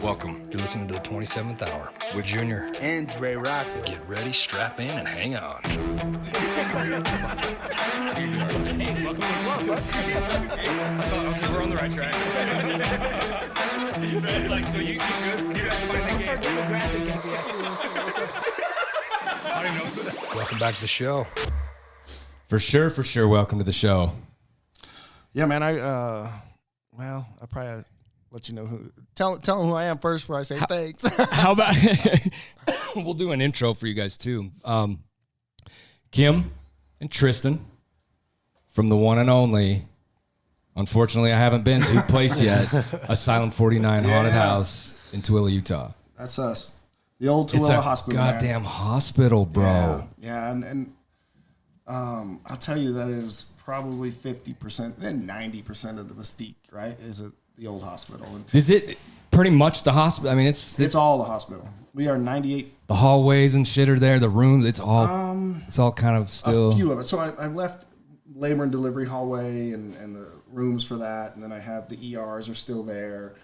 Welcome. You're listening to the 27th Hour with Junior and Dre Rocker. Get ready, strap in, and hang on. Hey, welcome to the club, bud. I thought, okay, we're on the right track. Like, so you good? You guys find the game? I don't know. Welcome back to the show. For sure. Welcome to the show. Yeah, man. I'll probably let you know who. Tell them who I am first before I say thanks. How about we'll do an intro for you guys too. Kim and Tristen from the one and only. Unfortunately, I haven't been to a place yet. Asylum 49 Haunted House in Tooele, Utah. That's us. The old Tooele Hospital. Goddamn hospital, bro. Yeah, and I'll tell you that is probably 50%, then 90% of the mystique, right? Is it the old hospital? And is it pretty much the hospital? I mean, it's all the hospital. We are 98. The hallways and shit are there. The rooms. It's all kind of still. A few of it. So I left labor and delivery hallway and the rooms for that, and then I have the ERs are still there.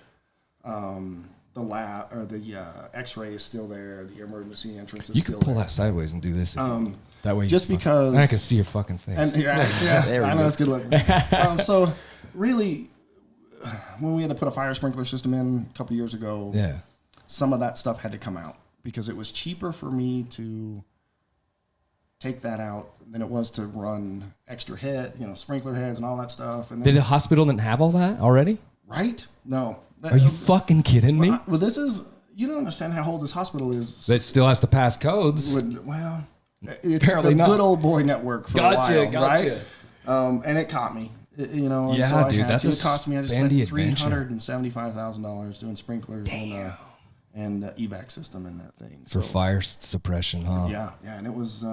The lab or the X-ray is still there. The emergency entrance is still there. You can pull that sideways and do this. That way, just because I can see your fucking face. And, yeah, I know that's good looking. So really, when we had to put a fire sprinkler system in a couple years ago, some of that stuff had to come out because it was cheaper for me to take that out than it was to run extra sprinkler heads and all that stuff. And then, did the hospital didn't have all that already? Right? No. Are you fucking kidding me? Well, this is, you don't understand how old this hospital is. It still has to pass codes. Well, it's apparently the not. Good old boy network for a while, Gotcha. right? And it caught me. And yeah, so dude, that's it cost me. I just spent adventure. $375,000 doing sprinklers and evac system in that thing For fire suppression, huh? Yeah, and it was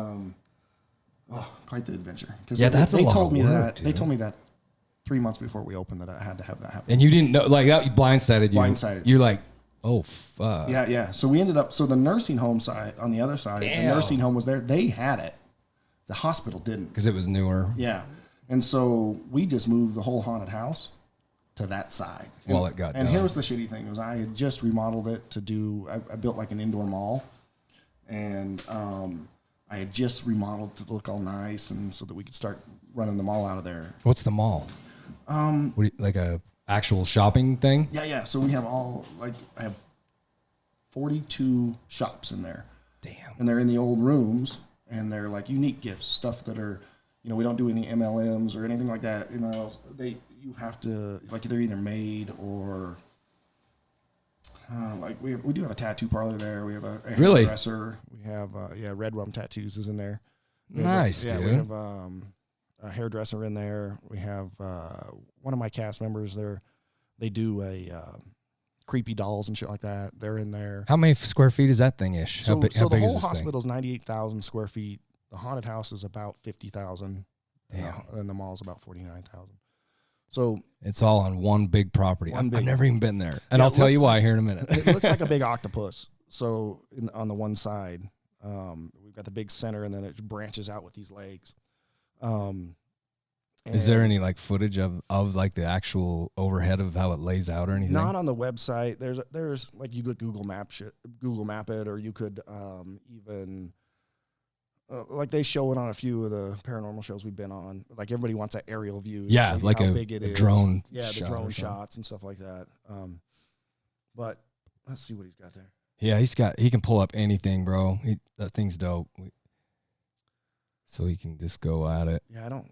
quite the adventure. That's a lot told of me work, that dude. They told me that 3 months before we opened that I had to have that happen. And you didn't know, like that blindsided you. Blindsided. You're like, oh fuck. Yeah. So we ended up. So the nursing home side on the other side, the nursing home was there. They had it. The hospital didn't because it was newer. Yeah. And so we just moved the whole haunted house to that side. While it got done. And here was the shitty thing was I had just remodeled it to do, I built like an indoor mall. And I had just remodeled to look all nice and so that we could start running the mall out of there. What's the mall? Like a actual shopping thing? Yeah. So we have I have 42 shops in there. Damn. And they're in the old rooms and they're like unique gifts, stuff that are, we don't do any MLMs or anything like that. You have to, like, they're either made or, we do have a tattoo parlor there. We have a hairdresser. We have, Red Rum Tattoos is in there. Nice, dude. We have a hairdresser in there. We have one of my cast members there. They do creepy dolls and shit like that. They're in there. How many square feet is that thing ish? So, how big the is whole this hospital is 98,000 square feet. The haunted house is about 50,000. And the mall is about 49,000. So it's all on one big property. I've never even been there, and I'll tell you why here in a minute. It looks like a big octopus. So on the one side, we've got the big center, and then it branches out with these legs. Is there any like footage of like the actual overhead of how it lays out or anything? Not on the website. There's like you could Google Map it, or you could even. Like they show it on a few of the paranormal shows we've been on. Like everybody wants that aerial view. Yeah, like how big it is. Drone. Yeah, the drone shots and stuff like that. But let's see what he's got there. Yeah, he can pull up anything, bro. That thing's dope. So he can just go at it. Yeah, I don't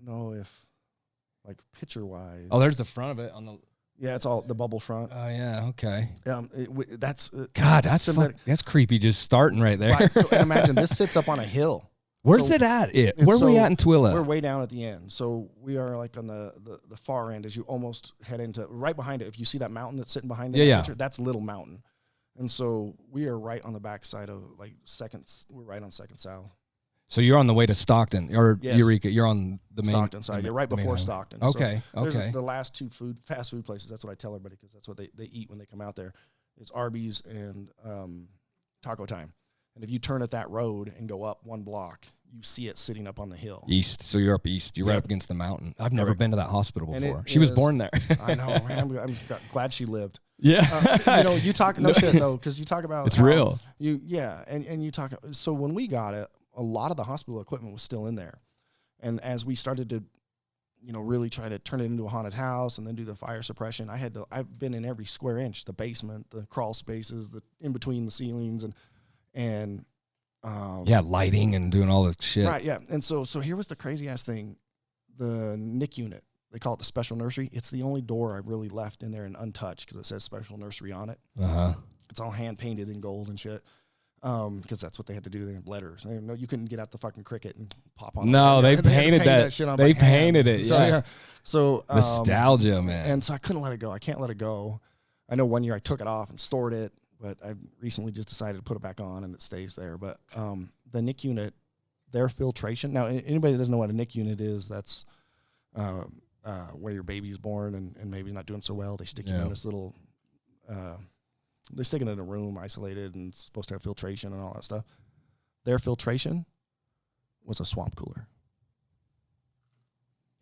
know if like picture wise. Oh, there's the front of it on the. Yeah, it's all the bubble front. Oh yeah, okay. That's God, that's creepy. Just starting right there. Right, so imagine this sits up on a hill. Where's it at? Where are we at in Tooele? We're way down at the end. So we are like on the far end as you almost head into right behind it. If you see that mountain that's sitting behind it, picture, that's Little Mountain. And so we are right on the backside of we're right on Second South. So you're on the way to Stockton or yes. Eureka. You're on the main Stockton side. You're right before Stockton. Okay. So there's the last two fast food places. That's what I tell everybody because that's what they eat when they come out there. It's Arby's and Taco Time. And if you turn at that road and go up one block, you see it sitting up on the hill. East. So you're up east. You're right up against the mountain. I've never been to that hospital before. And she was born there. I know, man. I'm glad she lived. Yeah. You talk no shit though, because you talk about it's real. And you talk. So when we got it, a lot of the hospital equipment was still in there, and as we started to, really try to turn it into a haunted house and then do the fire suppression, I've been in every square inch, the basement, the crawl spaces, the in between the ceilings, and lighting and doing all the shit. Right, yeah. And so here was the crazy ass thing, the NIC unit. They call it the special nursery. It's the only door I really left in there and untouched because it says special nursery on it. It's all hand painted in gold and shit. Because that's what they had to do. They had letters. No, you couldn't get out the fucking Cricut and pop on. No, they painted that shit on. They painted it. Yeah. So nostalgia, man. And so I couldn't let it go. I can't let it go. I know one year I took it off and stored it, but I recently just decided to put it back on and it stays there. But the NIC unit, their filtration. Now, anybody that doesn't know what a NIC unit is, that's where your baby's born and maybe not doing so well. They stick you in this little. They stick it in a room, isolated, and it's supposed to have filtration and all that stuff. Their filtration was a swamp cooler.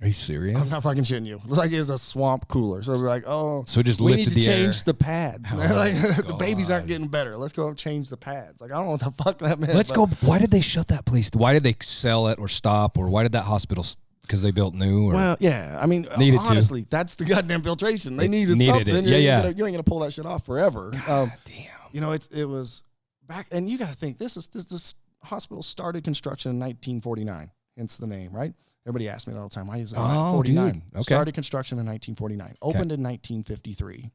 Are you serious? I'm not fucking shitting you. Like, it was a swamp cooler. So we're like, so it just we lifted need to the air. change the pads. Man. Like, the babies aren't getting better. Let's go and change the pads. Like, I don't know what the fuck that meant. Let's go. Why did they shut that place? Why did they sell it or stop? Or why did that hospital? Because they built new? Or well, yeah. I mean, honestly, that's the goddamn filtration. They needed something. It. Yeah, you ain't going to pull that shit off forever. Damn. It was back, and you got to think, this hospital started construction in 1949, hence the name, right? Everybody asks me all the time, why is it 49? Dude. Okay. Started construction in 1949, opened in 1953.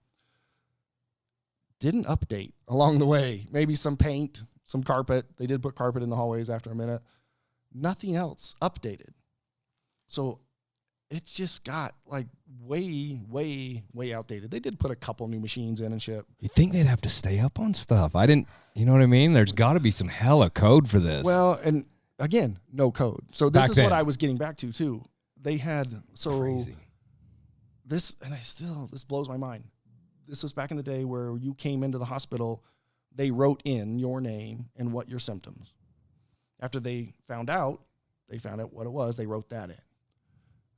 Didn't update along the way. Maybe some paint, some carpet. They did put carpet in the hallways after a minute. Nothing else updated. So it just got like way, way, way outdated. They did put a couple new machines in and shit. You think they'd have to stay up on stuff? You know what I mean? There's got to be some hella code for this. Well, and again, no code. So this is what I was getting back to too. They had crazy. This blows my mind. This was back in the day where you came into the hospital, they wrote in your name and what your symptoms. After they found out what it was, they wrote that in.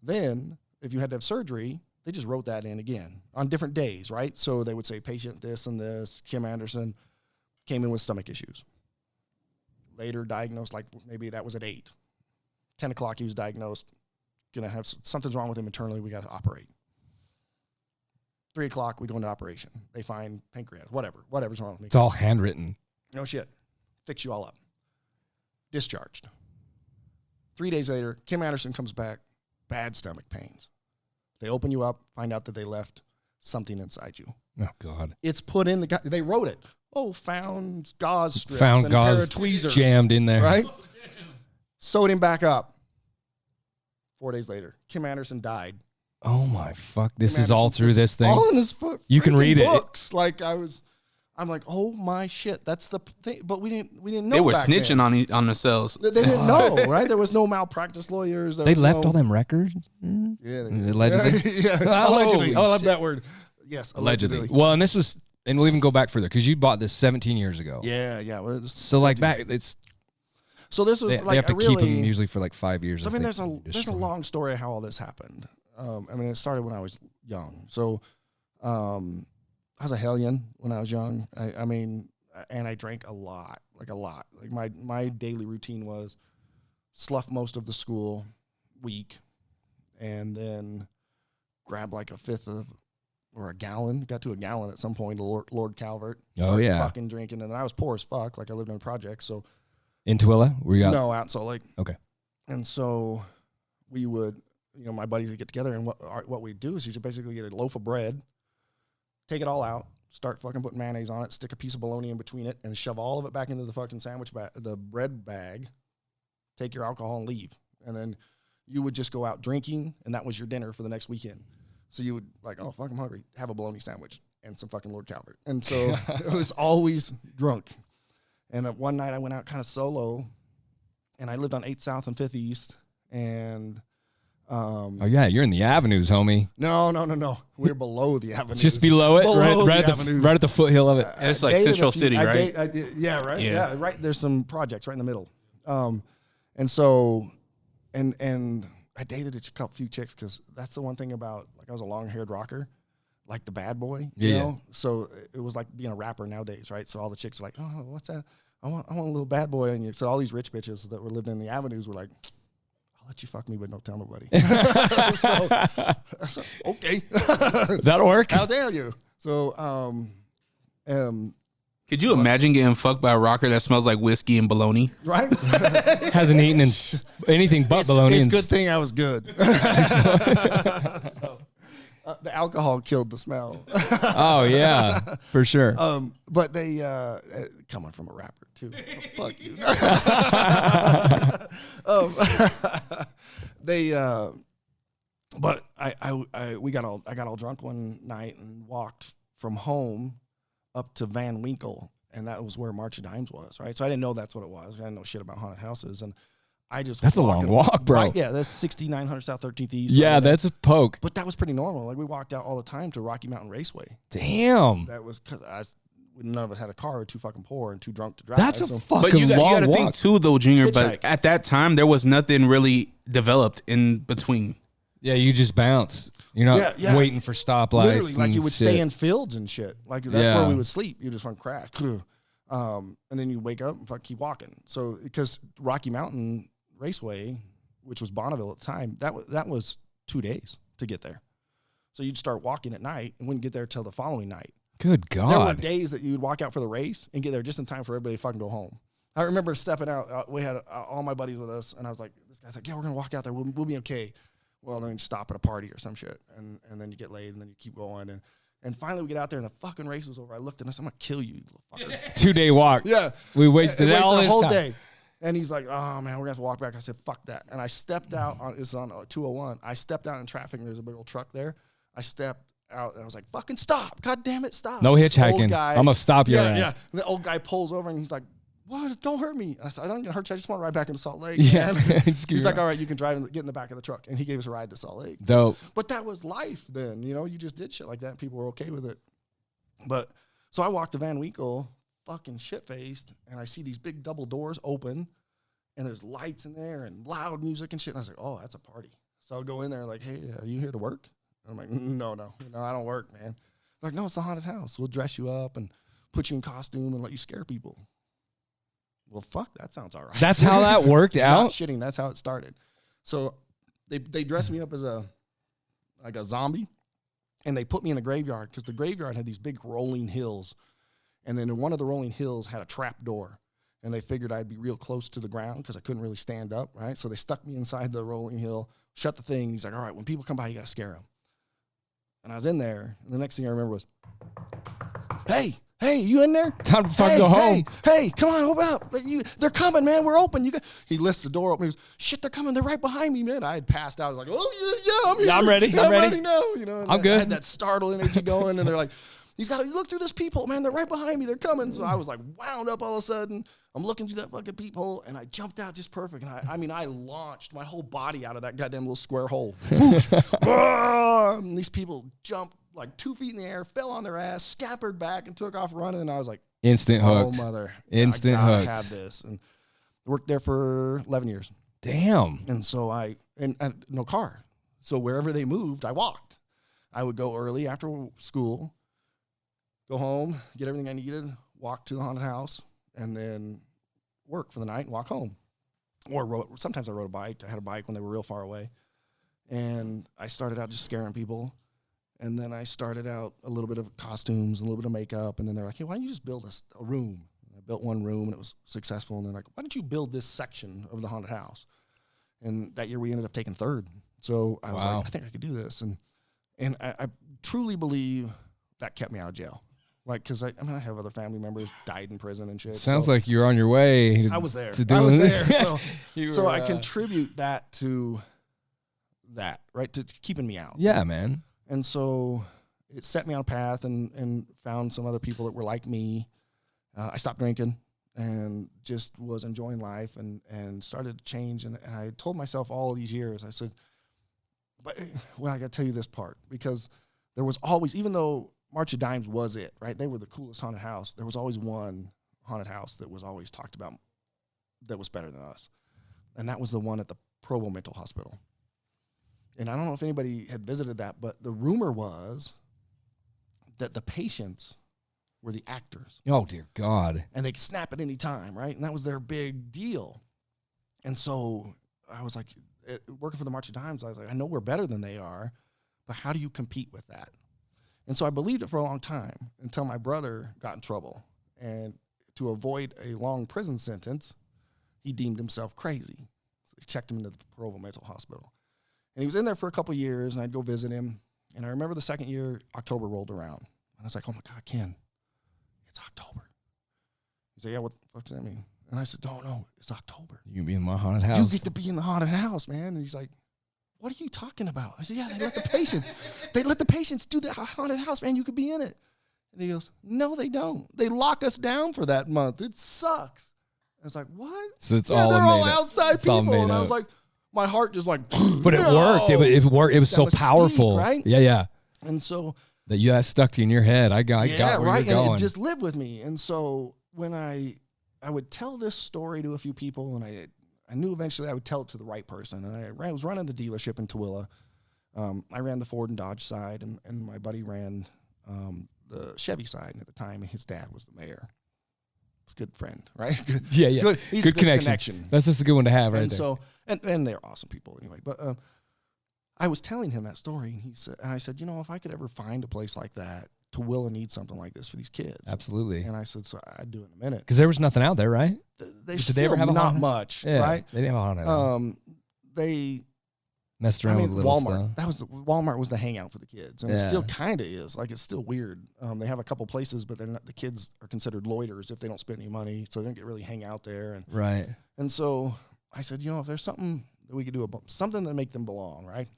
Then, if you had to have surgery, they just wrote that in again on different days, right? So they would say patient this and this, Kim Andersen, came in with stomach issues. Later diagnosed, like maybe that was at 8. 10 o'clock, he was diagnosed, gonna have something's wrong with him internally, we got to operate. 3 o'clock, we go into operation. They find pancreas, whatever's wrong with me. It's all handwritten. No shit. Fix you all up. Discharged. 3 days later, Kim Andersen comes back. Bad stomach pains. They open you up, find out that they left something inside you. Oh, God. It's put in they wrote it. Found gauze strips and a pair of tweezers. Jammed in there. Right? Sewed him back up. 4 days later, Kim Andersen died. Oh, my fuck. This is all through this thing? All in his book. You can read books. I'm like, oh my shit, that's the thing. But we didn't know. They were snitching on the cells. They didn't know, right? There was no malpractice lawyers. They left all them records? Yeah, Allegedly. Allegedly. I love that word. Yes, allegedly. Well, and we'll even go back further because you bought this 17 years ago. Yeah. So like back, it's. So this was they have to keep them usually for like 5 years. So, I mean, there's a long story of how all this happened. I mean, it started when I was young. So, I was a hellion when I was young. I mean, and I drank a lot. Like my daily routine was slough most of the school week, and then grab like a fifth of or a gallon. Got to a gallon at some point. Lord Calvert. Started fucking drinking, and then I was poor as fuck. Like I lived in a project. So in Tooele, no, out in Salt Lake. Okay. And so we would, my buddies would get together, and what we'd do is you basically get a loaf of bread. Take it all out, start fucking putting mayonnaise on it, stick a piece of bologna in between it, and shove all of it back into the fucking sandwich bag, the bread bag. Take your alcohol and leave. And then you would just go out drinking, and that was your dinner for the next weekend. So you would like, oh, fuck, I'm hungry. Have a bologna sandwich and some fucking Lord Calvert. And so it was always drunk. And one night I went out kind of solo, and I lived on 8th South and 5th East, and... oh yeah, you're in the avenues, homie. No. We're below the avenues. Just below it, right at the foothill of it. It's like Central City, right? Yeah, right. Yeah, right. There's some projects right in the middle. And so, and I dated a few chicks because that's the one thing about, like, I was a long-haired rocker. like the bad boy, you know? So it was like being a rapper nowadays, right? So all the chicks are like, oh, what's that? I want a little bad boy in you. So all these rich bitches that were living in the avenues were like, I'll let you fuck me, but don't tell nobody. so okay. That'll work. How dare you? So, could you imagine getting fucked by a rocker that smells like whiskey and bologna? right? Hasn't eaten anything but bologna. It's a good thing I was good. So, the alcohol killed the smell. Oh yeah, for sure. But they coming from a rapper too. Fuck you. But I got all drunk one night and walked from home up to Van Winkle, and that was where March of Dimes was, right? So I didn't know that's what it was. I didn't know shit about haunted houses, and I just that's a long walk, bro. Right? Yeah, that's 6900 South 13th East. Yeah, right, that's a poke. But that was pretty normal. Like we walked out all the time to Rocky Mountain Raceway. Damn. That was because none of us had a car, too fucking poor and too drunk to drive. That's a fucking But you long got to walk. think too, though, Junior. Hitchhike. But at that time, there was nothing really developed in between. Yeah, you just bounce. You're not waiting for stoplights. Literally, like you would shit. stay in fields and shit. Like that's where we would sleep. You just want to crash. And then you wake up and keep walking. So because Rocky Mountain Raceway, which was Bonneville at the time, that was 2 days to get there. So you'd start walking at night and wouldn't get there till the following night. Good God. There were days that you would walk out for the race and get there just in time for everybody to fucking go home. I remember stepping out. We had all my buddies with us, and I was like, this guy's like, yeah, we're going to walk out there. We'll be okay. Well, then you stop at a party or some shit, and then you get laid, and then you keep going. And finally we get out there, and the fucking race was over. I looked, and I said, I'm going to kill you, little fucker. 2-day walk. Yeah. We wasted all the this whole time. day. And he's like, oh, man, we're going to have to walk back. I said, fuck that. And I stepped out. It's on 201. I stepped out in traffic, and there's a big old truck there. I stepped out, and I was like, fucking stop. God damn it, stop. No This old hitchhiking. guy- I'm going to stop your ass. Yeah. And the old guy pulls over, and he's like, what? Don't hurt me. I said, I don't get hurt you. I just want to ride back into Salt Lake. Yeah. Man. Just give He's me like, a- all right, you can drive and get in the back of the truck. And he gave us a ride to Salt Lake. Dope. But that was life then. You know, you just did shit like that. And people were okay with it. But so I walked to Van Winkle, fucking shit-faced, and I see these big double doors open, and there's lights in there and loud music and shit. And I was like, oh, that's a party. So I'll go in there like, hey, are you here to work? And I'm like, no, I don't work, man. They're like, no, it's a haunted house. We'll dress you up and put you in costume and let you scare people. Well, fuck, that sounds all right. That's how that worked Not out? shitting. That's how it started. So they dressed me up as a zombie, and they put me in a graveyard because the graveyard had these big rolling hills, and then in one of the rolling hills had a trap door, and they figured I'd be real close to the ground because I couldn't really stand up, right? So they stuck me inside the rolling hill, shut the thing. He's like, all right, when people come by, you got to scare them. And I was in there, and the next thing I remember was, hey, you in there? Time to fucking go home. Hey, come on, open up. They're coming, man. We're open. He lifts the door open. He goes, shit, they're coming. They're right behind me, man. I had passed out. I was like, oh, yeah, I'm here. Yeah, I'm ready. Yeah, I'm ready. now. You know, and I'm good. I had that startle energy going, and they're like, he's got to look through this peephole, man. They're right behind me. They're coming. So I was like wound up all of a sudden. I'm looking through that fucking peephole, and I jumped out just perfect. And I launched my whole body out of that goddamn little square hole. And these people jumped like 2 feet in the air, fell on their ass, scampered back, and took off running. And I was like, Instant hooked. oh, mother. Instant I gotta hooked. have this. And worked there for 11 years. Damn. And so and no car. So wherever they moved, I walked. I would go early after school, go home, get everything I needed, walk to the haunted house, and then work for the night and walk home. Or sometimes I rode a bike. I had a bike when they were real far away. And I started out just scaring people. And then I started out a little bit of costumes, a little bit of makeup. And then they're like, hey, why don't you just build a room? And I built one room, and it was successful. And they're like, why don't you build this section of the haunted house? And that year we ended up taking third. So I was like, I think I could do this. And I truly believe that kept me out of jail. Like, because I have other family members died in prison and shit. Sounds like you're on your way. I was there. I was there. So I contribute that to that, right? To keeping me out. Yeah, man. And so it set me on a path and found some other people that were like me. I stopped drinking and just was enjoying life and started to change. And I told myself all these years, I said, I got to tell you this part, because there was always, even though March of Dimes was it, right? They were the coolest haunted house. There was always one haunted house that was always talked about that was better than us. And that was the one at the Provo Mental Hospital. And I don't know if anybody had visited that, but the rumor was that the patients were the actors. Oh, dear God. And they could snap at any time, right? And that was their big deal. And so I was like, working for the March of Dimes, I was like, I know we're better than they are, but how do you compete with that? And so I believed it for a long time until my brother got in trouble. And to avoid a long prison sentence, he deemed himself crazy. So they checked him into the Provo Mental Hospital. And he was in there for a couple years, and I'd go visit him. And I remember the second year, October rolled around. And I was like, oh, my God, Ken, it's October. He said, yeah, what the fuck does that mean? And I said, no, it's October. You can be in my haunted house. You get to be in the haunted house, man. And he's like, what are you talking about? I said, yeah, they let the patients do the haunted house, man. You could be in it. And he goes, no, they don't. They lock us down for that month. It sucks. I was like, what? So it's yeah, all they're all made up. outside It's all people. made And I was up. like, my heart just like, But it worked. It worked. It was That so was powerful. steep, right? Yeah. And so, That stuck in your head. I got where right. you're going. And it just lived with me. And so when I would tell this story to a few people, and I knew eventually I would tell it to the right person. And I was running the dealership in Tooele. I ran the Ford and Dodge side, and my buddy ran the Chevy side. And at the time, his dad was the mayor. It's a good friend, right? Good, Yeah. He's a good connection. That's just a good one to have, right And there. so, and they're awesome people anyway. But I was telling him that story, and I said, if I could ever find a place like that, Tooele needs something like this for these kids. Absolutely. And I said, so I'd do it in a minute. Because there was nothing out there, right? Did they ever have a not haunted? much, Yeah, right? They didn't have a haunted house. They Messed around with little Walmart. stuff. Walmart was the hangout for the kids, and it Yeah. still kind of is. Like, it's still weird. They have a couple places, but they're not. The kids are considered loiterers if they don't spend any money, so they don't get really hang out there. Right. And so I said, if there's something that we could do, something to make them belong, right?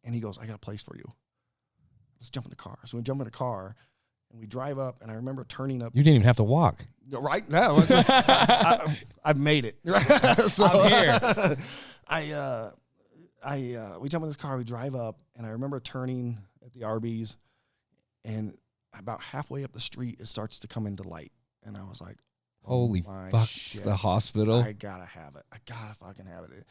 And he goes, I got a place for you. Let's jump in the car. So we jump in the car, and we drive up, and I remember turning up. You didn't even have to walk. Right now, I've made it. So, I'm here. We jump in this car, we drive up, and I remember turning at the Arby's, and about halfway up the street, it starts to come into light, and I was like, Holy my fuck, shit. it's the hospital. I gotta have it. I gotta fucking have it.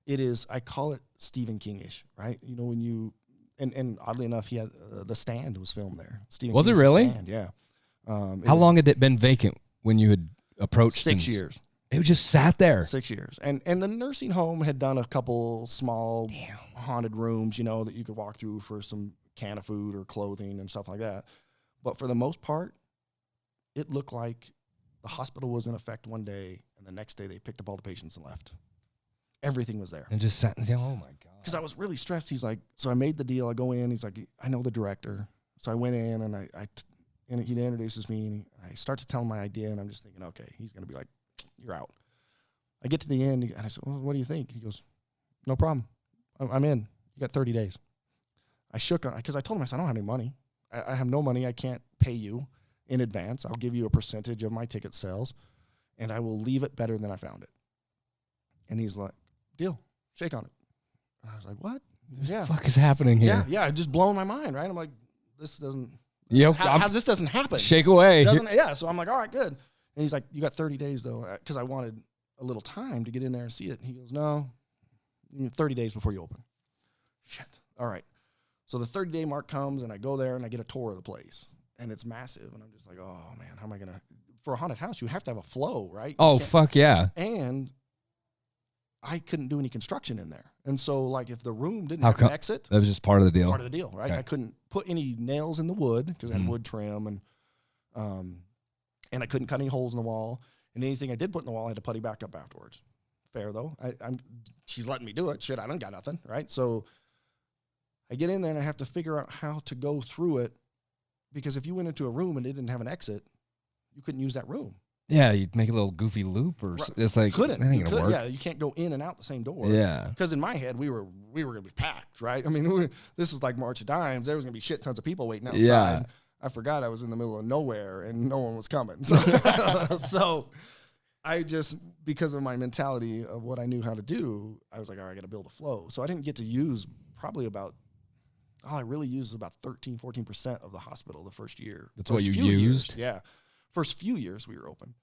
It is. I call it Stephen King-ish, right? When you and oddly enough, he had The Stand was filmed there. Stephen Was it King's The really? Stand, yeah. How long had it been vacant when you had approached? 6 years. It just sat there. 6 years. And the nursing home had done a couple small haunted rooms, that you could walk through for some can of food or clothing and stuff like that. But for the most part, it looked like the hospital was in effect one day, and the next day they picked up all the patients and left. Everything was there. And just sat and oh my God. Because I was really stressed. He's like, so I made the deal. I go in. He's like, I know the director. So I went in, and and he introduces me, and I start to tell him my idea, and I'm just thinking, okay, he's going to be like, you're out. I get to the end, and I said, well, what do you think? He goes, no problem. I'm in. You got 30 days. I shook on, because I told him, I said, I don't have any money. I have no money. I can't pay you in advance. I'll give you a percentage of my ticket sales, and I will leave it better than I found it. And he's like, deal. Shake on it. And I was like, what? What the fuck is happening here? Yeah, it just blown my mind, right? I'm like, this doesn't, Yep. how this doesn't happen. Shake away. Yeah, so I'm like, all right, good. And he's like, you got 30 days, though, because I wanted a little time to get in there and see it. And he goes, no, 30 days before you open. Shit. All right. So the 30-day mark comes, and I go there, and I get a tour of the place. And it's massive. And I'm just like, oh, man, how am I going to, for a haunted house, you have to have a flow, right? Oh, fuck yeah. And I couldn't do any construction in there. And so, like, if the room didn't have an exit. That was just part of the deal. Part of the deal, right? Okay. I couldn't put any nails in the wood because I had wood trim, and I couldn't cut any holes in the wall. And anything I did put in the wall, I had to putty back up afterwards. Fair, though. She's letting me do it. Shit, I don't got nothing, right? So I get in there, and I have to figure out how to go through it, because if you went into a room and it didn't have an exit, you couldn't use that room. Yeah, you'd make a little goofy loop, or it's like, couldn't. That ain't gonna work. Yeah, you can't go in and out the same door. Yeah. Because in my head, we were going to be packed, right? I mean, this is like March of Dimes. There was going to be shit tons of people waiting outside. Yeah. I forgot I was in the middle of nowhere, and no one was coming. So, so I just, because of my mentality of what I knew how to do, I was like, all right, I got to build a flow. So I didn't get to use probably about, all I really used was about 13, 14% of the hospital the first year. That's what you used? Yeah. First few years we were open.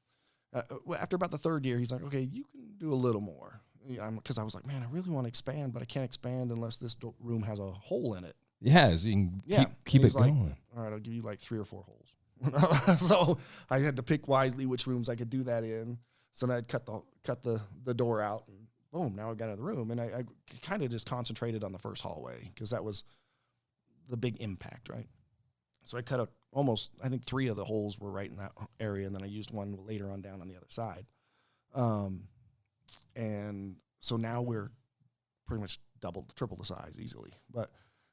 After about the third year, he's like, okay, you can do a little more. Because I was like, man, I really want to expand, but I can't expand unless this room has a hole in it. Yeah, so you can keep it like, going. all right, I'll give you like 3 or 4 holes. So I had to pick wisely which rooms I could do that in. So then I'd cut the door out, and boom, now I got in the room. And I kind of just concentrated on the first hallway because that was the big impact, right? So I cut out almost, I think 3 of the holes were right in that area, and then I used one later on down on the other side. And so now we're pretty much triple the size easily. But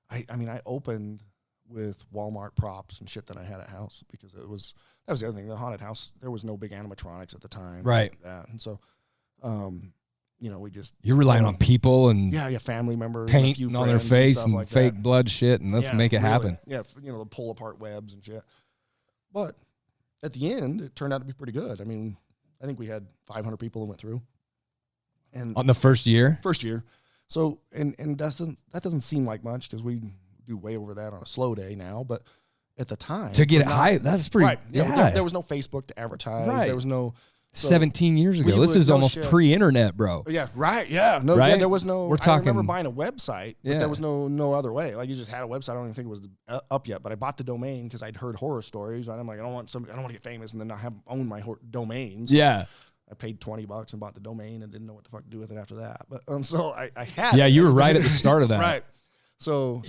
I mean, I opened with Walmart props and shit that I had at house because that was the other thing. The haunted house, there was no big animatronics at the time. Right. Like that. And so, we just. You're relying on people and family members. paint and on their face and like fake that. blood shit, and let's make it happen. Yeah, the pull apart webs and shit. But at the end, it turned out to be pretty good. I mean, I think we had 500 people that went through. And On the first year? First year. So, and that doesn't seem like much because we do way over that on a slow day now, but at the time. To get it high, that's pretty, right. Yeah. There was no Facebook to advertise. Right. There was no. So 17 years ago. This is almost pre-internet, bro. Yeah, right. Yeah. No, right? Yeah, there was no. We're talking, I remember buying a website, but there was no other way. Like you just had a website. I don't even think it was up yet, but I bought the domain because I'd heard horror stories. And I'm like, I don't want to get famous and then not own my domains. Yeah. I paid $20 and bought the domain and didn't know what the fuck to do with it after that. But so I had. Yeah, you were right at the start of that. Right. So,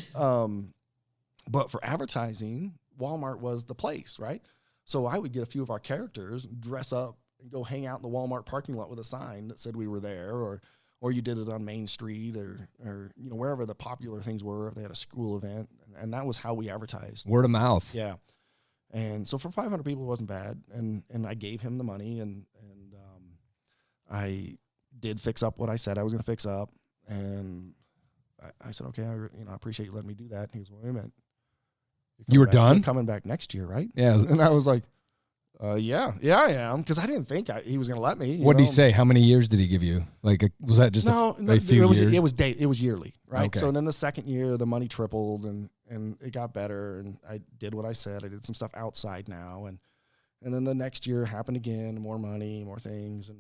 but for advertising, Walmart was the place, right? So I would get a few of our characters dress up and go hang out in the Walmart parking lot with a sign that said we were there, or you did it on Main Street or wherever the popular things were if they had a school event, and that was how we advertised. Word of mouth. Yeah. And so for 500 people, it wasn't bad, and I gave him the money, and I did fix up what I said I was going to fix up, and I said, okay, I appreciate you letting me do that. And he was, wait a minute. You were done? You're coming back next year, right? Yeah. And I was like, yeah, I am, because I didn't think he was going to let me. What did he say? How many years did he give you? Like, was that just a few years? It was yearly, right? Okay. So then the second year, the money tripled, and it got better, and I did what I said. I did some stuff outside now, and then the next year happened again, more money, more things,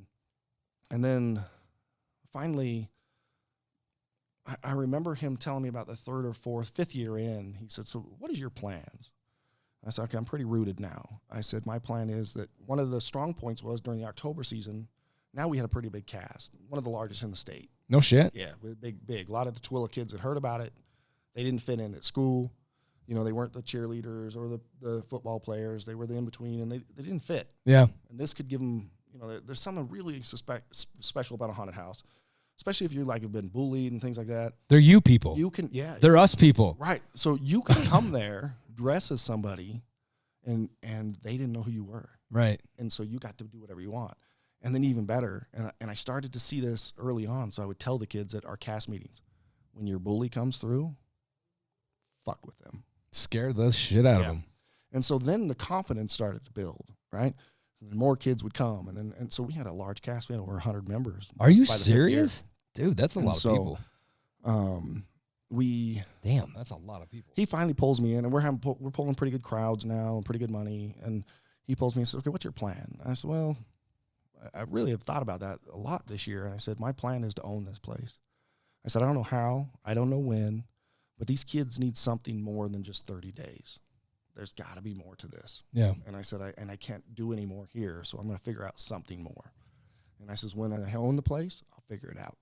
and then finally, I remember him telling me about the fifth year in. He said, so what is your plans? I said, okay, I'm pretty rooted now. I said, my plan is that one of the strong points was during the October season, now we had a pretty big cast, one of the largest in the state. No shit? Yeah, big. A lot of the Tooele kids had heard about it. They didn't fit in at school. They weren't the cheerleaders or the football players. They were the in-between, and they didn't fit. Yeah. And this could give them, there's something really special about a haunted house, especially if you have been bullied and things like that. They're you people. You can, yeah. They're us people. Right. So you can come there, dress as somebody, and they didn't know who you were. Right. And so you got to do whatever you want. And then even better, and I started to see this early on, so I would tell the kids at our cast meetings, when your bully comes through, fuck with them. Scare the shit out of them. And so then the confidence started to build, right? And more kids would come, and so we had a large cast. We had over 100 members. Are you serious? Dude, that's a lot of people. Damn, that's a lot of people. He finally pulls me in, and we're pulling pretty good crowds now and pretty good money. And he pulls me and says, okay, what's your plan? And I said, well, I really have thought about that a lot this year. And I said, my plan is to own this place. I said, I don't know how, I don't know when, but these kids need something more than just 30 days. There's got to be more to this. Yeah. And I said, I can't do any more here, so I'm going to figure out something more. And I says, when I own the place, I'll figure it out.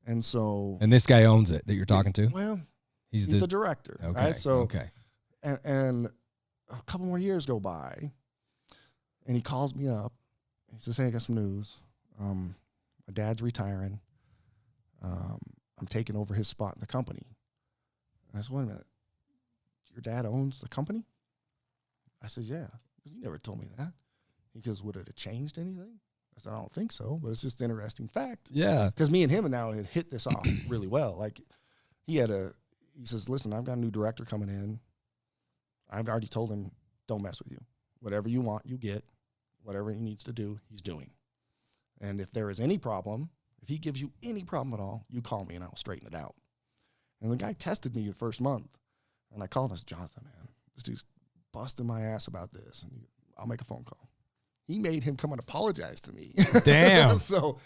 And so. And this guy owns it that you're talking to? Well, he's the director. Okay. Right? So, okay. And a couple more years go by, and he calls me up. He says, hey, I got some news. My dad's retiring. I'm taking over his spot in the company. And I said, wait a minute. Your dad owns the company? I said, yeah. He goes, you never told me that. He goes, would it have changed anything? I said, I don't think so, but it's just an interesting fact. Yeah. Because me and him now had hit this off really well. Like, he says, listen, I've got a new director coming in. I've already told him, don't mess with you. Whatever you want, you get. Whatever he needs to do, he's doing. And if there is any problem, if he gives you any problem at all, you call me and I'll straighten it out. And the guy tested me the first month. And I called him, Jonathan, man, this dude's busting my ass about this. And I'll make a phone call. He made him come and apologize to me. Damn. So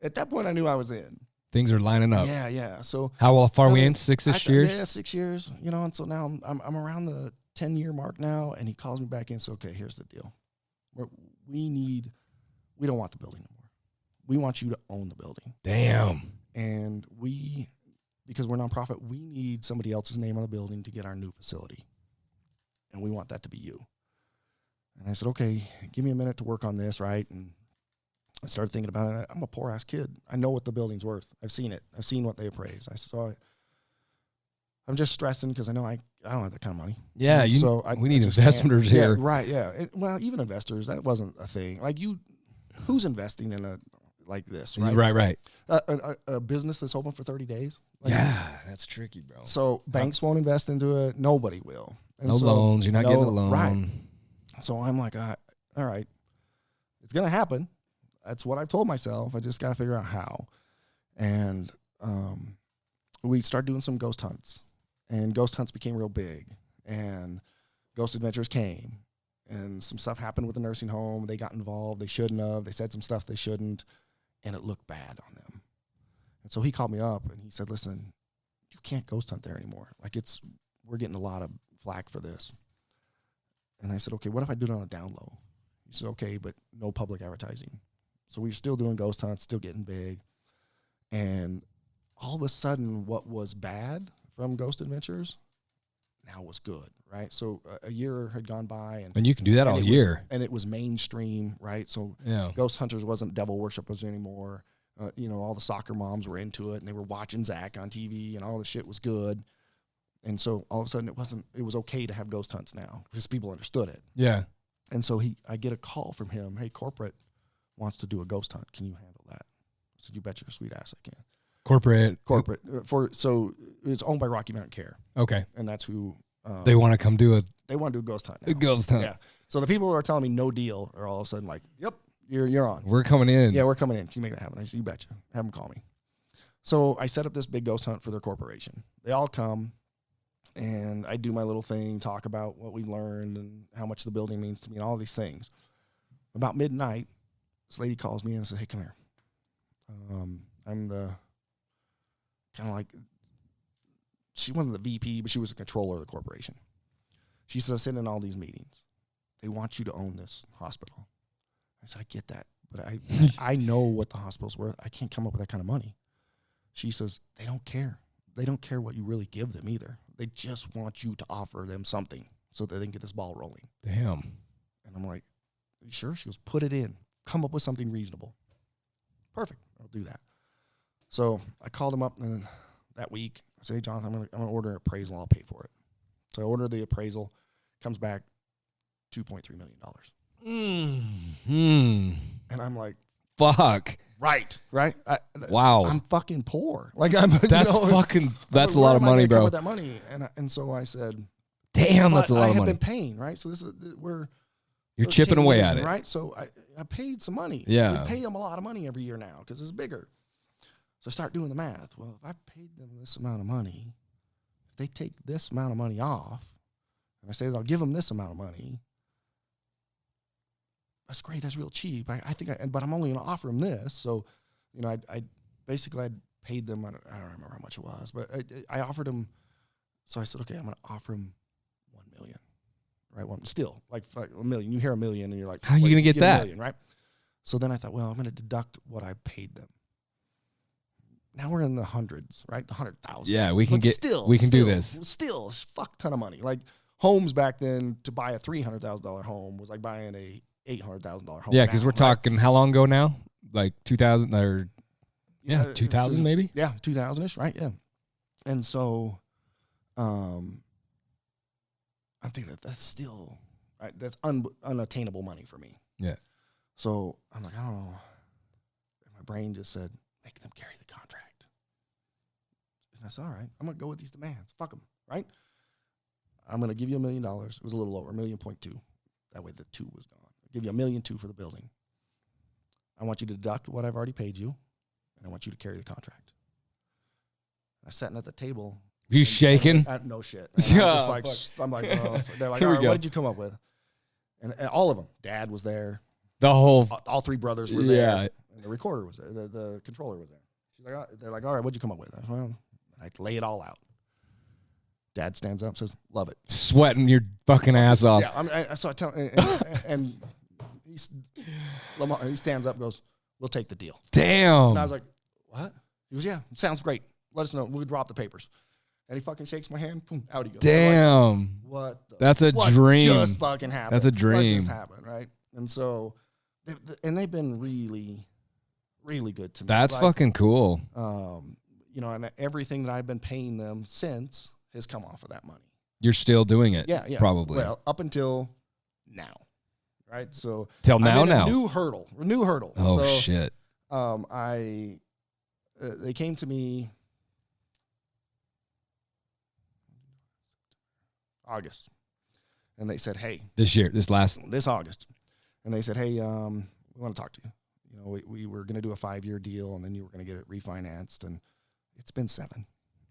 at that point, I knew I was in. things are lining up. Yeah. So how far are we in? 6-ish years? Yeah, 6 years. And so now I'm around the 10-year mark now, and he calls me back in and says, okay, here's the deal. We don't want the building anymore. We want you to own the building. Damn. And because we're nonprofit, we need somebody else's name on the building to get our new facility. And we want that to be you. And I said, okay, give me a minute to work on this, right? And I started thinking about it. I'm a poor-ass kid. I know what the building's worth. I've seen it. I've seen what they appraise. I saw it. I'm just stressing because I know I don't have that kind of money. Yeah, we need investors here. Yeah, right, yeah. Well, even investors, that wasn't a thing. Like who's investing in a like this, right? Right. A business that's open for 30 days? That's tricky, bro. So banks won't invest into it. Nobody will. And no loans. You're not getting a loan. Right. So I'm like, all right, it's going to happen. That's what I've told myself. I just got to figure out how. And we started doing some ghost hunts. And ghost hunts became real big. And Ghost Adventures came. And some stuff happened with the nursing home. They got involved. They shouldn't have. They said some stuff they shouldn't. And it looked bad on them. And so he called me up and he said, listen, you can't ghost hunt there anymore. Like we're getting a lot of flack for this. And I said, okay, what if I do it on a down low? He said, okay, but no public advertising. So we were still doing ghost hunts, still getting big. And all of a sudden, what was bad from Ghost Adventures now was good, right? So a year had gone by. And you can do that all year. And it was mainstream, right? So Ghost Hunters wasn't devil worshippers anymore. All the soccer moms were into it, and they were watching Zach on TV, and all the shit was good. And so all of a sudden, it was okay to have ghost hunts now because people understood it. Yeah. And so I get a call from him. Hey, corporate wants to do a ghost hunt. Can you handle that? I said, you bet your sweet ass I can. Corporate. So it's owned by Rocky Mountain Care. Okay. And that's who. They want to come do it. They want to do a ghost hunt now. A ghost hunt. Yeah. So the people who are telling me no deal are all of a sudden like, yep, you're on. We're coming in. Yeah, we're coming in. Can you make that happen? I said, you betcha. Have them call me. So I set up this big ghost hunt for their corporation. They all come. And I do my little thing, talk about what we've learned and how much the building means to me and all these things. About midnight, this lady calls me and says, hey, come here. I'm the kind of like, she wasn't the VP, but she was a controller of the corporation. She says, sit in all these meetings. They want you to own this hospital. I said, I get that, but I know what the hospital's worth. I can't come up with that kind of money. She says, they don't care. They don't care what you really give them either. They just want you to offer them something so that they can get this ball rolling. Damn. And I'm like, are you sure? She goes, put it in. Come up with something reasonable. Perfect. I'll do that. So I called him up that week. I said, hey, Jonathan, I'm gonna order an appraisal. I'll pay for it. So I ordered the appraisal. Comes back $2.3 million. And I'm like, fuck. Right. Wow. I'm fucking poor. Like that's a lot of money, bro. With that money, and so I said, damn, that's a lot of money. I had been paying, right? So this is you're chipping away at it, right? So I paid some money. Yeah, we pay them a lot of money every year now because it's bigger. So I start doing the math. Well, if I paid them this amount of money, if they take this amount of money off, and I say that I'll give them this amount of money. That's great. That's real cheap. I think, but I'm only going to offer them this. So, I basically paid them. I don't remember how much it was, but I offered them. So I said, okay, I'm going to offer them $1 million, right? Still like $1 million. You hear $1 million, and you're like, how are you going to get that? $1 million, right? So then I thought, well, I'm going to deduct what I paid them. Now we're in the hundreds, right? The 100,000. Yeah, we can do this. Still, fuck ton of money. Like homes back then, to buy a $300,000 home was like buying a $800,000 home. Yeah, because we're talking how long ago now? Like 2000 or 2000 maybe? Yeah, 2000-ish, right? Yeah. And so I'm thinking that's still that's unattainable money for me. Yeah. So I'm like, I don't know. And my brain just said, make them carry the contract. And I said, all right, I'm going to go with these demands. Fuck them, right? I'm going to give you $1 million. It was a little lower, $1.2 million. That way the 2 was gone. Give you $1.2 million for the building. I want you to deduct what I've already paid you, and I want you to carry the contract. I sat at the table. You shaking? No shit. And I'm just like, I'm like, oh. They're like, all right, what did you come up with? And all of them. Dad was there. All 3 brothers were there. And the recorder was there. The controller was there. She's like, they're like, all right, what'd you come up with? Well, I lay it all out. Dad stands up, says, love it. Sweating your fucking ass off. Yeah, so I tell, and Lamar, he stands up and goes, we'll take the deal. Damn. And I was like, what? He goes, yeah, sounds great. Let us know. We'll drop the papers. And he fucking shakes my hand. Boom, out he goes. Damn. Like, what? That's a what dream. Just fucking happened. That's a dream. What just happened, right? And so, they've been really, really good to me. That's fucking cool. You know, and everything that I've been paying them since has come off of that money. You're still doing it. Yeah. Probably. Well, up until now, right? So till now, a new hurdle. Oh so, shit. They came to me August, and they said, "Hey, this August," and they said, "Hey, we want to talk to you. You know, we were going to do a 5-year deal, and then you were going to get it refinanced, and it's been 7.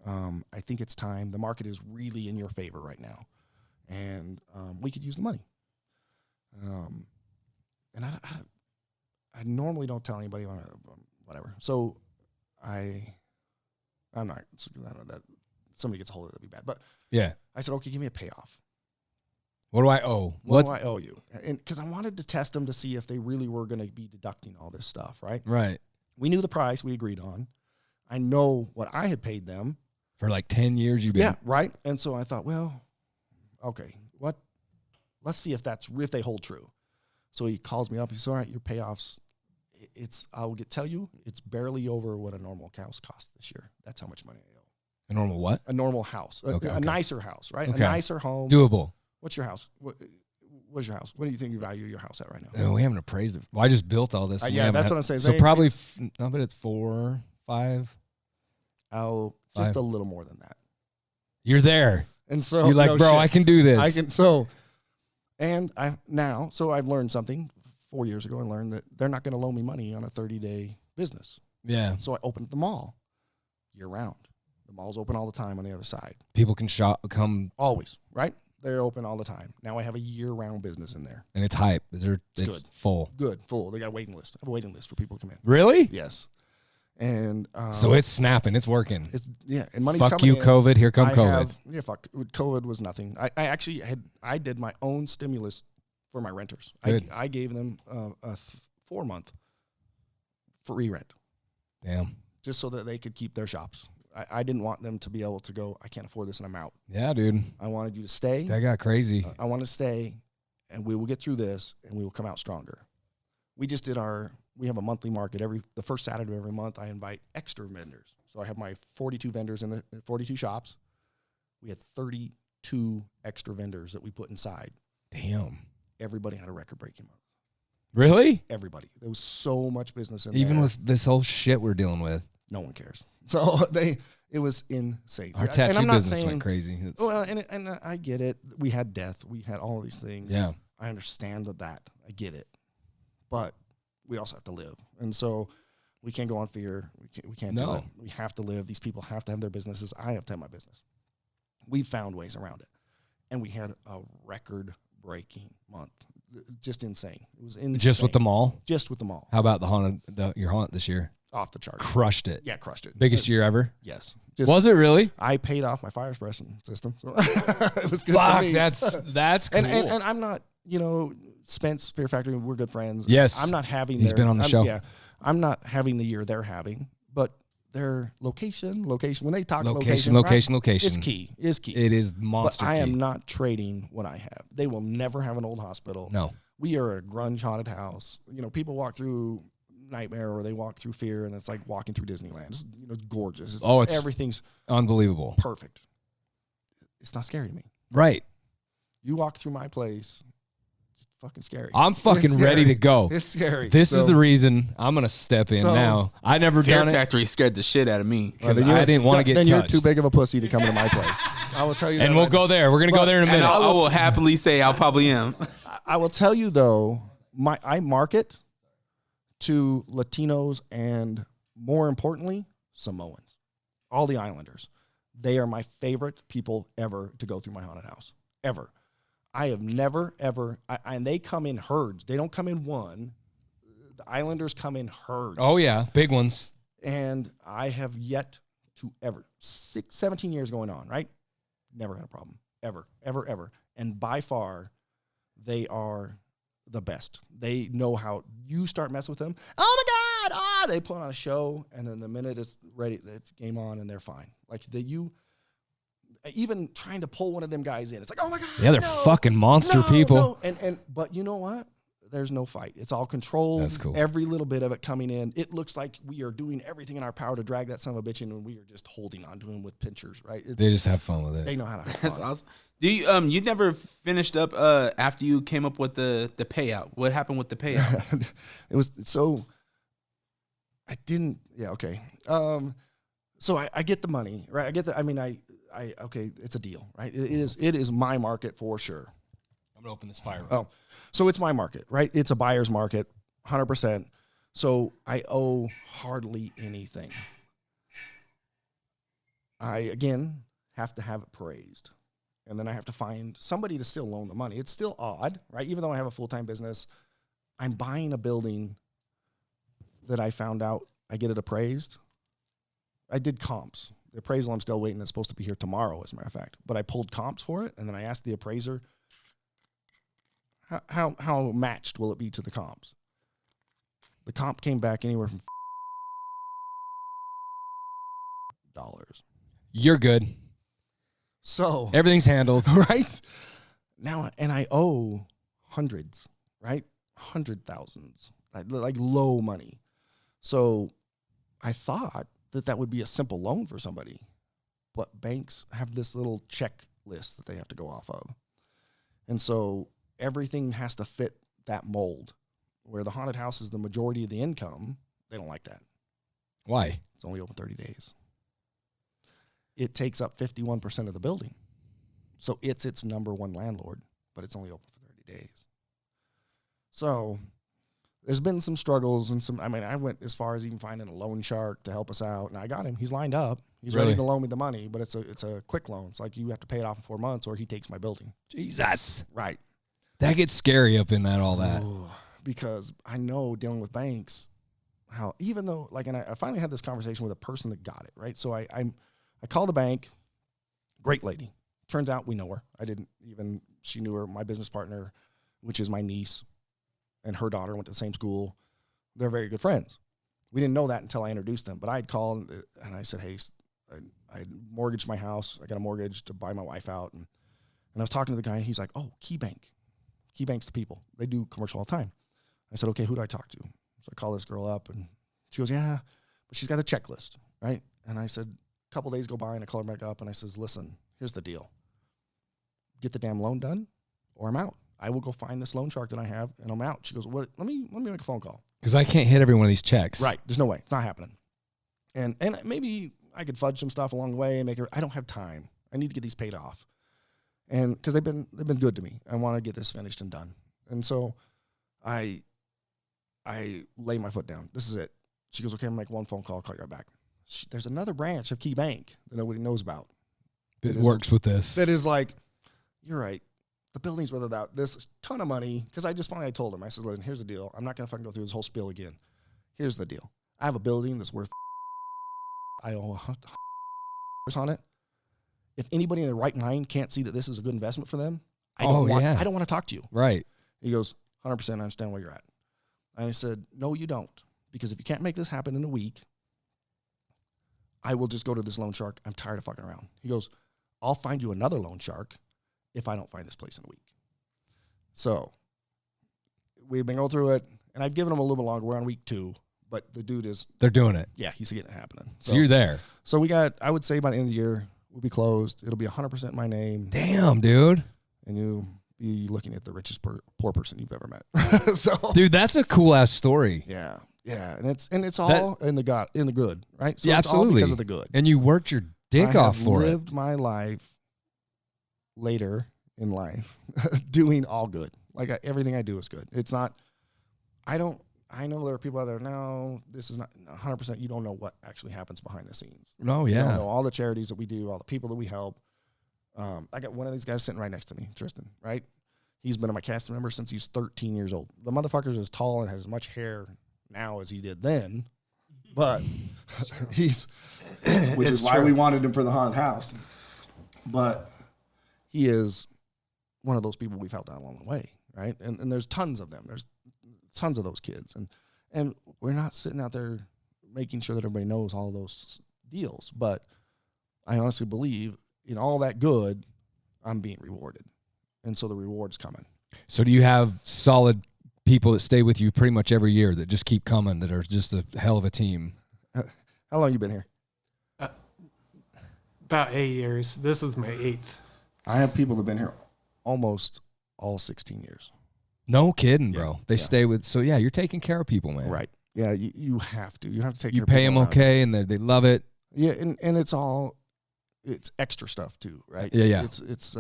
I think it's time. The market is really in your favor right now, and we could use the money." And I normally don't tell anybody whatever. So I'm not. I know that somebody gets a hold of it, that'd be bad. But yeah, I said, okay, give me a payoff. What do I owe? What do I owe you? And because I wanted to test them to see if they really were going to be deducting all this stuff, right? Right. We knew the price we agreed on. I know what I had paid them. For like 10 years you've been. Yeah, right. And so I thought, well, okay, let's see if they hold true. So he calls me up. He says, all right, your payoffs, tell you, it's barely over what a normal house costs this year. That's how much money I owe. A normal what? A normal house. A nicer house, right? Okay. A nicer home. Doable. What's your house? What's your house? What do you think you value your house at right now? Oh, we haven't appraised it. Well, I just built all this. Yeah, that's what I'm saying. So probably, I bet it's 4, 5. Oh, just a little more than that. You're there. And so you're like, bro, shit. I can do this. I've learned something 4 years ago. I learned that they're not going to loan me money on a 30-day business. Yeah. So I opened the mall year round. The mall's open all the time on the other side. People can come. Always, right? They're open all the time. Now I have a year-round business in there. And it's hype. It's good. Full. Good, full. They got a waiting list. I have a waiting list for people to come in. Really? Yes. And so it's snapping. It's working. And money's fuck coming you, in. COVID. Here come COVID. Fuck. COVID was nothing. I did my own stimulus for my renters. I gave them a 4-month free rent. Damn. Just so that they could keep their shops. I didn't want them to be able to go, I can't afford this and I'm out. Yeah, dude. I wanted you to stay. That got crazy. I want to stay, and we will get through this, and we will come out stronger. We just did we have a monthly market. The first Saturday of every month, I invite extra vendors. So I have my 42 vendors in the 42 shops. We had 32 extra vendors that we put inside. Damn. Everybody had a record-breaking month. Really? Everybody. There was so much business in there. Even with this whole shit we're dealing with. No one cares. So it was insane. Our tattoo business went crazy. And I get it. We had death. We had all of these things. Yeah. I understand that. I get it. But we also have to live. And so we can't go on fear. We can't do it. We have to live. These people have to have their businesses. I have to have my business. We found ways around it. And we had a record-breaking month. Just insane. It was insane. Just with the mall? Just with the mall. How about your haunt this year? Off the chart. Crushed it. Yeah, crushed it. Biggest year ever? Yes. Was it really? I paid off my fire suppression system. So it was good Fuck, for me. that's cool. And I'm not, Spence, Fear Factory, we're good friends. Yes. I'm not having He's been on the show. Yeah. I'm not having the year they're having, but their location, when they talk location, is key. It is monster But I key. am not trading what I have. They will never have an old hospital. No. We are a grunge haunted house. People walk through Nightmare or they walk through Fear and it's like walking through Disneyland. It's gorgeous. Everything's unbelievable. Perfect. It's not scary to me. Right. You walk through my place, it's fucking scary. I'm fucking ready to go. It's scary. This is the reason I'm gonna step in now. I never done it. Fear Factory scared the shit out of me because I didn't want to get touched. Then you're too big of a pussy to come into my place. I will tell you. And we'll go there. We're gonna go there in a minute. I will happily say I probably am. I will tell you though, I market to Latinos and more importantly, Samoans. All the Islanders. They are my favorite people ever to go through my haunted house. Ever. I have never, ever, and they come in herds. They don't come in one. The Islanders come in herds. Oh, yeah. Big ones. And I have yet to ever, 17 years going on, right? Never had a problem. Ever, ever, ever. And by far, they are the best. They know how you start messing with them. Oh my God! They put on a show, and then the minute it's ready, it's game on, and they're fine. Like even trying to pull one of them guys in, it's like, oh my God! Yeah, they're fucking monster people. No. But you know what? There's no fight. It's all controlled. That's cool. Every little bit of it coming in. It looks like we are doing everything in our power to drag that son of a bitch in, and we are just holding on to him with pinchers, right? They just have fun with it. They know how to have That's fun. awesome. Do you you never finished up after you came up with the payout? What happened with the payout? It was so. I didn't. Yeah. Okay. So I get the money, right? I get the. I mean, I okay. It's a deal, right? It is my market for sure. I'm gonna open this fire. Oh, so it's my market, right? It's a buyer's market, 100%. So I owe hardly anything. I again have to have it appraised, and then I have to find somebody to still loan the money. It's still odd, right? Even though I have a full-time business, I'm buying a building that I found out I get it appraised. I did comps. The appraisal I'm still waiting. It's supposed to be here tomorrow, as a matter of fact. But I pulled comps for it, and then I asked the appraiser, how matched will it be to the comps? The comp came back anywhere from dollars. You're good. So Everything's handled. right now, and I owe hundreds, right? 100,000s, like low money. So I thought that would be a simple loan for somebody, but banks have this little checklist that they have to go off of. And so everything has to fit that mold. Where the haunted house is the majority of the income, they don't like that. Why? It's only open 30 days. It takes up 51% of the building. So it's its number one landlord, but it's only open for 30 days. So there's been some struggles and I went as far as even finding a loan shark to help us out, and I got him. He's lined up. He's ready to loan me the money, but it's a quick loan. It's like you have to pay it off in 4 months or he takes my building. Jesus. Right. That gets scary up in all that. Oh, because I know dealing with banks, how even though, like, and I finally had this conversation with a person that got it, right? So I called the bank, great lady. Turns out we know her. She knew her, my business partner, which is my niece, and her daughter went to the same school. They're very good friends. We didn't know that until I introduced them, but I had called and I said, hey, I mortgaged my house. I got a mortgage to buy my wife out. And I was talking to the guy, and he's like, oh, KeyBank. KeyBank's the people. They do commercial all the time. I said, okay, who do I talk to? So I call this girl up, and she goes, yeah, but she's got a checklist, right? And I said, a couple days go by, and I call her back up, and I says, listen, here's the deal. Get the damn loan done, or I'm out. I will go find this loan shark that I have, and I'm out. She goes, what? Let me make a phone call. Because I can't hit every one of these checks. Right. There's no way. It's not happening. And maybe I could fudge some stuff along the way and make it. I don't have time. I need to get these paid off. And because they've been good to me. I want to get this finished and done. And so I lay my foot down. This is it. She goes, okay, I'm going to make one phone call. I'll call you right back. There's another branch of KeyBank that nobody knows about. It works with this. That is like, you're right. The building's worth about this ton of money. Because I told him, I said, listen, here's the deal. I'm not going to fucking go through this whole spiel again. Here's the deal. I have a building that's worth I owe $100 on it. If anybody in their right mind can't see that this is a good investment for them, I don't want to talk to you. Right. He goes, 100%, I understand where you're at. And I said, no, you don't. Because if you can't make this happen in a week, I will just go to this loan shark. I'm tired of fucking around. He goes, I'll find you another loan shark if I don't find this place in a week. So we've been going through it, and I've given him a little bit longer. We're on week 2, but the dude is. They're doing it. Yeah, he's getting it happening. So you're there. So we got, I would say by the end of the year, we'll be closed. It'll be 100% my name. Damn, dude. And you'll be looking at the richest poor person you've ever met. So, dude, that's a cool ass story. Yeah. Yeah. And it's all in the good, right? So yeah, it's absolutely. all because of the good. And you worked your dick off for it. I lived my life later in life doing all good. Like everything I do is good. It's not, I know there are people out there, no, this is not 100%. You don't know what actually happens behind the scenes. No, You yeah. don't know all the charities that we do, all the people that we help. I got one of these guys sitting right next to me, Tristen, right? He's been my cast member since he's 13 years old. The motherfucker's as tall and has as much hair now as he did then. but which is why we wanted him for the haunted house. But he is one of those people we've helped out along the way, right? And there's tons of them. There's tons of those kids, and we're not sitting out there making sure that everybody knows all those deals. But I honestly believe in all that good, I'm being rewarded, and so the reward's coming. So do you have solid people that stay with you pretty much every year that just keep coming, that are just a hell of a team? How long you been here? About 8 years. This is my 8th. I have people that have been here almost all 16 years. No kidding, bro. They stay with. So yeah, you're taking care of people, man. Right. Yeah, you have to. You have to take care You of people. pay them okay, and they love it. Yeah, and it's extra stuff too, right? Yeah. It's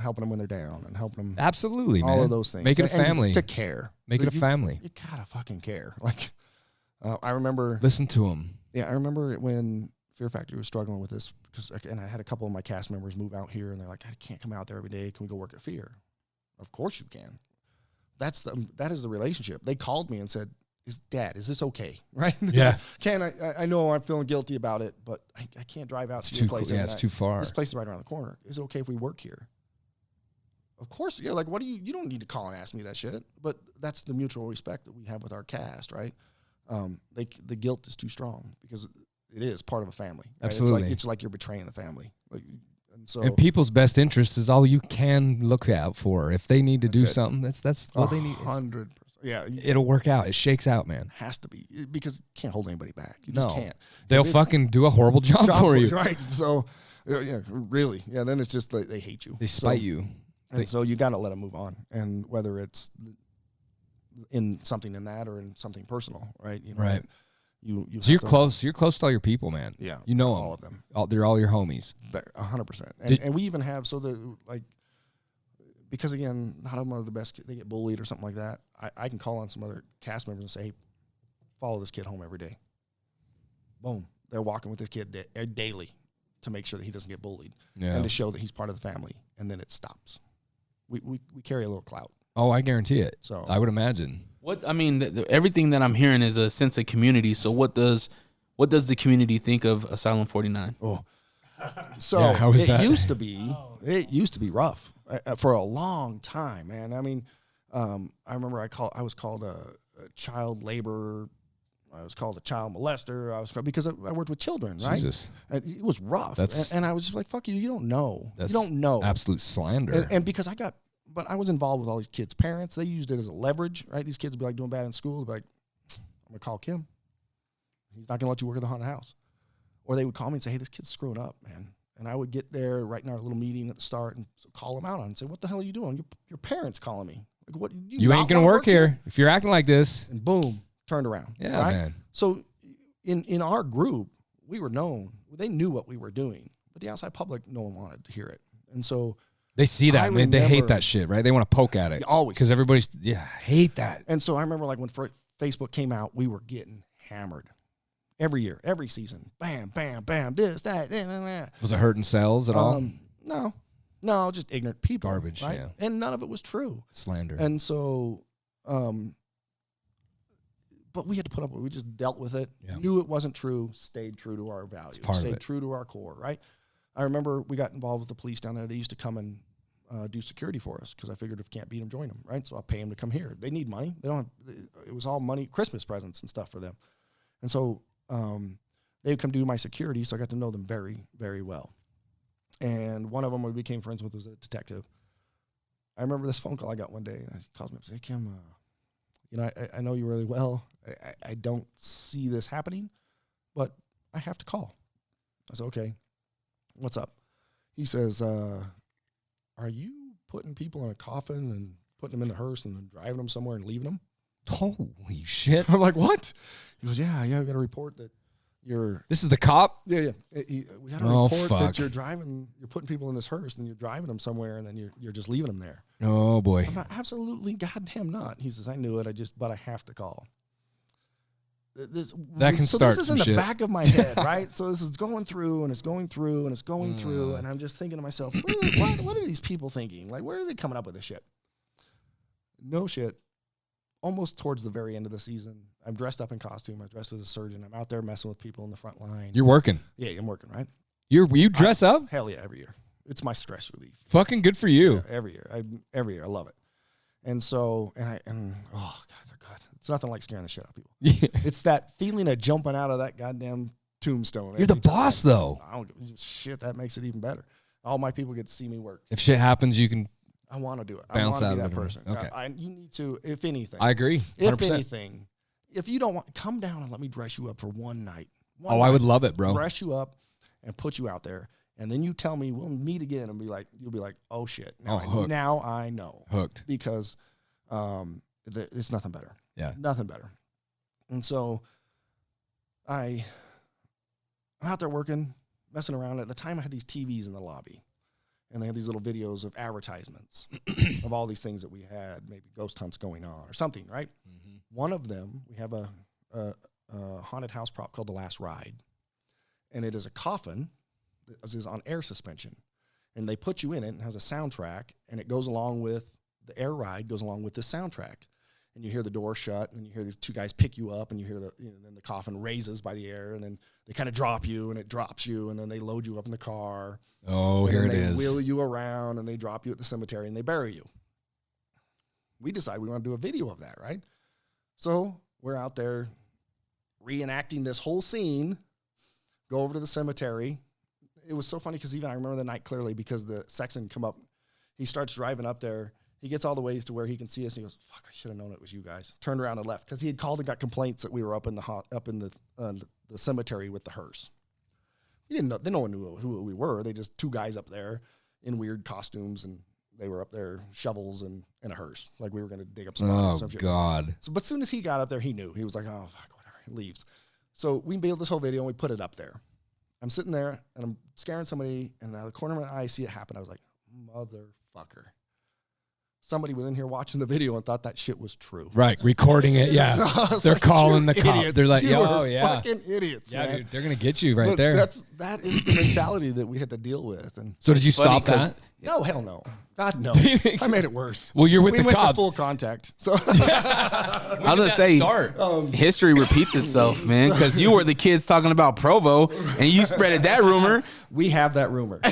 helping them when they're down and helping them. Absolutely, man. All of those things. Make it a And family. to care. Make it a family. You gotta fucking care. Like, I remember. Listen to them. Yeah, I remember when Fear Factory was struggling with this, and I had a couple of my cast members move out here, and they're like, I can't come out there every day. Can we go work at Fear? Of course you can. That is the relationship. They called me and said, Dad, is this okay? Right? Yeah. I know I'm feeling guilty about it, but I can't drive out to your place. Yeah, it's too far. This place is right around the corner. Is it okay if we work here? Of course. Yeah. Like, what do you don't need to call and ask me that shit. But that's the mutual respect that we have with our cast, right? The guilt is too strong because it is part of a family. Right? Absolutely. It's like you're betraying the family. And people's best interest is all you can look out for. If they need to do something, that's all they need. 100%. Yeah, it'll work out. It shakes out, man. Has to be, because you can't hold anybody back. You just can't. They'll fucking do a horrible job for you. Right. So, yeah, really. Yeah, then it's just they hate you. They spite you. And so you got to let them move on. And whether it's in something in that or in something personal, right? You know, right. So you're close. You're close to all your people, man. Yeah. You know all of them. They're all your homies. 100%. And we even have, because again, not all of them are the best. They get bullied or something like that. I can call on some other cast members and say, hey, follow this kid home every day. Boom. They're walking with this kid daily to make sure that he doesn't get bullied and to show that he's part of the family. And then it stops. We carry a little clout. Oh, I guarantee it. So I would imagine. Everything that I'm hearing is a sense of community. So what does the community think of Asylum 49? Oh, so it used to be rough for a long time, man. I mean, I remember I was called a child laborer. I was called a child molester. I was called, because I worked with children, right? Jesus. And it was rough. And I was just like, fuck you. You don't know. You don't know. Absolute slander. And because but I was involved with all these kids' parents. They used it as a leverage, right? These kids would be like doing bad in school. They'd be like, I'm going to call Kimm. He's not going to let you work at the haunted house. Or they would call me and say, hey, this kid's screwing up, man. And I would get there right in our little meeting at the start and call them out on it and say, what the hell are you doing? Your parents calling me. Like, what? You ain't going to work here if you're acting like this. And boom, turned around. Yeah, right? man. So in our group, we were known. They knew what we were doing. But the outside public, no one wanted to hear it. And so they see that, man. They hate that shit, right? They want to poke at it. Always. Because everybody's, hate that. And so I remember like when Facebook came out, we were getting hammered. Every year, every season. Bam, bam, bam, this, that, that. Was it hurting sales at all? No, just ignorant people. Garbage, right? yeah. And none of it was true. Slander. And so, but we had to put up with it. We just dealt with it, knew it wasn't true, stayed true to our values, stayed true to our core, right? I remember we got involved with the police down there. They used to come and do security for us because I figured if you can't beat them, join them, right? So I'll pay them to come here. They need money. They don't have, it was all money, Christmas presents and stuff for them. And so they would come do my security, so I got to know them very, very well. And one of them we became friends with was a detective. I remember this phone call I got one day. And he calls me up and says, hey, Kimm, I know you really well. I don't see this happening, but I have to call. I said, okay, what's up? He says, are you putting people in a coffin and putting them in the hearse and then driving them somewhere and leaving them? Holy shit. I'm like, what? He goes, yeah, we got a report that you're... This is the cop? Yeah. We got a report that you're putting people in this hearse and you're driving them somewhere and then you're just leaving them there. Oh, boy. I'm not, absolutely goddamn not. He says, I knew it, but I have to call. This is in the back of my head, right? So this is going through and it's going through and it's going through, and I'm just thinking to myself, what are these people thinking? Like, where are they coming up with this shit? No shit. almost towards the very end of the season. I'm dressed up in costume. I'm dressed as a surgeon. I'm out there messing with people in the front line. You're working. Yeah, I'm working, right? You dress up? Hell yeah, every year. It's my stress relief. Fucking good for you. Yeah, every year. Every year. I love it. And so, oh, God. It's nothing like scaring the shit out of people. Yeah. It's that feeling of jumping out of that goddamn tombstone. You're the boss, though. I don't give shit. That makes it even better. All my people get to see me work. If shit happens, you can I want to do it. bounce I out want to of be that it. person. Okay. You need to, if anything. I agree. 100%. If anything, if you don't want, come down and let me dress you up for one night. I would love it, bro. Dress you up and put you out there. And then you tell me we'll meet again and you'll be like, oh shit. Now I know. Hooked. Because it's nothing better. Yeah. Nothing better. And so I'm out there working, messing around. At the time I had these TVs in the lobby. And they had these little videos of advertisements of all these things that we had, maybe ghost hunts going on or something, right? Mm-hmm. One of them, we have a haunted house prop called The Last Ride. And it is a coffin that is on air suspension. And they put you in it and has a soundtrack, and it goes along with, the air ride goes along with this soundtrack. And you hear the door shut, and you hear these two guys pick you up, and you hear then the coffin raises by the air, and then they kind of drop you, and it drops you, and then they load you up in the car. Oh, here it is. They wheel you around, and they drop you at the cemetery, and they bury you. We decided we want to do a video of that, right? So we're out there reenacting this whole scene, go over to the cemetery. It was so funny because even I remember the night clearly because the sexton come up. He starts driving up there. He gets all the ways to where he can see us, and he goes, fuck, I should have known it was you guys. Turned around and left because he had called and got complaints that we were up in the cemetery with the hearse. He didn't know. No one knew who we were. They just two guys up there in weird costumes, and they were up there shovels and in a hearse, like we were going to dig up some shit. God. So, but as soon as he got up there, he knew. He was like, oh, fuck, whatever. He leaves. So we made this whole video, and we put it up there. I'm sitting there, and I'm scaring somebody, and out of the corner of my eye, I see it happen. I was like, motherfucker. Somebody was in here watching the video and thought that shit was true. Right, recording it, yeah. So they're like, calling the idiots. cop. They're like, Oh, yeah. Fucking idiots, Yeah, man. dude, they're going to get you right But there. that is the mentality that we had to deal with. And So did you stop that? no, hell no. God, no. think- I made it worse. Well, you're with we the went cops. to full contact. So I was gonna say, history repeats itself, man. Because you were the kids talking about Provo, and you spreaded that rumor. we have that rumor.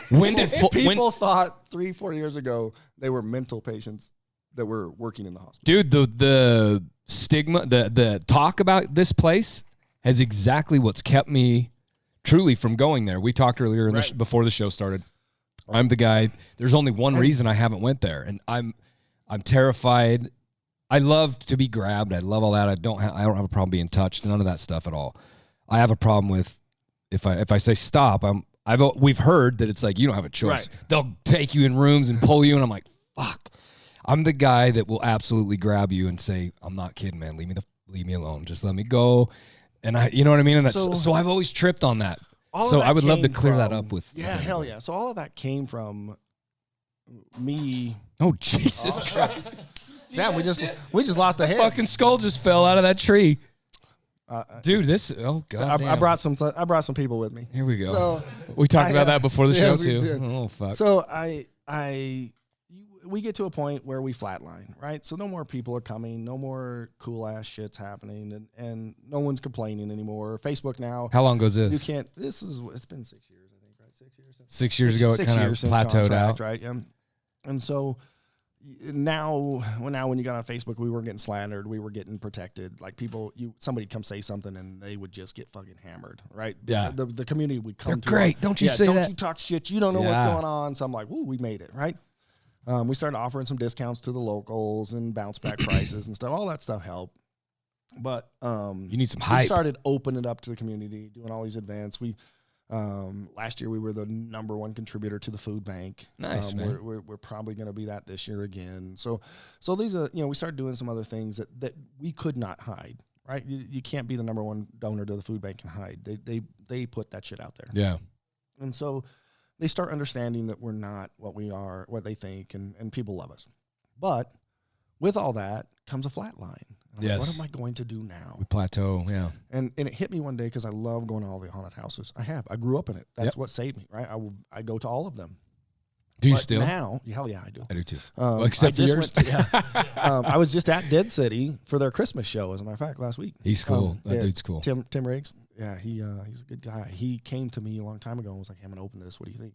When did People thought 3-4 years ago they were mental patients that were working in the hospital. dude, the stigma, the talk about this place has exactly what's kept me truly from going there. We talked earlier in before the show started. I'm the guy. There's only one reason I haven't went there, and I'm terrified. I love to be grabbed. I love all that. I don't have a problem being touched. None of that stuff at all. I have a problem with if I say stop. We've heard that it's like you don't have a choice. Right. They'll take you in rooms and pull you, and I'm like, fuck. I'm the guy that will absolutely grab you and say, I'm not kidding, man. Leave me alone. Just let me go. And you know what I mean? And so I've always tripped on that. So I would love to clear that up with. Yeah, hell yeah. So all of that came from me. Oh, Jesus Christ. Damn, we just lost a head. Fucking skull just fell out of that tree. Dude, God. I brought some people with me. Here we go. So we talked about that before the show yes, we too. did. Oh fuck. So we get to a point where we flatline, right? So no more people are coming, no more cool ass shit's happening, and no one's complaining anymore. Facebook now. How long goes this? You can't. It's been 6 years, I think, right? 6 years. 6 years ago, it kind of plateaued out, right? Yeah. And so now when you got on Facebook, we weren't getting slandered, we were getting protected. Like somebody'd come say something and they would just get fucking hammered, right? Yeah. The community would come. They're to great. Don't you say don't that? Don't you talk shit? You don't know what's Yeah. going on. So I'm like, woo, we made it, right? We started offering some discounts to the locals and bounce back prices and stuff. All that stuff helped. But you need some hype. We started opening it up to the community, doing all these events. Last year we were the #1 contributor to the food bank. Nice, man. We're probably going to be that this year again. So these are, we started doing some other things that we could not hide, right? You can't be the #1 donor to the food bank and hide. They put that shit out there. Yeah. And so they start understanding that we're not what we are, what they think, and people love us. But with all that comes a flat line. Yes. What am I going to do now? We plateau, yeah. And it hit me one day because I love going to all the haunted houses. I grew up in it. That's what saved me, right? I go to all of them. Do you But still? now? Hell yeah, I do. I do too. I Except for just yours. I was just at Dead City for their Christmas show, as a matter of fact, last week. He's cool. That yeah, dude's cool. Tim Riggs. Yeah, he's a good guy. He came to me a long time ago and was like, hey, I'm going to open this. What do you think?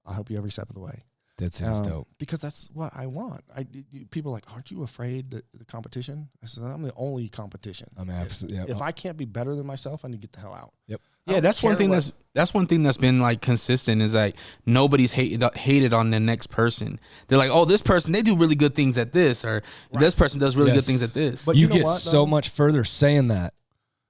I'll help you every step of the way. That sounds dope. Because that's what I want. People are like, aren't you afraid that the competition? I said, I'm the only competition. I'm absolutely. If I can't be better than myself, I need to get the hell out. Yep. Yeah, that's one thing that's one thing that's been like consistent is like nobody's hated on the next person. They're like, oh, this person, they do really good things at this, or this person does really good things at this. But you you know get what, so though? much further saying that,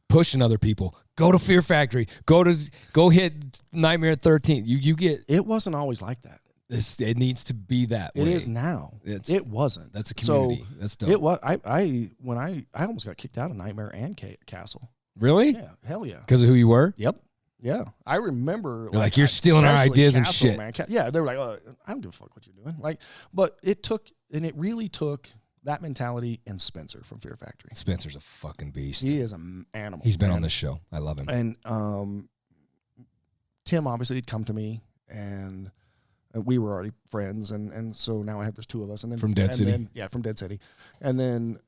pushing other people. Go to Fear Factory. Go hit Nightmare 13. You get. It wasn't always like that. It needs to be that way. It is now. It wasn't. That's a community. That's dope. It was. I almost got kicked out of Nightmare and Castle. Really? Yeah, hell yeah. Because of who you were? Yep. Yeah, I remember. Like you're stealing our especially ideas and Castle, shit. Man. Yeah, they were like, oh, I don't give a fuck what you're doing. Like, but it really took that mentality and Spencer from Fear Factory. Spencer's a fucking beast. He is an animal. He's been man. on this show. I love him. And Tim obviously had come to me, and we were already friends, and so now I have there's two of us, and then From Dead City? From Dead City, and then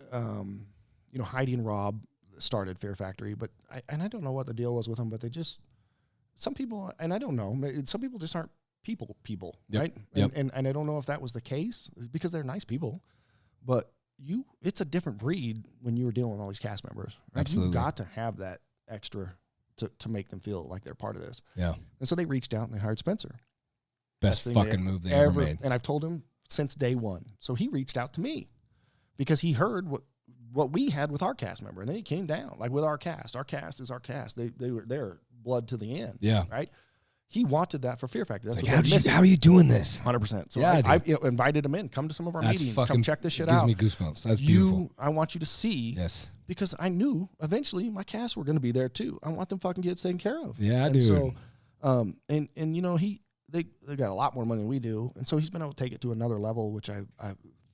Heidi and Rob started Fear Factory, but I don't know what the deal was with them, but they just some people, and I don't know, some people just aren't people, Yep. right? Yep. And I don't know if that was the case because they're nice people, but it's a different breed when you were dealing with all these cast members. Right? Absolutely. You got to have that extra to make them feel like they're part of this. Yeah. And so they reached out and they hired Spencer. Best thing fucking move they ever made. And I've told him since day one. So he reached out to me because he heard what we had with our cast member. And then he came down, like with our cast. Our cast is our cast. They were there, blood to the end. Yeah. Right? He wanted that for Fear Factory. That's Like, what how are you doing this? 100%. So Yeah, I invited him in. Come to some of our That's meetings. fucking Come check this shit gives out. me goosebumps. That's beautiful. I want you to see. Yes. Because I knew eventually my cast were going to be there too. I want them fucking kids taken care of. Yeah, and dude. So, and they got a lot more money than we do, and so he's been able to take it to another level, which I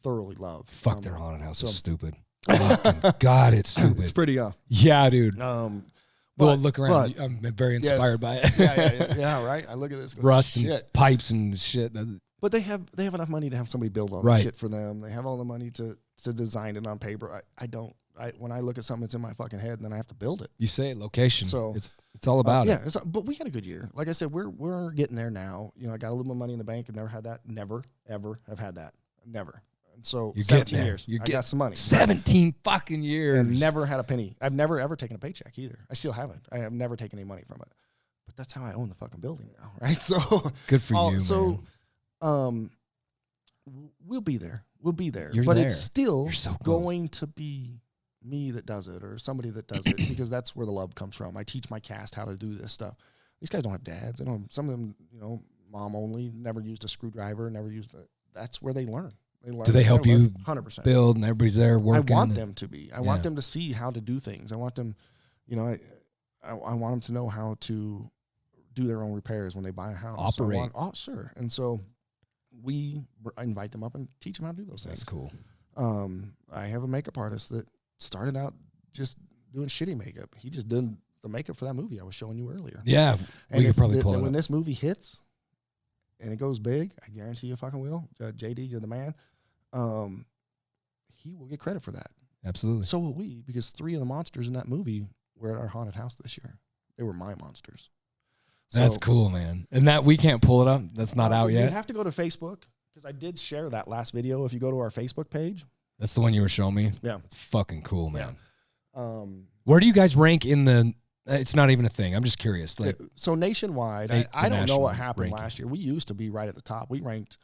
thoroughly love. Fuck, their haunted house is so- stupid. Fucking God, it's stupid. It's pretty Yeah, dude. But, look around. I'm very inspired by it. yeah, right. I look at this, go, Rust shit. and pipes and shit. But they have enough money to have somebody build all Right. the shit for them. They have all the money to design it on paper. I don't. When I look at something that's in my fucking head, then I have to build it. You say it, location. So it's all about it. Yeah, but we had a good year. Like I said, we're getting there now. I got a little more money in the bank. I've never had that. Never, ever have had that. Never. And so You're 17 getting there. years. You're I got some money. 17 fucking years. And never had a penny. I've never ever taken a paycheck either. I still haven't. I have never taken any money from it. But that's how I own the fucking building now, right? So Good for you, So, man. We'll be there. We'll be there. You're but there. it's still You're so close. going to be me that does it or somebody that does it because that's where the love comes from. I teach my cast how to do this stuff. These guys don't have dads. They don't. Some of them, mom only. Never used a screwdriver. Never used. That's where they learn. Do they help you 100%. build and everybody's there working? I want them to be. I want them to see how to do things. I want them, I want them to know how to do their own repairs when they buy a house. Operate. Sure. And so we invite them up and teach them how to do those things. That's cool. I have a makeup artist that started out just doing shitty makeup. He just did the makeup for that movie I was showing you earlier. Yeah, and we could probably pull it when up. this movie hits and it goes big, I guarantee you fucking will. JD, you're the man. He will get credit for that. Absolutely. So will we, because 3 of the monsters in that movie were at our haunted house this year. They were my monsters. That's cool, man. And that we can't pull it up. That's not out You yet. have to go to Facebook because I did share that last video. If you go to our Facebook page, That's the one you were showing me. Yeah. It's fucking cool, man. um, Where do you guys rank in the? It's not even a thing. I'm just curious. Like, so nationwide, the I don't know national what happened ranking. last year. We used to be right at the top. We ranked,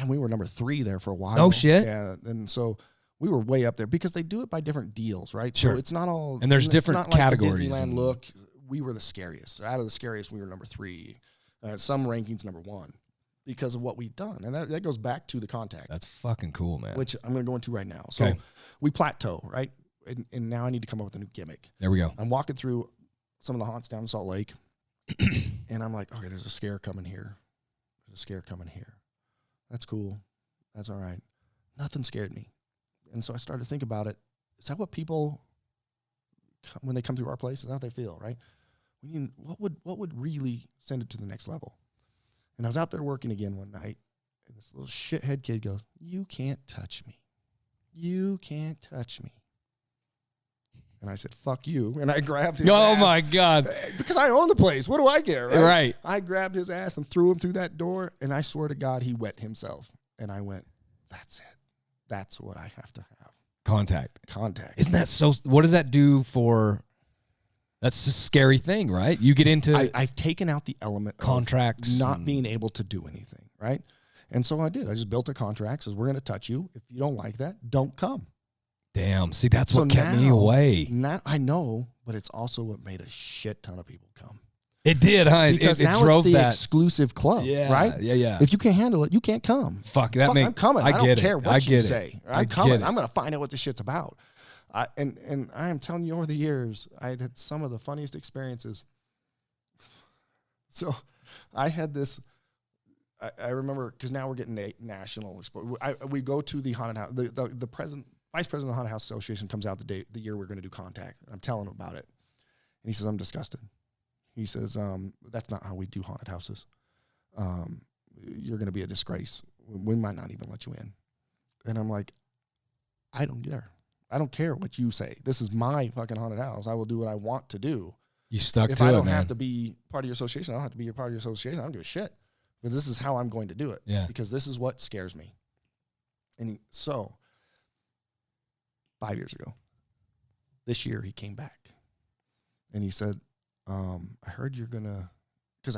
we were number 3 there for a while. Oh, shit. Yeah, and so we were way up there because they do it by different deals, right? Sure. So it's not all, And there's it's different not like the categories Disneyland and- look. We were the scariest. Out of the scariest, we were number 3. Some rankings number 1 because of what we've done, and that goes back to the contact, that's fucking cool, man. which I'm going to go into right now. So Okay. we plateau, right? And now I need to come up with a new gimmick. There we go. I'm walking through some of the haunts down in Salt Lake, and I'm like, okay, there's a scare coming here. There's a scare coming here. That's cool. That's all right. Nothing scared me. And so I started to think about it. Is that what people, when they come through our place, is that how they feel, right? What would really send it to the next level? And I was out there working again one night, And this little shithead kid goes, "You can't touch me. You can't touch me." And I said, "Fuck you." And I grabbed his ass. my God. Because I own the place. What do I care? Right? Right. I grabbed his ass and threw him through that door. And I swear to God, he wet himself. And I went, "That's it. That's what I have to have." Contact. Contact. Isn't that so? What does that do for? That's a scary thing, right? You get into I've taken out the element contracts, of not being able to do anything, right? And so I did. I just built a contract. Says, we're going to touch you. If you don't like that, don't come. Damn. See, that's So what kept me now- away. Now I know, but it's also what made a shit ton of people come. It did, huh? Because it now drove it's the that. exclusive club, Yeah, right? yeah. If you can't handle it, you can't come. Fuck, that I'm coming. I don't get care it. what I you get it. say. I I'm get coming. it. I'm going to find out what this shit's about. And I am telling you, over the years, I had some of the funniest experiences. So I had this. I remember, because now we're getting national. We go to the haunted house. The vice president of the Haunted House Association comes out the year we're going to do contact. I'm telling him about it, and he says, "I'm disgusted." He says, "That's not how we do haunted houses. You're going to be a disgrace. We might not even let you in." And I'm like, "I don't care. I don't care what you say. This is my fucking haunted house. I will do what I want to do. You stuck If to I it, don't man. have to be part of your association, I don't have to be a part of your association. I don't give a shit. But this is how I'm going to do it. Yeah. Because this is what scares me." And so 5 years ago, this year he came back and he said, "I heard you're gonna," because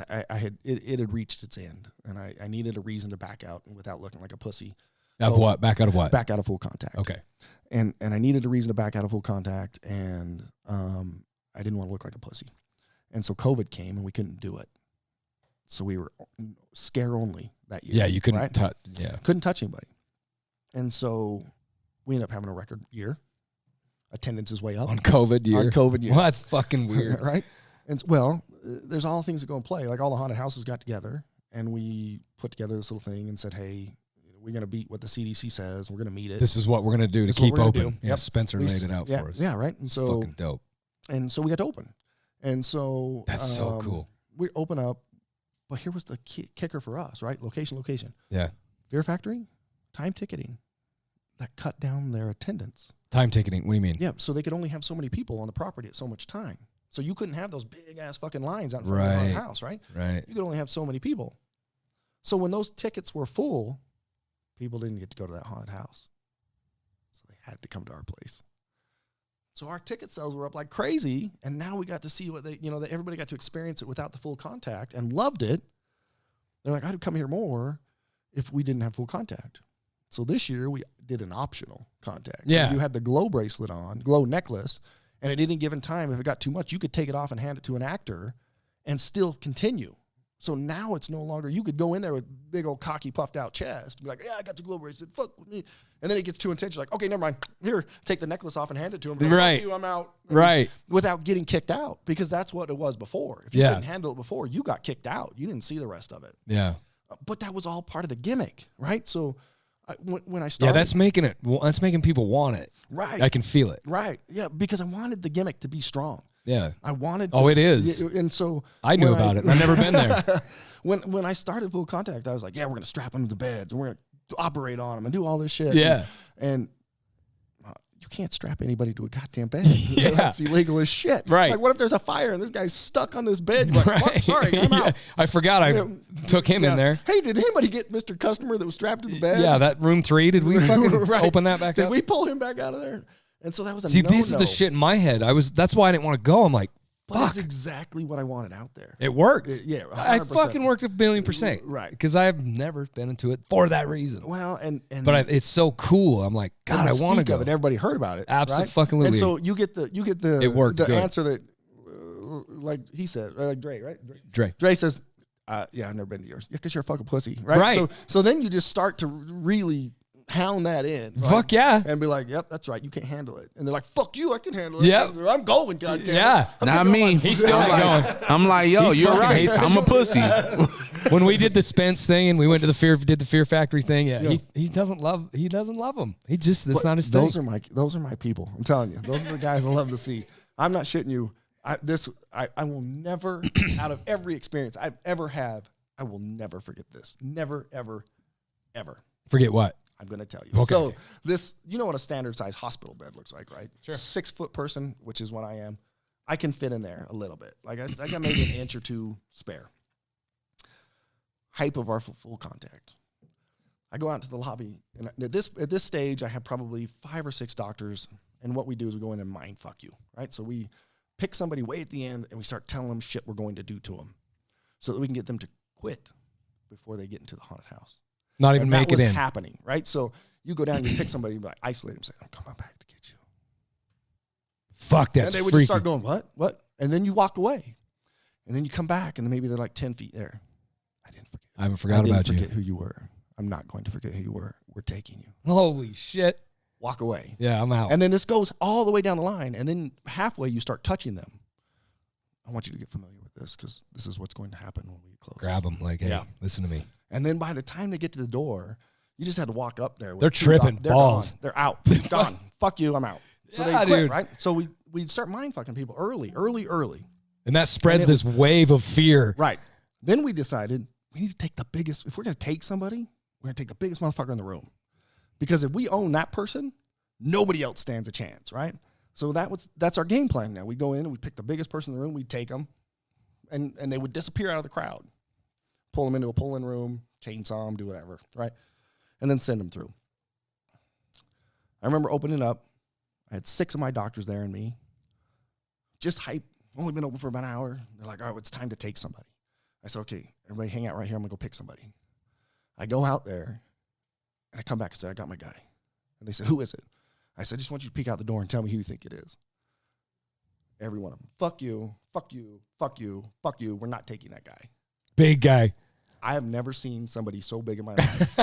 it had reached its end and I needed a reason to back out without looking like a pussy. Of what? Back out of what? Back out of full contact. Okay. And I needed a reason to back out of full contact, and I didn't want to look like a pussy. And so COVID came, and we couldn't do it. So we were scare only that year. Yeah, you couldn't right? touch. Yeah. Couldn't touch anybody. And so we ended up having a record year. Attendance is way up. On COVID year. On COVID year. Well, that's fucking weird. Right? And well, there's all things that go in play. Like all the haunted houses got together, and we put together this little thing and said, "Hey, we're going to beat what the CDC says. We're going to meet it. This is what we're going to do to This is what keep we're gonna open." do. Yeah, Yep. Spencer laid it out for us. Yeah, right. And It's so fucking dope. we got to open. And so That's so cool. We open up, but here was the kicker for us, right? Location. Yeah. Fear Factory, time ticketing. That cut down their attendance. Time ticketing. What do you mean? Yeah, so they could only have so many people on the property at so much time. So you couldn't have those big ass fucking lines out in front of the haunted house, right? Right. You could only have so many people. So when those tickets were full, people didn't get to go to that haunted house. So they had to come to our place. So our ticket sales were up like crazy, and now we got to see what everybody got to experience it without the full contact and loved it. They're like, "I'd come here more if we didn't have full contact." So this year we did an optional contact. Yeah. So you had the glow bracelet on, glow necklace, and at any given time, if it got too much, you could take it off and hand it to an actor and still continue. So now it's no longer, you could go in there with big old cocky puffed out chest, be like, "Yeah, I got the glow bracelet, fuck with me." And then it gets too intense, you're like, "Okay, never mind. Here, take the necklace off and hand it to him." Like, Right. "Fuck you, I'm out." Right. Without getting kicked out, because that's what it was before. If you Yeah. didn't handle it before, you got kicked out. You didn't see the rest of it. Yeah. But that was all part of the gimmick, right? So when I Yeah, started. that's making people want it. Right. I can feel it. Right. Yeah, because I wanted the gimmick to be strong. Yeah. I wanted to. Oh, it is. And so. I knew when about it. I've never been there. When I started full contact, I was like, "Yeah, we're going to strap them to the beds and we're going to operate on them and do all this shit." Yeah. And you can't strap anybody to a goddamn bed. Yeah. That's illegal as shit. Right. Like, what if there's a fire and this guy's stuck on this bed? You're like, "What? Sorry, I'm Yeah. out." I forgot I took him in there. Hey, did anybody get Mr. Customer that was strapped to the bed? Yeah, that room 3. Did we fucking Right. open that back Did up? we pull him back out of there? And so that was a See, no-no. this is the shit in my head. That's why I didn't want to go. I'm like, But fuck. that's exactly what I wanted out there. It worked. Yeah, I 100%. fucking worked 1,000,000%. Right. Because I've never been into it for that reason. Well, and But it's so cool. I'm like, God, I want to go. It. Everybody heard about it. Absolutely. Right? And so you get the It worked the good. answer that like he said, like Dre, right? Dre. Dre says, "Yeah, I've never been to yours." Yeah, because you're a fucking pussy, right? Right. So then you just start to really hound that in. Right? Fuck yeah. And be like, "Yep, that's right. You can't handle it." And they're like, "Fuck you, I can handle it." Yep. I'm going, goddamn. Yeah. Not me. He's still going. I'm like, yo, He you're fucking right. hates it. I'm a pussy. Oh, When we did the Spence thing and we went to did the Fear Factory thing, he doesn't love them. That's But not his thing. those are my people. I'm telling you, those are the guys I love to see. I'm not shitting you. I will never, out of every experience I've ever had, I will never forget this. Never, ever, ever. Forget what? I'm going to tell you. Okay. So this, you know what a standard size hospital bed looks like, right? Sure. 6 foot person, which is what I am. I can fit in there a little bit. Like I got maybe an inch or two spare. Height of our full contact. I go out to the lobby, and at this stage, I have probably 5 or 6 doctors, and what we do is we go in and mind fuck you, right? So we pick somebody way at the end, and we start telling them shit we're going to do to them, so that we can get them to quit before they get into the haunted house. Not even make it in. That was happening, right? So you go down and you pick somebody, and like, isolate them, say, "I'm coming back to get you." Fuck, that's And they would freaky. just start going, "What?" And then you walk away, and then you come back, and then maybe they're like 10 feet there. I haven't forgot about you. Forget who you were. I'm not going to forget who you were. We're taking you. Holy shit. Walk away. Yeah, I'm out. And then this goes all the way down the line, and then halfway you start touching them. I want you to get familiar with this because this is what's going to happen when we get close. Grab them like, hey, listen to me. And then by the time they get to the door, you just had to walk up there. They're tripping They're balls. Gone. They're out. Gone. Fuck you. I'm out. So Yeah, they quit, dude. right? So we start mind fucking people early. And that spreads this wave of fear. Right. Then we decided we need to take the biggest. If we're going to take somebody, we're going to take the biggest motherfucker in the room. Because if we own that person, nobody else stands a chance, right? So that's our game plan now. We go in and we pick the biggest person in the room, we take them, and they would disappear out of the crowd. Pull them into a pull-in room, chainsaw them, do whatever, right? And then send them through. I remember opening up. I had 6 of my doctors there and me. Just hype. Only been open for about an hour. They're like, all right, it's time to take somebody. I said, okay, everybody hang out right here. I'm going to go pick somebody. I go out there, and I come back and say, I got my guy. And they said, who is it? I said, I just want you to peek out the door and tell me who you think it is. Every one of them. Fuck you, fuck you, fuck you, fuck you. We're not taking that guy. Big guy. I have never seen somebody so big in my life.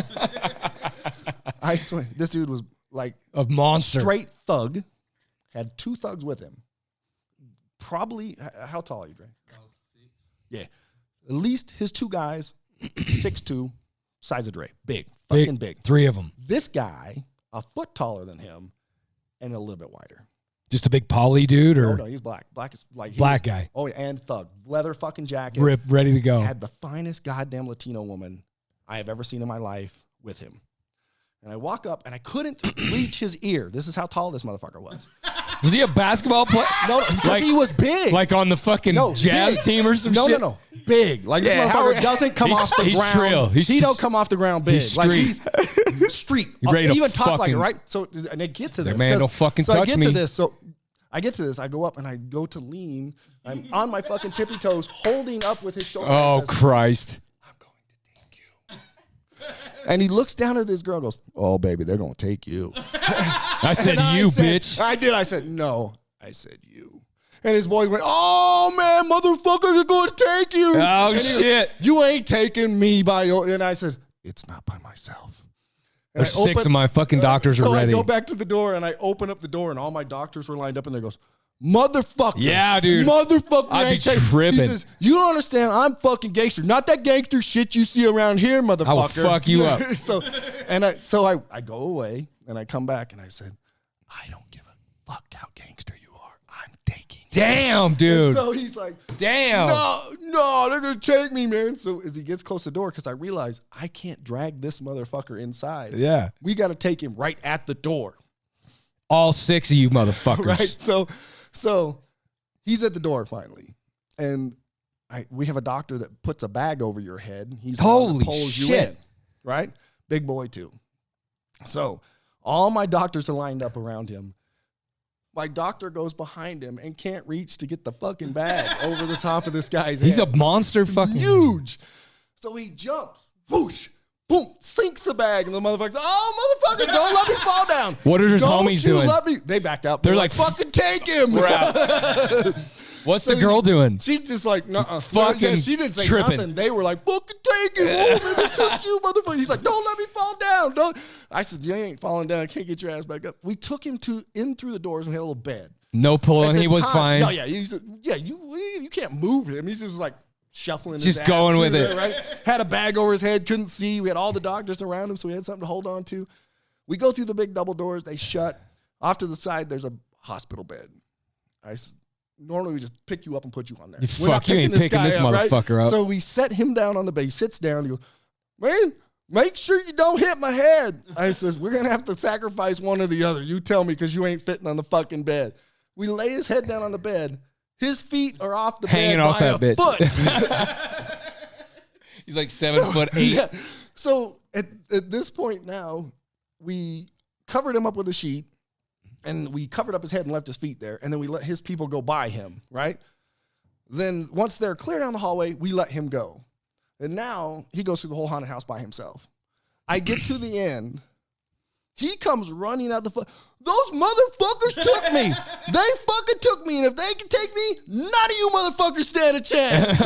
I swear, this dude was like a monster. Straight thug. Had 2 thugs with him. Probably, how tall are you, Dre? Yeah. At least his 2 guys, 6'2", size of Dre. Big. Fucking big. 3 of them. This guy, a foot taller than him, and a little bit wider. Just a big poly dude, or No, he's black. Black is like black guy. Oh, yeah, and thug, leather fucking jacket, Rip, ready to go. Had the finest goddamn Latino woman I have ever seen in my life with him. And I walk up, and I couldn't reach his ear. This is how tall this motherfucker was. Was he a basketball player? No, because he was big. Like on the fucking jazz big. team or some shit? No. Big. Like this motherfucker doesn't come off the he's ground. Trill. He don't come off the ground big. He's like street. he's street. You ready to even talk like it, fucking- right? So and they get to this. man, don't fucking so I touch get me. to this. So I get to this. I go up and I go to lean. I'm on my fucking tippy toes, holding up with his shoulder. Oh, and says, Christ. I'm going to take you. And he looks down at his girl and goes, oh, baby, they're going to take you. I said, And you, said- bitch. I did. I said, no. I said, you. And his boys went, oh, man, motherfuckers are going to take you. Oh, And he goes, shit. you ain't taking me by your... And I said, it's not by myself. And There's I 6 of my fucking doctors so are ready. I go back to the door, and I open up the door, and all my doctors were lined up, and there goes, motherfucker. Yeah, dude. Motherfucker. I'd be ain't taking-" tripping. He says, you don't understand. I'm fucking gangster. Not that gangster shit you see around here, motherfucker. I will fuck you up. so I go away, and I come back, and I said, I don't give a fuck how gangster you are. I'm taking you. Damn, dude. And so he's like, Damn. no, they're going to take me, man. So as he gets close to the door, because I realize I can't drag this motherfucker inside. Yeah. We got to take him right at the door. All 6 of you motherfuckers. Right? So he's at the door finally. And we have a doctor that puts a bag over your head. He's the one that Holy pulls you shit. in, right? Big boy too. So all my doctors are lined up around him. My doctor goes behind him and can't reach to get the fucking bag over the top of this guy's He's a head. monster fucking. Huge. So he jumps, whoosh, boom, sinks the bag, and the motherfucker's, oh, motherfucker, don't let me fall down. What are his Don't homies you doing? Let me. They backed out. They're like, like, fucking take him. What's the girl doing? She's just like, nuh-uh. Fucking she didn't say tripping. nothing. They were like, fucking take him. Oh, they took you, motherfucker. He's like, don't let me fall down. Don't. I said, you ain't falling down. I can't get your ass back up. We took him in through the doors and had a little bed. No pulling. At the He was time- fine. No, yeah. He said, yeah, you can't move him. He's just like shuffling his Just ass going through with there, it. right? Had a bag over his head, couldn't see. We had all the doctors around him, so we had something to hold on to. We go through the big double doors. They shut. Off to the side, there's a hospital bed. Normally, we just pick you up and put you on there. You We're not fuck, you ain't this picking guy this up, right? motherfucker up. So we set him down on the bed. He sits down. He goes, man, make sure you don't hit my head. I says, we're going to have to sacrifice one or the other. You tell me because you ain't fitting on the fucking bed. We lay his head down on the bed. His feet are off the Hanging bed off by that a bitch. foot. He's like 7'8". Yeah. So at this point now, we covered him up with a sheet, and we covered up his head and left his feet there, and then we let his people go by him, right? Then once they're clear down the hallway, we let him go. And now he goes through the whole haunted house by himself. I get to the end. He comes running out the those motherfuckers took me. They fucking took me. And if they can take me, none of you motherfuckers stand a chance.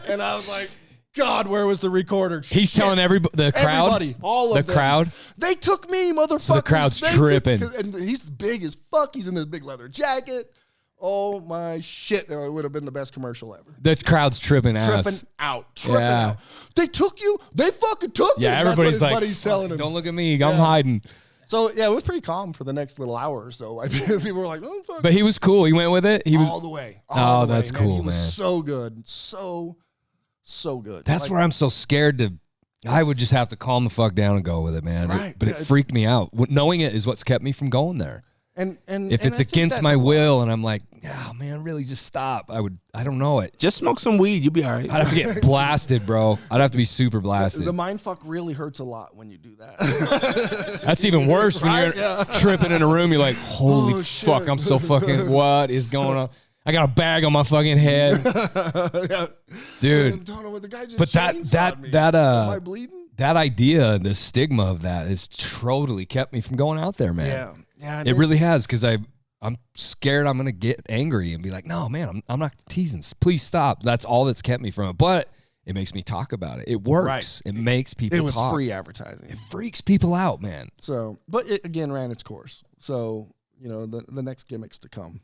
And I was like, God, where was the recorder? He's telling the crowd, everybody, all of the them. crowd. They took me, motherfuckers. So the crowd's tripping. And he's big as fuck. He's in this big leather jacket. Oh my shit! It would have been the best commercial ever. The crowd's tripping ass. Tripping out. They took you. They fucking took you. Yeah, That's what everybody's his like, buddy's telling him. don't look at me. I'm hiding. So yeah, it was pretty calm for the next little hour or so. People were like, "Oh fuck!" But he was cool. He went with it. He was all the way. Oh, All the way, that's cool, He was man. so good, so good. That's Like, where I'm so scared to. I would just have to calm the fuck down and go with it, man. Right. But Yeah, it freaked me out. Knowing it is what's kept me from going there. And If it's I think against that's my a lot. will and I'm like, oh man, really just stop. I don't know it. Just smoke some weed. You'll be all right. I'd have to get blasted, bro. I'd have to be super blasted. The mind fuck really hurts a lot when you do that. That's even worse when Right? you're Yeah. tripping in a room. You're like, holy Oh, fuck, shit. I'm so fucking, what is going on? I got a bag on my fucking head. Yeah. Dude. Don't know what the guy just But chainsawed me. that Am I bleeding? that idea, the stigma of that has totally kept me from going out there, man. Yeah. It really has, because I'm scared I'm gonna get angry and be like, no, man, I'm not teasing. Please stop. That's all that's kept me from it. But it makes me talk about it. It works. Right. It makes people It was talk. free advertising. It freaks people out, man. So, but it again ran its course. So, the next gimmicks to come.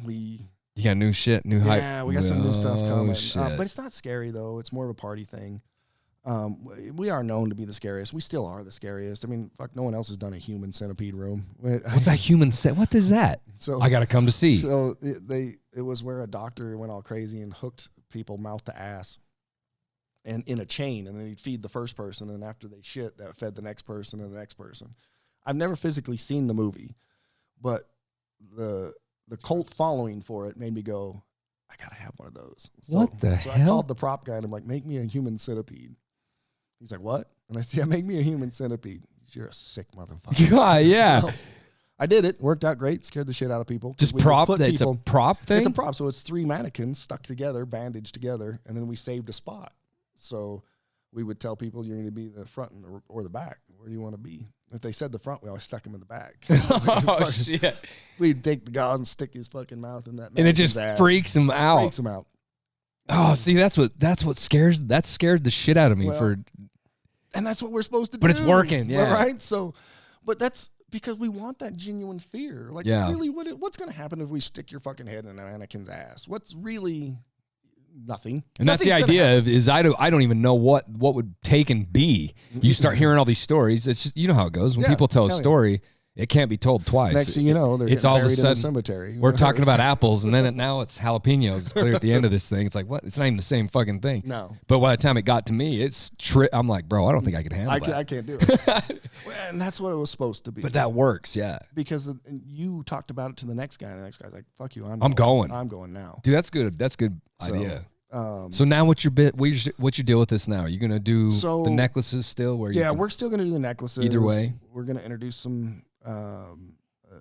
You got new shit, new hype. Yeah, we got some new stuff coming. Shit. But it's not scary though. It's more of a party thing. We are known to be the scariest. We still are the scariest. I mean, fuck, no one else has done a human centipede room. What's that human set? What is that? So I gotta come to see. So it was where a doctor went all crazy and hooked people mouth to ass, and in a chain, and then he'd feed the first person, and after they shit, that fed the next person and the next person. I've never physically seen the movie, but the cult following for it made me go, I gotta have one of those. What the so hell? I called the prop guy and I'm like, make me a human centipede. He's like, what? And I said, yeah, make me a human centipede. You're a sick motherfucker. Yeah. So I did it. Worked out great. Scared the shit out of people. 'Cause Just we would prop. put It's a people- prop thing. It's a prop. So it's 3 mannequins stuck together, bandaged together, and then we saved a spot. So we would tell people you're going to be the front or the back. Where do you want to be? If they said the front, we always stuck him in the back. Oh shit! We'd take the gauze and stick his fucking mouth in that. And it just ass. freaks him out. Freaks him out. Oh, see, that's what scares. That scared the shit out of me Well, and that's what we're supposed to do. But it's working, yeah. Right? So, but that's because we want that genuine fear. Like, Yeah. really, what's going to happen if we stick your fucking head in a mannequin's ass? What's really nothing? And that's the Nothing's gonna idea happen. is I don't even know what would take and be. You start hearing all these stories. It's just, you know how it goes. When Yeah, people tell a hell yeah. story, it can't be told twice. Next thing you know, they're it's getting all of a buried in sudden the cemetery. we're talking about apples, and then now it's jalapenos. It's clear at the end of this thing. It's like, what? It's not even the same fucking thing. No. But by the time it got to me, it's I'm like, bro, I don't think I can handle I that. can't do it. Well, and that's what it was supposed to be. But that works, yeah. because you talked about it to the next guy, and the next guy's like, "Fuck you, I'm going. I'm going now." Dude, that's good. That's good So, idea. So now what's your deal with this now? Are you going to do So- the necklaces still? Where you Yeah, can- we're still going to do the necklaces. Either way. We're going to introduce some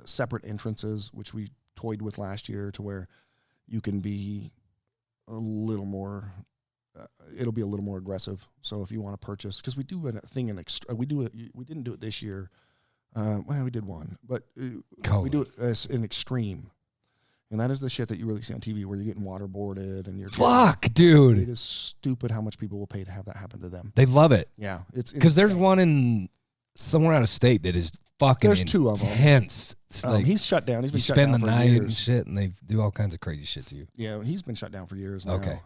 separate entrances, which we toyed with last year, to where you can be a little more. It'll be a little more aggressive. So if you want to purchase, because we do a thing we didn't do it this year. Well, we did one, but we do it as an extreme, and that is the shit that you really see on TV, where you're getting waterboarded and you're Fuck, It dude. is stupid how much people will pay to have that happen to them. They love it. Yeah, it's Because there's insane. one in somewhere out of state that is fucking There's 2 of them. intense. It's like He's shut down. He's been you shut spend down the for night and years. shit, and they do all kinds of crazy shit to you. Yeah, he's been shut down for years now. Okay.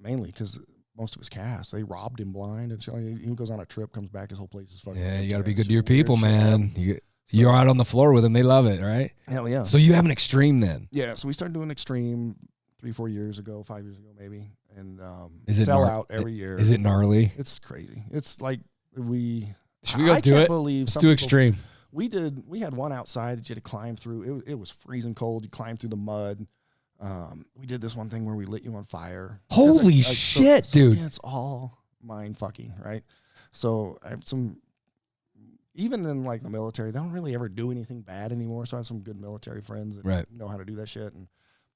Mainly because most of his cast, they robbed him blind, and he goes on a trip, comes back, his whole place is fucking. Yeah, you got to be it's good to your weird people, shit. man. You're out on the floor with them. They love it, right? Hell yeah. So you have an extreme then. Yeah, so we started doing extreme 3-4 years ago, 5 years ago maybe. and Is it sell out every year. Is it gnarly? It's crazy. It's like should we go I do can't it? Believe Let's some do people- extreme. We had one outside that you had to climb through. It was freezing cold. You climb through the mud. We did this one thing where we lit you on fire. Holy shit, dude! Again, it's all mind fucking, right? So I have some. Even in like the military, they don't really ever do anything bad anymore. So I have some good military friends that know how to do that shit, and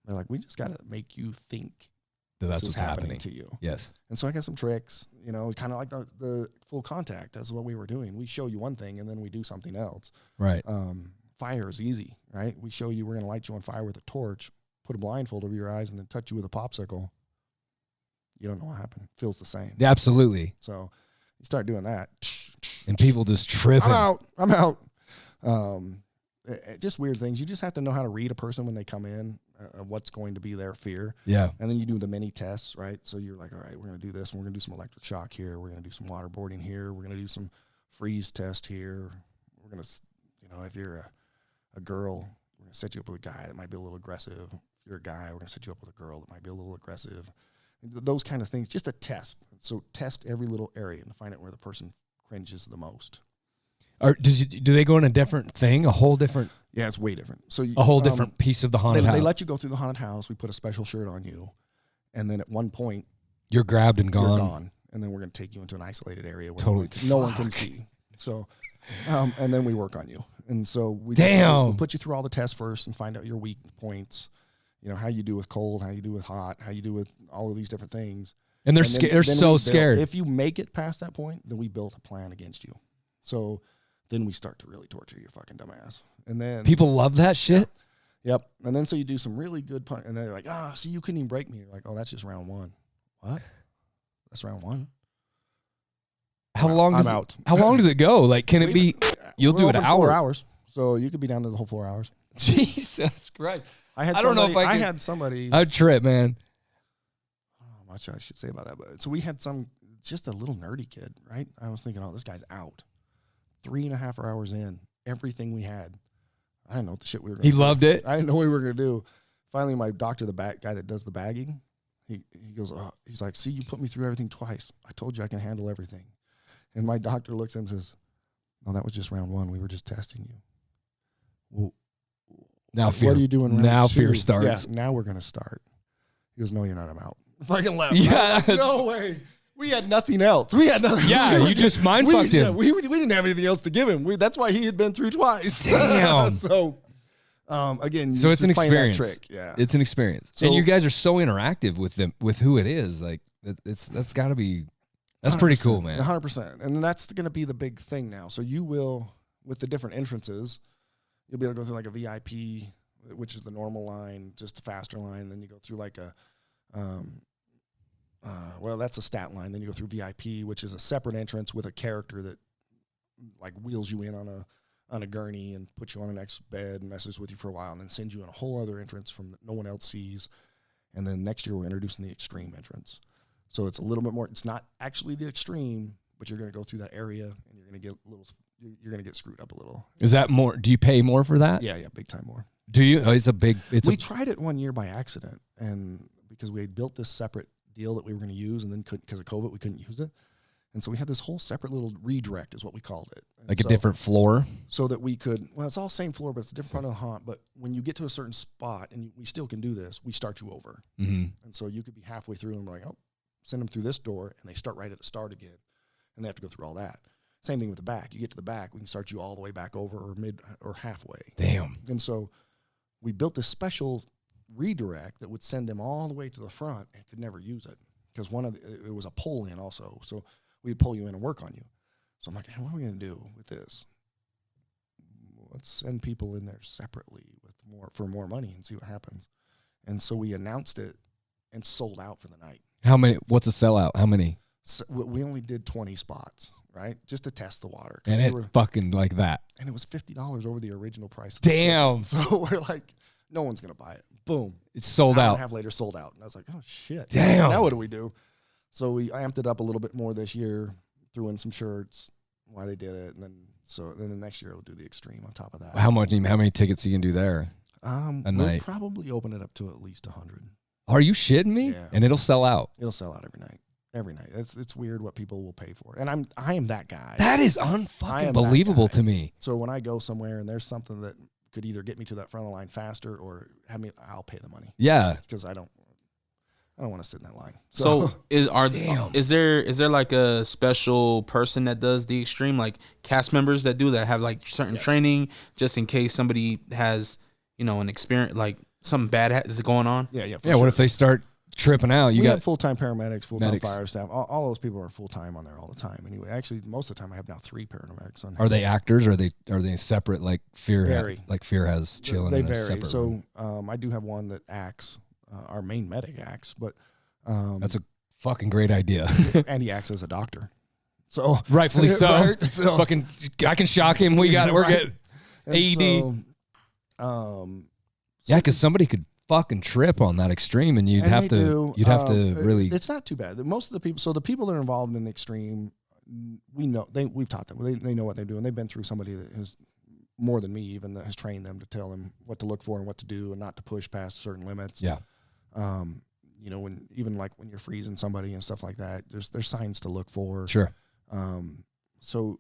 they're like, "We just got to make you think That's this is what's happening to you." Yes. And so I got some tricks, kind of like the full contact. That's what we were doing. We show you one thing, and then we do something else. Right. Fire is easy, right? We show you we're going to light you on fire with a torch, put a blindfold over your eyes, and then touch you with a popsicle. You don't know what happened. Feels the same. Yeah, absolutely. So you start doing that. And people just tripping. I'm out. Just weird things. You just have to know how to read a person when they come in, what's going to be their fear. Yeah. And then you do the mini tests, right? So you're like, all right, we're going to do this, and we're going to do some electric shock here. We're going to do some waterboarding here. We're going to do some freeze test here. We're going to, if you're a girl, we're going to set you up with a guy that might be a little aggressive. If you're a guy, we're going to set you up with a girl that might be a little aggressive. Those kind of things, just a test. So test every little area and find out where the person cringes the most. Or do they go in a different thing, a whole different? Yeah, it's way different. So a whole different piece of the haunted house. They let you go through the haunted house. We put a special shirt on you, and then at one point you're grabbed and gone. You're gone, and then we're going to take you into an isolated area where no one can see. So, and then we work on you, and so we put you through all the tests first and find out your weak points. How you do with cold, how you do with hot, how you do with all of these different things. And they're so scared. If you make it past that point, then we built a plan against you. So then we start to really torture your fucking dumbass. And then people love that shit. Yep. And then so you do some really good and they're like, see, you couldn't even break me. You're like, oh, that's just round one. What? That's round one. How long does it go? Like, can it be? You'll do it an hour. 4 hours. So you could be down to the whole 4 hours. Jesus Christ. I had somebody. I'd trip, man. I don't know how much I should say about that, but so we had just a little nerdy kid, right? I was thinking, oh, this guy's out. 3.5 hours in, everything we had. I didn't know what the shit we were going to do. He loved it. I didn't know what we were going to do. Finally, my doctor, the guy that does the bagging, he goes, he's like, see, you put me through everything twice. I told you I can handle everything. And my doctor looks at him and says, no, that was just round one. We were just testing you. Well, now fear. What are you doing round now two? Fear starts. Yeah, now we're going to start. He goes, no, you're not. I'm out. Fucking left. Yeah. No way. We had nothing else. We had nothing. Yeah, you just mind fucked him. Yeah, we didn't have anything else to give him. That's why he had been through twice. Damn. So, again, so it's an experience. Trick. Yeah, it's an experience. So, and you guys are so interactive with them, with who it is. Like that's got to be. That's pretty cool, man. 100%, and that's going to be the big thing now. So you will, with the different entrances, you'll be able to go through like a VIP, which is the normal line, just a faster line. Then you go through like a, that's a stat line. Then you go through VIP, which is a separate entrance with a character that like wheels you in on a gurney and puts you on an next bed and messes with you for a while, and then sends you in a whole other entrance from that no one else sees. And then next year we're introducing the extreme entrance. So it's a little bit more. It's not actually the extreme, but you're going to go through that area and you're going to get you're going to get screwed up a little. Is that more? Do you pay more for that? Yeah, big time more. Do you? Oh, we tried it one year by accident, and because we had built this separate deal that we were going to use, and then because of COVID we couldn't use it, and so we had this whole separate little redirect, is what we called it, and like a different floor, so that we could. Well, it's all same floor, but it's a different part of the haunt. But when you get to a certain spot, and we still can do this, we start you over, and so you could be halfway through, and we're like, oh, send them through this door, and they start right at the start again, and they have to go through all that. Same thing with the back. You get to the back, we can start you all the way back over or mid or halfway. Damn. And so we built this special redirect that would send them all the way to the front and could never use it because it was a pull in also. So we'd pull you in and work on you. So I'm like, hey, what are we going to do with this? Let's send people in there separately for more money and see what happens. And so we announced it and sold out for the night. How many? What's a sellout? How many? So we only did 20 spots, right? Just to test the water. And it fucking like that. And it was $50 over the original price. Damn. So we're like, no one's going to buy it. Boom. It's sold out. An hour and a half later, sold out. And I was like, oh, shit. Damn. Now what do we do? So we amped it up a little bit more this year, threw in some shirts while they did it. And then the next year we'll do the extreme on top of that. How many tickets you can do there? We'll night? Probably open it up to at least 100. Are you shitting me? Yeah. And it'll sell out. It'll sell out every night. Every night. It's weird what people will pay for. And I am that guy. That is I unfucking am believable that guy. to me. So when I go somewhere and there's something that could either get me to that front of the line faster or I'll pay the money. Yeah. Because I don't want to sit in that line. So is there like a special person that does the extreme, like cast members that do that have like certain training just in case somebody has, an experience, like something bad is going on? Yeah. Yeah. Sure. What if they start tripping out? You we got have full-time paramedics, full-time medics. fire staff. All those people are full-time on there all the time. Anyway, actually, most of the time I have now 3 paramedics on. Are they actors? Or are they separate? Like Fear, Vary. Fear has chilling. They in a vary. separate So room. I do have one that acts. Our main medic acts, but That's a fucking great idea. and he acts as a doctor. So Rightfully so. Right? So- Fucking, I can shock him. We got it. We're Right. good. And AED. So, Yeah, because somebody could fucking trip on that extreme, and you'd and have they to do. you'd have to really. It's not too bad. Most of the people. So the people that are involved in the extreme, we know we've taught them. They know what they're doing. They've been through somebody that has more than me even that has trained them to tell them what to look for and what to do and not to push past certain limits. Yeah. When when you're freezing somebody and stuff like that, there's signs to look for. Sure. So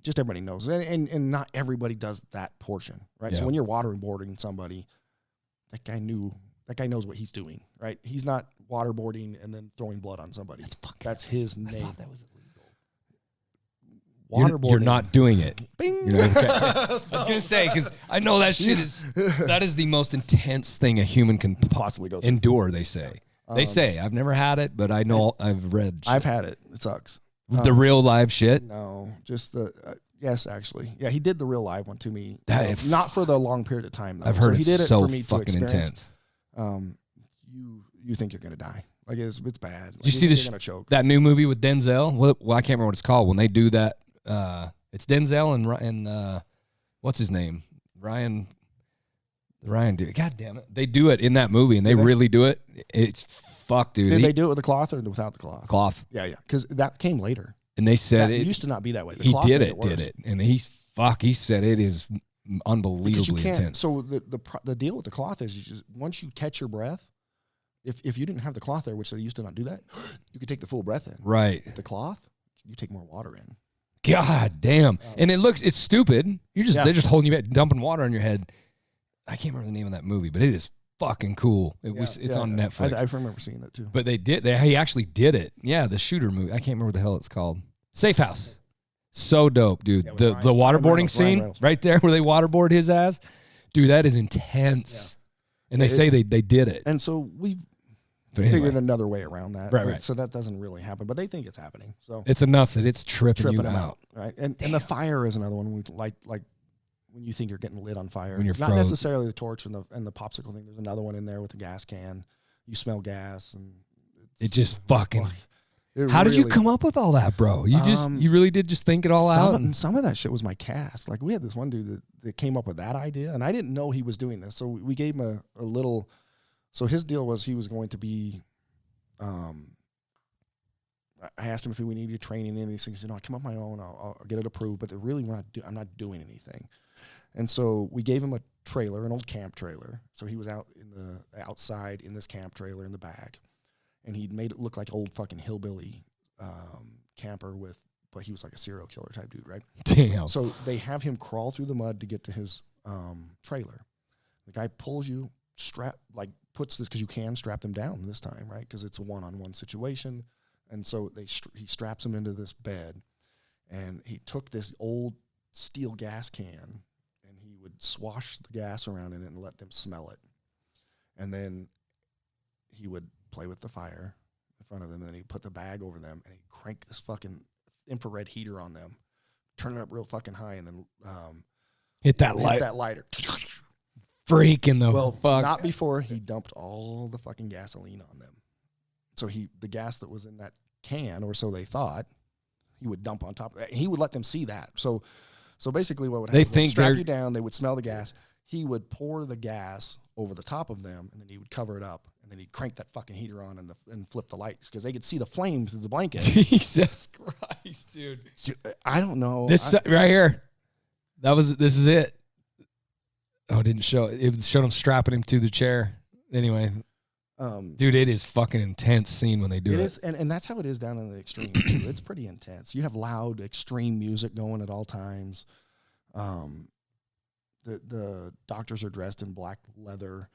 just everybody knows, and not everybody does that portion, right? Yeah. So when you're waterboarding somebody, that guy knows what he's doing, right? He's not waterboarding and then throwing blood on somebody. That's his name. I thought that was illegal. Waterboarding. You're not doing it. Bing. You know, okay. I was gonna say because I know that shit is the most intense thing a human can possibly go through. endure. They say. I've never had it, but I know I've read. I've had it. It sucks. The real live shit. No, just the yes, actually, yeah. He did the real live one to me. That not for the long period of time though. I've heard he it's did it so for me to fucking experience. intense. You think you're gonna die? Like it's bad. Like, Did you see think you're gonna choke. that new movie with Denzel? Well, I can't remember what it's called. When they do that, it's Denzel and what's his name? Ryan dude. God damn it. They do it in that movie and they really do it. It's fuck, dude. Did they do it with the cloth or without the cloth? Cloth. Yeah, because that came later. And they said It it used to not be that way. The he cloth did made it, worse. And he said it is Because you unbelievably can't. intense. So the deal with the cloth is once you catch your breath, if you didn't have the cloth there, which they used to not do that, you could take the full breath in. Right. With the cloth, you take more water in. God damn. And it's stupid. They're just holding you back, dumping water on your head. I can't remember the name of that movie, but it is fucking cool. It's on Netflix. I remember seeing that too. But he actually did it. Yeah, the shooter movie. I can't remember what the hell it's called. Safe House. So dope, dude. Yeah, with the Ryan waterboarding Reynolds, scene Reynolds. right there where they waterboard his ass. Dude, that is intense. And they say they did it. And so we've But anyway, figured another way around that. Right. So that doesn't really happen, but they think it's happening. So it's enough that it's tripping you them out. right? And the fire is another one. Like when you think you're getting lit on fire. When you're not froze. necessarily the torch and the popsicle thing. There's another one in there with a gas can. You smell gas and It just fucking. it How did you really- come up with all that, bro? You really did just think it all out. Some of that shit was my cast. Like we had this one dude that came up with that idea, and I didn't know he was doing this. So we gave him a little. So his deal was he was going to be. I asked him if we needed training in any of these things. He said, "No, I come up my own. I'll get it approved." But really, I'm not doing anything. And so we gave him a trailer, an old camp trailer. So he was outside in this camp trailer in the back, and he'd made it look like old fucking hillbilly camper but he was like a serial killer type dude, right? Damn. So they have him crawl through the mud to get to his trailer. The guy pulls you, puts this, because you can strap them down this time, right? Because it's a one-on-one situation. And so he straps him into this bed, and he took this old steel gas can, and he would swash the gas around in it and let them smell it. And then he would play with the fire in front of them, and then he'd put the bag over them, and he'd crank this fucking infrared heater on them, turn it up real fucking high, and then Hit that lighter. Freaking the Well, fuck. not before he dumped all the fucking gasoline on them. So the gas that was in that can, or so they thought, he would dump on top of that. He would let them see that. So basically what would happen, they'd strap you down, they would smell the gas. He would pour the gas over the top of them, and then he would cover it up, and then he'd crank that fucking heater on and flip the lights, because they could see the flame through the blanket. Jesus Christ, dude. I don't know. This right here. This is it. Oh, it didn't show. It showed him strapping him to the chair. Anyway, Dude, it is fucking intense scene when they do it. It is, and that's how it is down in the extreme. Too. It's pretty intense. You have loud, extreme music going at all times. The doctors are dressed in black leather,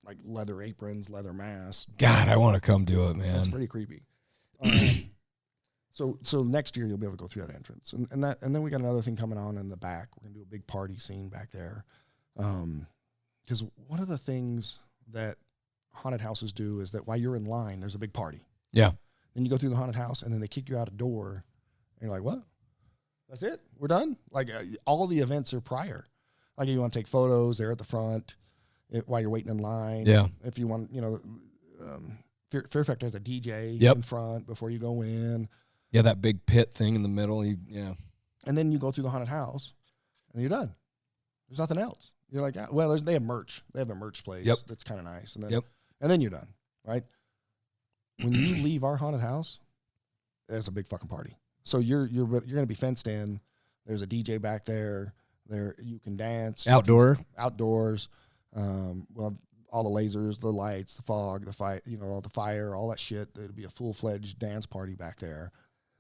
like leather aprons, leather masks. God, I want to come do it, man. That's pretty creepy. So next year you'll be able to go through that entrance, and then we got another thing coming on in the back. We're gonna do a big party scene back there, because one of the things that haunted houses do is that while you're in line, there's a big party. Yeah. Then you go through the haunted house, and then they kick you out a door, and you're like, "What? That's it? We're done?" Like all the events are prior. Like you want to take photos, they're at the front while you're waiting in line. Yeah. If you want, Fear Factor has a DJ Yep. in front before you go in. Yeah, that big pit thing in the middle. Yeah. And then you go through the haunted house, and you're done. There's nothing else. You're like, well, they have merch. They have a merch place. Yep. That's kind of nice. And Yep. then you're done, right? When you leave our haunted house, there's a big fucking party. So you're going to be fenced in. There's a DJ back there. There you can dance. Outdoors. Well, all the lasers, the lights, the fog, the fire, the fire, all that shit. It'll be a full-fledged dance party back there.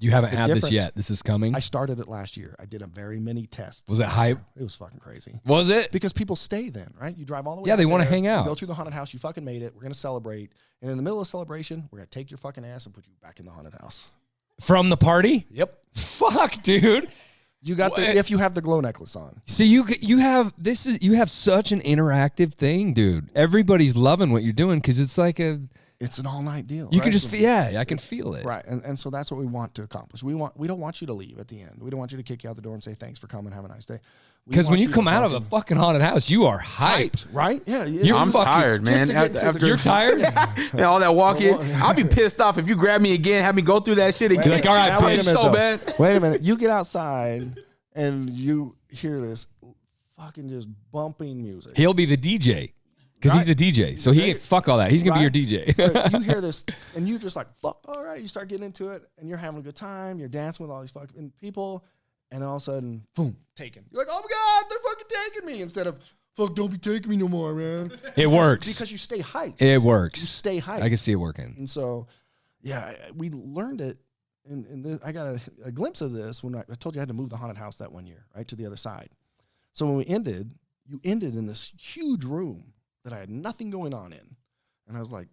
You haven't The had this difference- yet. This is coming. I started it last year. I did a very mini test. Was it last hype? year. It was fucking crazy. Was it? Because people stay then, right? You drive all the way. Yeah, they out wanna there, hang out. You go through the haunted house. You fucking made it. We're gonna celebrate, and in the middle of celebration, we're gonna take your fucking ass and put you back in the haunted house. From the party? Yep. Fuck, dude. You got What? if you have the glow necklace on. See, you have such an interactive thing, dude. Everybody's loving what you're doing because it's like It's an all night deal. you right? can just So- I can feel it. Right, and so that's what we want to accomplish. We don't want you to leave at the end. We don't want you to kick you out the door and say thanks for coming, have a nice day. We Because when want you to come out of a fucking- fucking haunted house, you are hyped. right? Yeah, I'm fucking- tired, man. just to get into the- After You're tired? and all that walking, I'll be pissed off if you grab me again, have me go through that shit again. Like, all right, Now, wait a it's minute, so though. bad. Wait a minute. You get outside and you hear this fucking just bumping music. He'll be the DJ because he's a DJ. So he fuck all that. He's gonna be your DJ. So you hear this and you just like, fuck, all right. You start getting into it and you're having a good time. You're dancing with all these fucking people. And then all of a sudden, boom, taken. You're like, oh my God, they're fucking taking me. Instead of, fuck, don't be taking me no more, man. It works. Because you stay hyped. It You works. stay hyped. I can see it working. And so, yeah, we learned it. And I got a glimpse of this when I told you I had to move the haunted house that one year, right, to the other side. So when you ended in this huge room that I had nothing going on in. And I was like,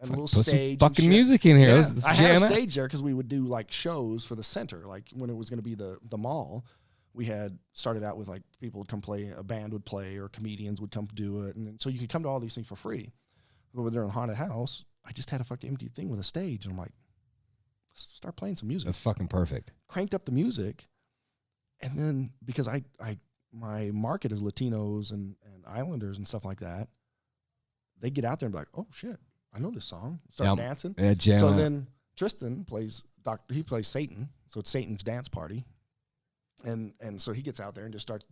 and a little Put some stage. fucking and shit. music in here. Yeah, Let's I jam had a out. stage there because we would do like shows for the center. Like when it was going to be the mall, we had started out with like people would come play, a band would play, or comedians would come do it. And then, so you could come to all these things for free. But when they're in the haunted house, I just had a fucking empty thing with a stage. And I'm like, let's start playing some music. That's fucking perfect. Cranked up the music. And then because my market is Latinos and Islanders and stuff like that, they get out there and be like, oh shit, I know this song. Start dancing. Yeah, jam So out. then Tristen plays he plays Satan. So it's Satan's dance party. And so he gets out there and just starts,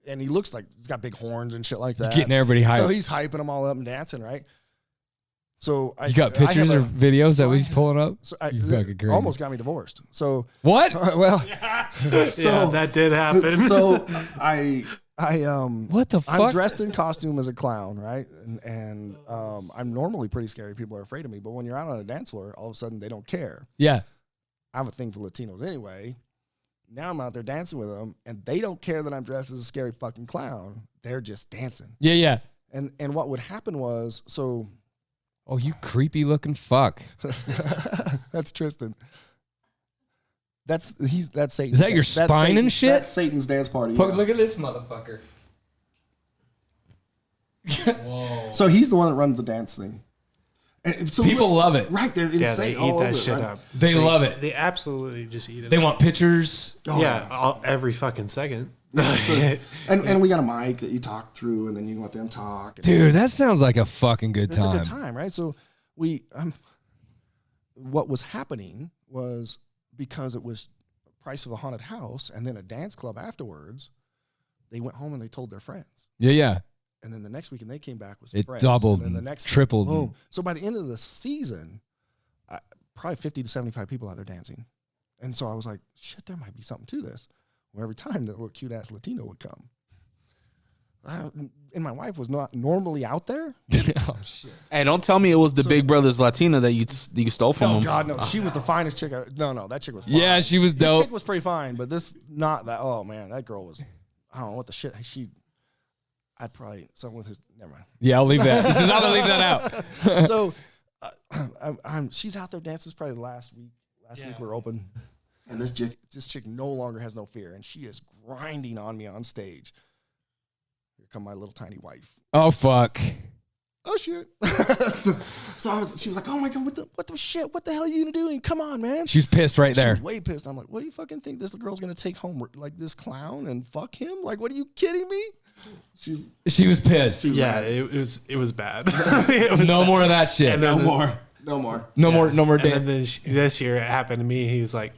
and he looks like he's got big horns and shit like that. Getting everybody hyped. So he's hyping them all up and dancing, right? So You got pictures or videos that he's pulling up? So You fucking crazy. almost got me divorced. So What? well, Yeah, so that did happen. so I What the I'm fuck? dressed in costume as a clown, right? And I'm normally pretty scary. People are afraid of me. But when you're out on a dance floor, all of a sudden they don't care. Yeah. I have a thing for Latinos anyway. Now I'm out there dancing with them, and they don't care that I'm dressed as a scary fucking clown. They're just dancing. Yeah, yeah. And what would happen was, so Oh, you creepy looking fuck. that's Tristen. That's Satan. Is that your spine and shit? That's Satan's dance party. yeah. Look at this motherfucker. So he's the one that runs the dance thing. And so People love it. right? They're yeah, insane. they all eat over that it, shit right? up. They love it. They absolutely just eat it. They up. want pictures. Yeah, every fucking second. And we got a mic that you talk through, and then you let them talk. And Dude, that sounds like a fucking good it's a time. good time, right? So we, what was happening was because it was price of a haunted house and then a dance club afterwards, they went home and they told their friends. Yeah, yeah. And then the next weekend they came back with some It friends. doubled And then the and next tripled. boom. So by the end of the season, probably 50 to 75 people out there dancing. And so I was like, shit, there might be something to this. Well, every time the little cute ass Latino would come. And my wife was not normally out there. Oh shit. Hey, don't tell me it was the Big Brother's Latina that you stole from Oh him. God, no! She was the finest chick. No, that chick was fine. Yeah, she was This dope. chick was pretty fine, but this not that. Oh man, that girl was. I don't know what the shit. I'd probably something with his. Never mind. Yeah, I'll leave that. I'm gonna leave that out. So, she's out there dancing. It's probably last week. Last week we were open, and this chick no longer has no fear, and she is grinding on me on stage. Here come my little tiny wife. Oh fuck. Oh shit! so she was like, "Oh my God, what the shit? What the hell are you gonna do? And come on, man!" She's pissed right She there. was way pissed. I'm like, "What do you fucking think this girl's gonna take home like this clown and fuck him? Like, what are you kidding me?" She was pissed. Yeah, it was bad. It was No bad. more of that shit. And then No more. No more And dance. then this year it happened to me. He was like,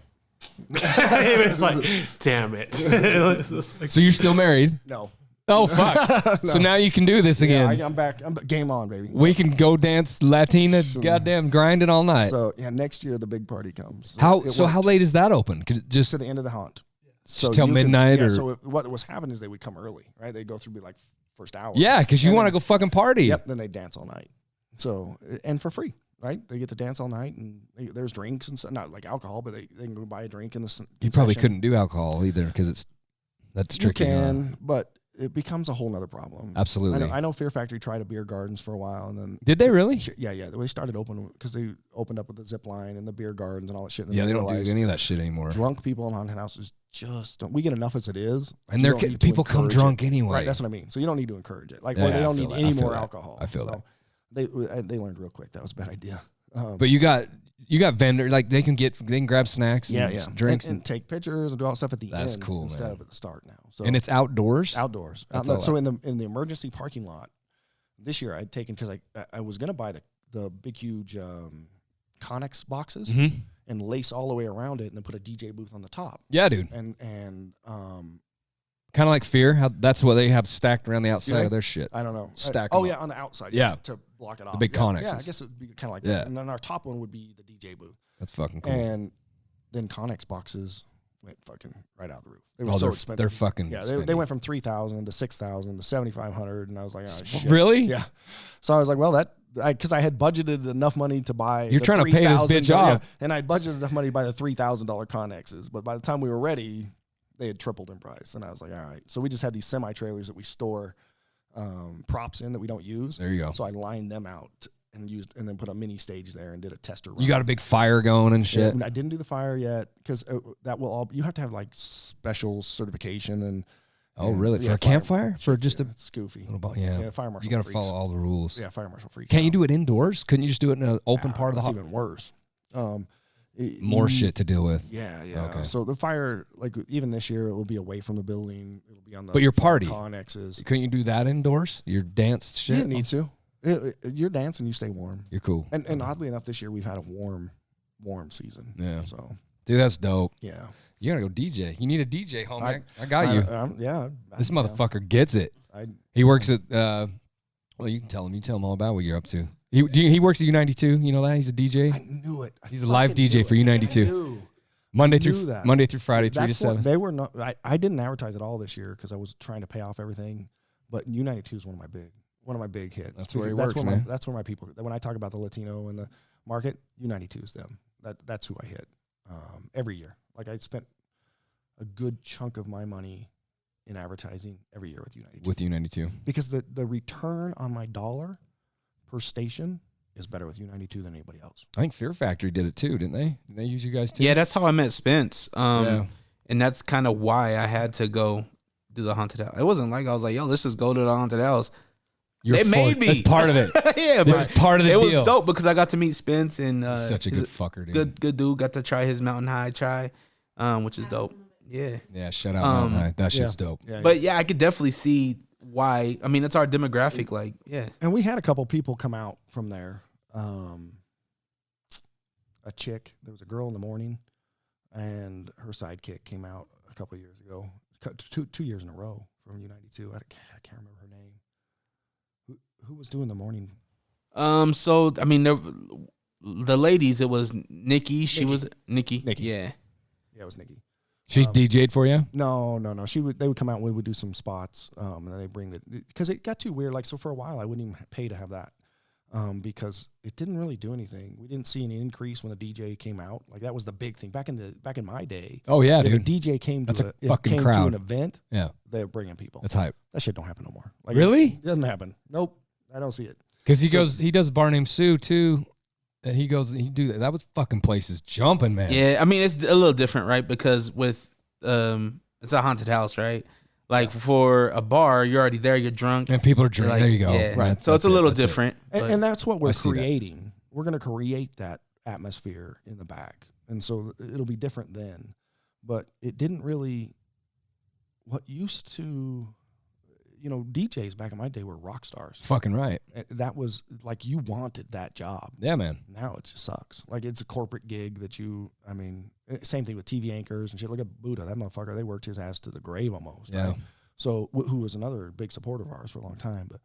he was like, damn it. It was just like, So you're still married? No. Oh fuck. So now you can do this Yeah, again. I'm back. I'm game on, baby. We can go dance Latina, goddamn grinding all night. So yeah, next year the big party comes. How It so? worked How late is that open? Could it just to the end of the haunt? till you midnight or- So what was happening is they would come early, right? They'd go through like first hour. yeah, because you And want to then- go fucking party. Yep. Then they dance all night. So and for free, right? They get to dance all night, and there's drinks and stuff. Not like alcohol, but they can go buy a drink in the. You probably concession. couldn't do alcohol either because that's tricky. You huh? can, but it becomes a whole nother problem. Absolutely. I know Fear Factory tried a beer gardens for a while, and then Did they really? yeah, they started open because they opened up with the zip line and the beer gardens and all that shit. And Yeah, then they don't do realized any of that shit anymore. drunk people in haunted houses just don't. We get enough as it is, And you they're don't need to people come encourage drunk it. anyway. Right, that's what I mean. So you don't need to encourage it, like, Yeah, or they I don't feel need that. any I feel more that. alcohol. I feel So they learned real quick that was a bad idea. But you got vendor like they can grab snacks and drinks and take pictures and do all that stuff at the That's end cool, instead man. of at the start now. So and it's outdoors. outdoors. That's No, all so in the emergency parking lot this year, I'd taken because I was gonna buy the big huge Connex boxes Mhm. and lace all the way around it, and then put a DJ booth on the top. Yeah, dude. And Kind of like Fear. How that's what they have stacked around the outside think? of their shit. I don't know. Stack Oh 'em yeah, up. on the outside. Yeah. To block it off. big yeah, Connexes. Yeah, I guess it'd be kind of like Yeah. that. And then our top one would be the DJ booth. That's fucking cool. And then Connex boxes went fucking right out the roof. They were Oh, so they're expensive. they're fucking. Yeah, spendy. they went from 3,000 to 6,000 to 7,500, and I was like, oh, shit. Really? Yeah. So I was like, well, because I had budgeted enough money to buy. You're the trying to pay this $3,000 bitch off. and I budgeted enough money to buy the $3,000 Connexes. But by the time we were ready, they had tripled in price, and I was like, all right. So we just had these semi trailers that we store props in that we don't use. There you go. So I lined them out and then put a mini stage there and did a tester run. You got a big fire going and shit. I didn't do the fire yet because that will all. You have to have like special certification and. Oh, and- really? yeah, For a campfire? For just a it's goofy. little bit? Yeah. Yeah, fire marshal. You got to freaks. follow all the rules. Yeah, fire marshal freak. Can't you do it indoors? Couldn't you just do it in an open part of the That's house? even worse. More shit to deal with. Yeah, yeah. Okay. So the fire, like even this year, it will be away from the building. It'll be on the. But your party? Connexes. Couldn't you do that indoors? Your dance shit? You didn't need to. You're dancing. You stay warm. You're cool. And oddly enough, this year we've had a warm season. Yeah. So Dude, that's dope. yeah. You gotta go DJ. You need a DJ, homie. I got you. Yeah. This motherfucker gets it. He works at. Well, you can tell him. You tell him all about what you're up to. He works at U92. You know that he's a DJ. I knew it. He's a live DJ for U92. Monday through Friday, 3 to That's what 7. they were not. I didn't advertise at all this year because I was trying to pay off everything. But U92 is one of my big hits. That's where he Because works, man. That's where my people. When I talk about the Latino and the market, U92 is them. That's who I hit every year. Like I spent a good chunk of my money in advertising every year with U92. With U92. Because the return on my dollar per station is better with U92 than anybody else. I think Fear Factory did it too, didn't they? Did they use you guys too? Yeah, that's how I met Spence. Yeah. And that's kind of why I had to go do the haunted house. It wasn't like I was like, yo, let's just go to the haunted house. They made me. That's part of it. Yeah, This is part of the it deal. was dope because I got to meet Spence and He's such a he's good fucker, dude. good dude. Got to try his Mountain High chai, which is dope. Yeah. Yeah, shout out Mountain High. That shit's dope. Yeah, But yeah, I could definitely see why. I mean, it's our demographic. Like, yeah. And we had a couple people come out from there. A chick, there was a girl in the morning, and her sidekick came out a couple of years ago, 2 years in a row from U92. I can't remember her name. Who was doing the morning? So I mean, the ladies. It was Nikki. She was Nikki. Nikki. Yeah. Yeah, it was Nikki. She DJ'd for you? No. They would come out and we would do some spots, and then they bring because it got too weird. Like, so for a while, I wouldn't even pay to have that, because it didn't really do anything. We didn't see any increase when a DJ came out. Like, that was the big thing back in my day. Oh yeah, if dude. a DJ came That's to a fucking to crowd. an event, Yeah, they're bringing people. that's hype. That shit don't happen no more. Like, Really? It doesn't happen. Nope, I don't see it. Because he does a bar named Sue too. And he do that. That was fucking places jumping, man. Yeah, I mean it's a little different, right? Because with it's a haunted house, right? Like for a bar, you're already there, you're drunk, And people are drinking. like, There you go. yeah. Right. So it's a little different. And that's what we're I see that. creating. We're going to create that atmosphere in the back, and so it'll be different then. But it didn't really. What used to, DJs back in my day were rock stars. Fucking right. That was like you wanted that job. Yeah, man. Now it just sucks. Like, it's a corporate gig that same thing with TV anchors and shit. Look at Buddha, that motherfucker. They worked his ass to the grave almost. Yeah. Right? So who was another big supporter of ours for a long time, but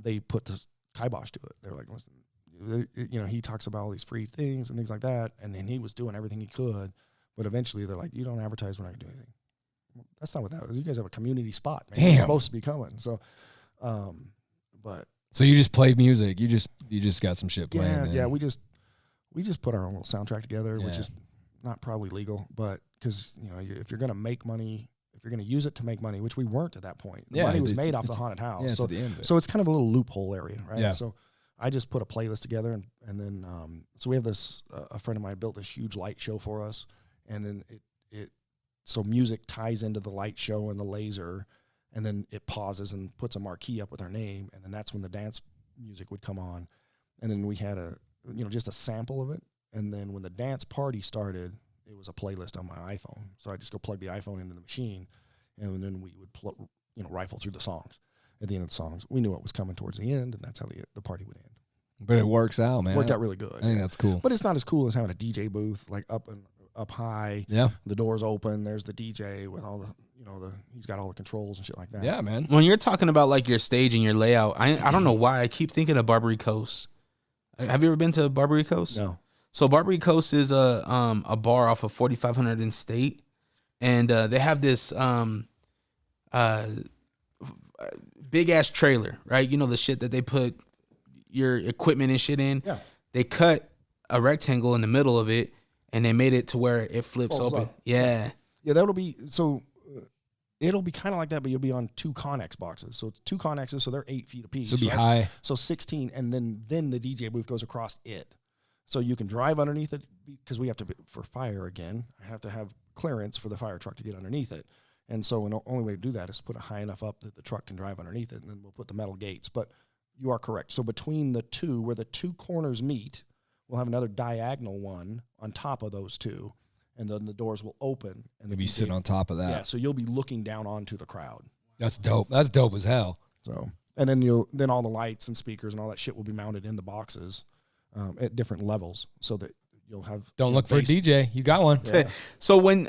they put this kibosh to it. They're like, listen, he talks about all these free things and things like that, and then he was doing everything he could, but eventually they're like, you don't advertise, we're not gonna do anything. That's not what that was. You guys have a community spot, man. Damn. You're supposed to be coming. So, but So you just play music. You just got some shit playing. yeah, we just put our own little soundtrack together, which Yeah. is not probably legal, but because if you're gonna make money, if you're gonna use it to make money, which we weren't at that point, the Yeah, money was it's- made off the it's- haunted house. yeah, it's so at the end of it. so it's kind of a little loophole area, right? Yeah. So I just put a playlist together, and then so we have this a friend of mine built this huge light show for us, and then so music ties into the light show and the laser, and then it pauses and puts a marquee up with our name, and then that's when the dance music would come on, and then we had just a sample of it, and then when the dance party started, it was a playlist on my iPhone. So I just go plug the iPhone into the machine, and then we would rifle through the songs. At the end of the songs, we knew what was coming towards the end, and that's how the party would end. But it works out, man. Worked out really good. I think that's cool. But it's not as cool as having a DJ booth like up high. Yeah. The doors open. There's the DJ with all the he's got all the controls and shit like that. Yeah, man. When you're talking about like your stage and your layout, I don't know why I keep thinking of Barbary Coast. Have you ever been to Barbary Coast? No. So Barbary Coast is a bar off of 4500 in State, and they have this big ass trailer, right? You know, the shit that they put your equipment and shit in. Yeah. They cut a rectangle in the middle of it, and they made it to where it flips Folds open. up. Yeah. Yeah, that'll be so. It'll be kind of like that, but you'll be on two Connex boxes. So it's two Connexes, so they're 8 feet apiece. So it'll be right? high. So 16, and then the DJ booth goes across it. So you can drive underneath it, because we have to, for fire again, I have to have clearance for the fire truck to get underneath it. And so the only way to do that is to put it high enough up that the truck can drive underneath it, and then we'll put the metal gates. But you are correct. So between the two, where the two corners meet, we'll have another diagonal one on top of those two, and then the doors will open. And You'll be sitting on top of that. Yeah, so you'll be looking down onto the crowd. That's dope. That's dope as hell. So, and then all the lights and speakers and all that shit will be mounted in the boxes at different levels, so that you'll have. Don't look for a bass- DJ. You got one. Yeah. So when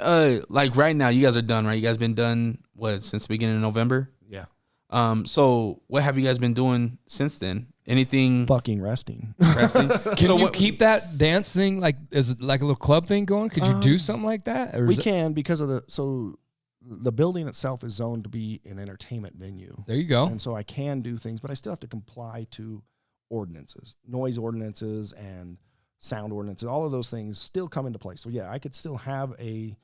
like right now, you guys are done, right? You guys been done since the beginning of November? Yeah. So what have you guys been doing since then? Anything Fucking resting. pressing? Can you keep that dance thing like as like a little club thing going? Could you do something like that? Or We is it- can, because of the building itself is zoned to be an entertainment venue. There you go. And so I can do things, but I still have to comply to ordinances, noise ordinances and sound ordinances. All of those things still come into play. So yeah, I could still have a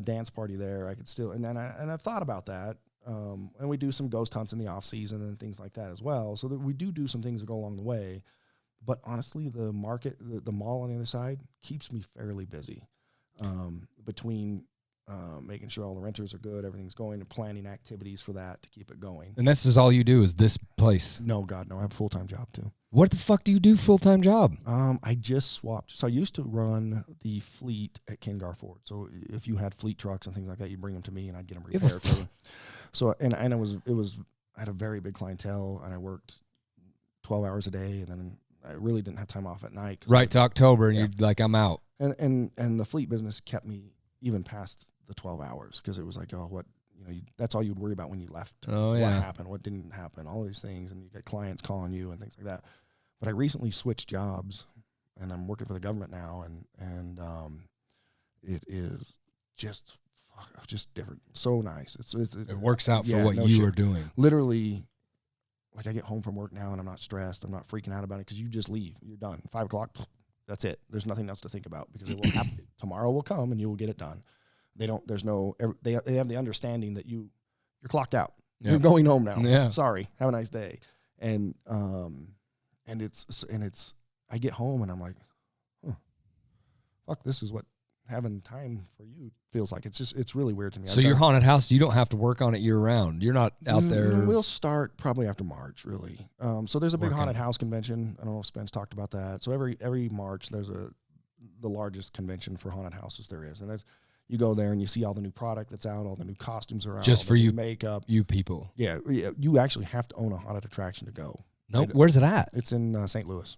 dance party there. I could still, and I've thought about that. And we do some ghost hunts in the off season and things like that as well. So that we do some things that go along the way. But honestly, the market, the mall on the other side keeps me fairly busy. Between making sure all the renters are good, everything's going, and planning activities for that to keep it going. And this is all you do is this place. No, God, no. I have a full-time job too. What the fuck do you do full-time job? I just swapped. So I used to run the fleet at Ken Garford. So if you had fleet trucks and things like that, you bring them to me and I'd get them You have a repaired for you. So and I had a very big clientele, and I worked 12 hours a day, and then I really didn't have time off at night. Right to October, and you're like, I'm out. And the fleet business kept me even past the 12 hours, because it was like, oh, what, that's all you'd worry about when you left. Oh, what yeah. happened, what didn't happen, all these things, and you get clients calling you and things like that. But I recently switched jobs, and I'm working for the government now, and it is just different. So nice. It works out for what no you shit. are doing. Literally, like I get home from work now and I'm not stressed. I'm not freaking out about it because you just leave. You're done. 5 o'clock. That's it. There's nothing else to think about because it will happen. Tomorrow will come and you will get it done. They have the understanding that you're clocked out. Yep. You're going home now. Yeah. Sorry. Have a nice day. And it's I get home and I'm like, fuck, this is what having time for you feels like. It's really weird to me. So your haunted house, you don't have to work on it year round. You're not out there. We'll start probably after March, really. So there's a big Working. haunted house convention. I don't know if Spence talked about that. So every March there's the largest convention for haunted houses there is, and that's you go there and you see all the new product that's out, all the new costumes are out, Just all for the new you, makeup. you people. Yeah, you actually have to own a haunted attraction to go. Nope. Where's it at? It's in St. Louis.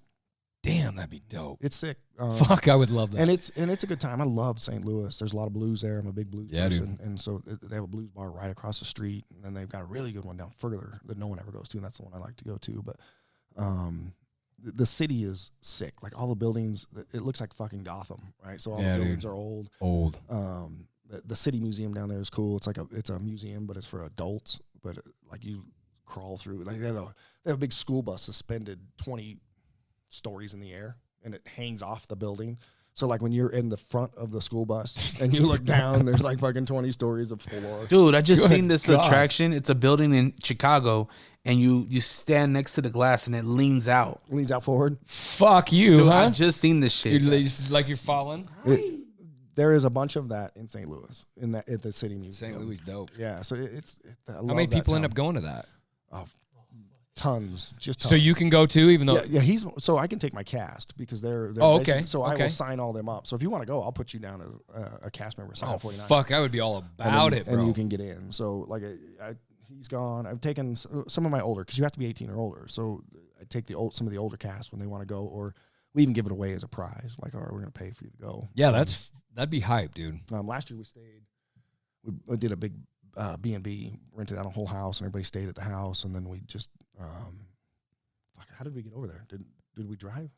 Damn, that'd be dope. It's sick. Fuck, I would love that. And it's a good time. I love St. Louis. There's a lot of blues there. I'm a big blues person. Dude. And so they have a blues bar right across the street. And then they've got a really good one down further that no one ever goes to. And that's the one I like to go to. But the city is sick. Like all the buildings, it looks like fucking Gotham, right? So all the buildings are old. Old. The city museum down there is cool. It's like it's a museum, but it's for adults. But like you crawl through. Like they have a big school bus suspended 20 stories in the air. And it hangs off the building. So, like, when you're in the front of the school bus and you look down, there's, like, fucking 20 stories of floor. Dude, I just seen this attraction. It's a building in Chicago, and you stand next to the glass, and it leans out. Leans out forward. Fuck you, Dude, huh? I just seen this shit. Like you're falling? There is a bunch of that in St. Louis, at the city museum. St. Louis dope. Yeah, so How many people end up going to that? Oh, tons. Just tons. So you can go too, even though... Yeah, so I can take my cast because they're okay. So I will sign all them up. So if you want to go, I'll put you down as a cast member. Sign up 49. Fuck, I would be all about it, bro. And you can get in. So, like, he's gone. I've taken some of my older, because you have to be 18 or older. So I take some of the older cast when they want to go, or we even give it away as a prize. Like, all right, we're going to pay for you to go. Yeah, that'd be hype, dude. Last year we did a big B&B, rented out a whole house, and everybody stayed at the house, and then we just, how did we get over there? Did we drive?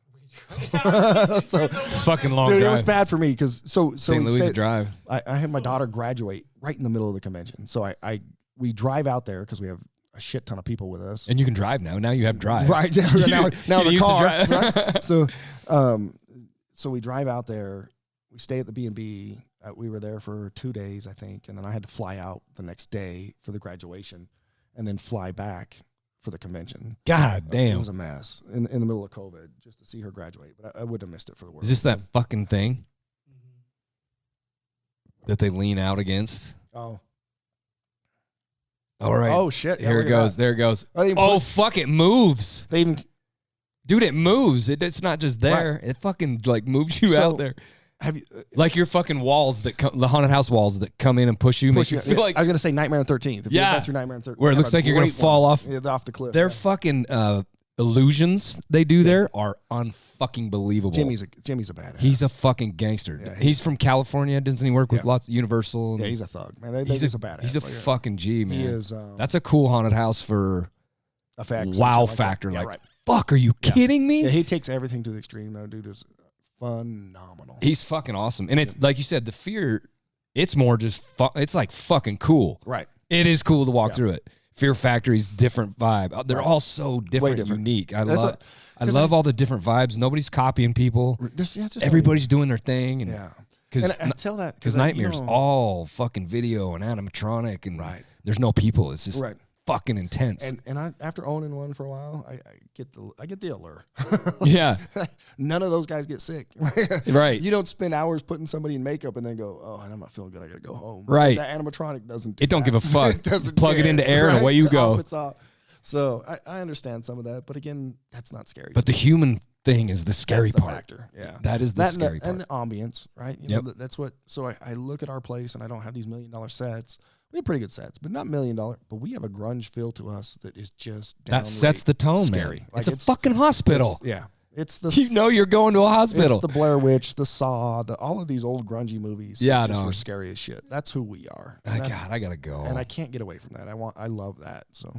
So fucking long dude, drive. it was bad for me because St. Louis drive. I had my daughter graduate right in the middle of the convention, so we drive out there because we have a shit ton of people with us, and you can drive now. Now you have drive. Right now the car. Right? So we drive out there. We stay at the B&B. We were there for 2 days, I think, and then I had to fly out the next day for the graduation, and then fly back for the convention. God damn. It was a mess in the middle of COVID just to see her graduate, but I would have missed it for the world. Is this that fucking thing that they lean out against? Oh. All right. Oh, shit. Yeah, Here it goes. There it goes. Oh, fuck, it moves. Dude, it moves. It's not just there. Right. It fucking, like, moves you out there. Have you like your fucking walls the haunted house walls that come in and push you, make you feel like I was gonna say Nightmare on 13th. If yeah, you've through Nightmare on 13th, where it looks like you're gonna fall off the cliff. Their fucking illusions they do there are unfucking believable. Jimmy's a badass. He's a fucking gangster. Yeah, he's from California. Doesn't he work with lots of Universal? Yeah, he's a thug, man. He's a badass. He's a fucking G, man. He is. That's a cool haunted house for effects. Wow factor. Like, fuck, are you kidding me? Yeah, he takes everything to the extreme. Though, dude is phenomenal. He's fucking awesome. And it's like you said, the fear, it's more just it's like fucking cool. Right. It is cool to walk through it. Fear Factory's different vibe. They're all so different, unique. I love all the different vibes. Nobody's copying people. Everybody's doing their thing. And and I tell that because Nightmare's all fucking video and animatronic and there's no people. It's just fucking intense. And I, after owning one for a while, I get the allure. Yeah. None of those guys get sick. Right. You don't spend hours putting somebody in makeup and then go, oh, I'm not feeling good. I got to go home. Right. That animatronic doesn't. Don't give a fuck. It doesn't plug it into air and away you go. It's off. So I understand some of that, but again, that's not scary. But the human thing is the scary part. Factor. Yeah. That is the scary part. And the ambience, right? You know, that's what. So I look at our place and I don't have these $1 million sets. We have pretty good sets, but not $1 million. But we have a grunge feel to us that is just that sets the tone, scary. Man. Like it's a fucking hospital. It's the you're going to a hospital. It's the Blair Witch, the Saw, all of these old grungy movies. Yeah, just were scary as shit. That's who we are. God, I gotta go, and I can't get away from that. I love that. So,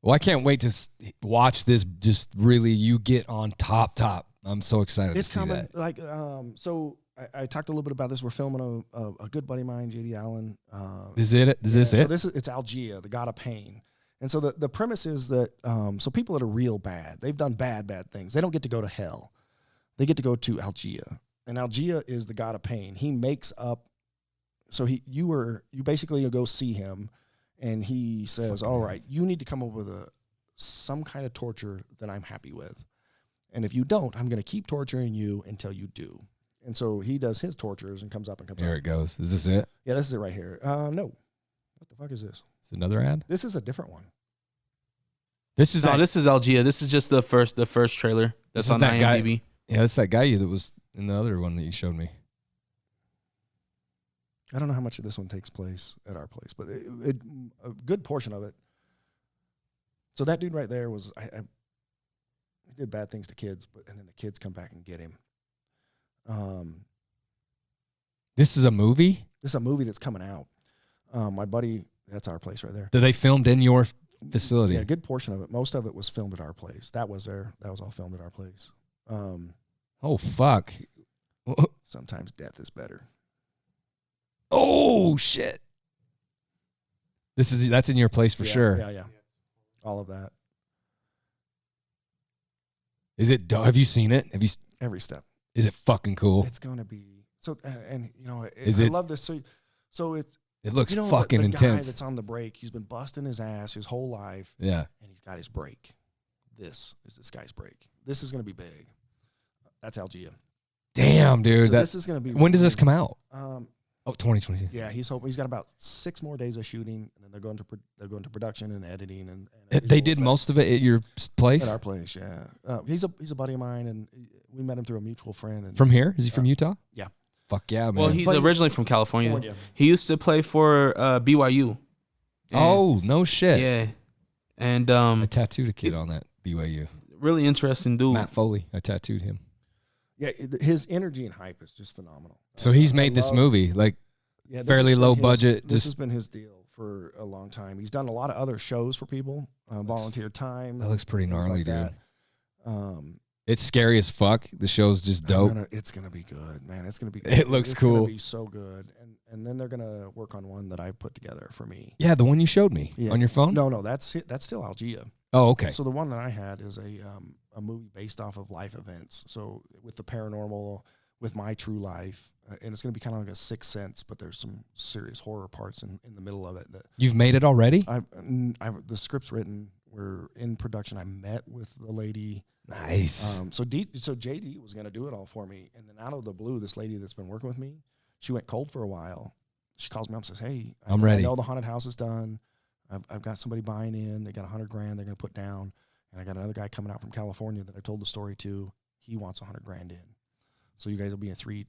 well, I can't wait to watch this. Just really, you get on top. I'm so excited. It's to see coming. that. Like, so I talked a little bit about this. We're filming a good buddy of mine, JD Allen. Is this So it? it's Algea, the god of pain. And so the premise is that so people that are real bad, they've done bad things. They don't get to go to hell. They get to go to Algea. And Algea is the god of pain. He makes up. So you basically go see him, and he says, "All right, you need to come up with some kind of torture that I'm happy with, and if you don't, I'm going to keep torturing you until you do." And so he does his tortures and comes up. Here it goes. Is this it? Yeah, this is it right here. No, what the fuck is this? It's another ad. This is a different one. This is Algea. This is just the first trailer that's on IMDb. Yeah, that's that guy that was in the other one that you showed me. I don't know how much of this one takes place at our place, but a good portion of it. So that dude right there was he did bad things to kids, and then the kids come back and get him. This is a movie? This is a movie that's coming out. My buddy, that's our place right there. That they filmed in your facility? Yeah, a good portion of it. Most of it was filmed at our place. That was all filmed at our place. Oh, fuck. Sometimes death is better. Oh, shit. That's in your place for sure. Yeah. All of that. Is it? Have you seen it? Every step. Is it fucking cool? It's going to be so. And you know, I love this. So it looks the fucking intense. Guy that's on the break, he's been busting his ass his whole life. Yeah. And he's got his break. This is this guy's break. This is going to be big. That's Algea. Damn, dude. So this is going to be. When does this come out? 2020. Yeah, he's got about 6 more days of shooting, and then they're going to production and editing and they did most of it at your place. At our place, yeah. He's a buddy of mine, and we met him through a mutual friend. And from here? Is he from Utah? Yeah. Fuck yeah, man. Well, he's originally from California. He used to play for BYU. Oh, no shit. Yeah, and I tattooed a kid on that BYU. Really interesting dude. Matt Foley. I tattooed him. Yeah, his energy and hype is just phenomenal. So he's made this movie, like fairly low budget. This has been his deal for a long time. He's done a lot of other shows for people, volunteer time. That looks pretty gnarly, like dude. It's scary as fuck. The show's just dope. It's gonna be good, man. It's gonna be. Good. It looks cool. It's gonna be so good, and then they're gonna work on one that I put together for me. Yeah, the one you showed me on your phone. No, that's it. That's still Algea. Oh, okay. So the one that I had is a movie based off of life events. So with the paranormal, with my true life, and it's going to be kind of like a Sixth Sense, but there's some serious horror parts in the middle of it. You've made it already? The script's written. We're in production. I met with the lady. Nice. So JD was going to do it all for me, and then out of the blue, this lady that's been working with me, she went cold for a while. She calls me up and says, "Hey, I'm ready. I know the haunted house is done. I've got somebody buying in. They got $100,000 they're going to put down. And I got another guy coming out from California that I told the story to. He wants $100,000 in. So you guys will be in three.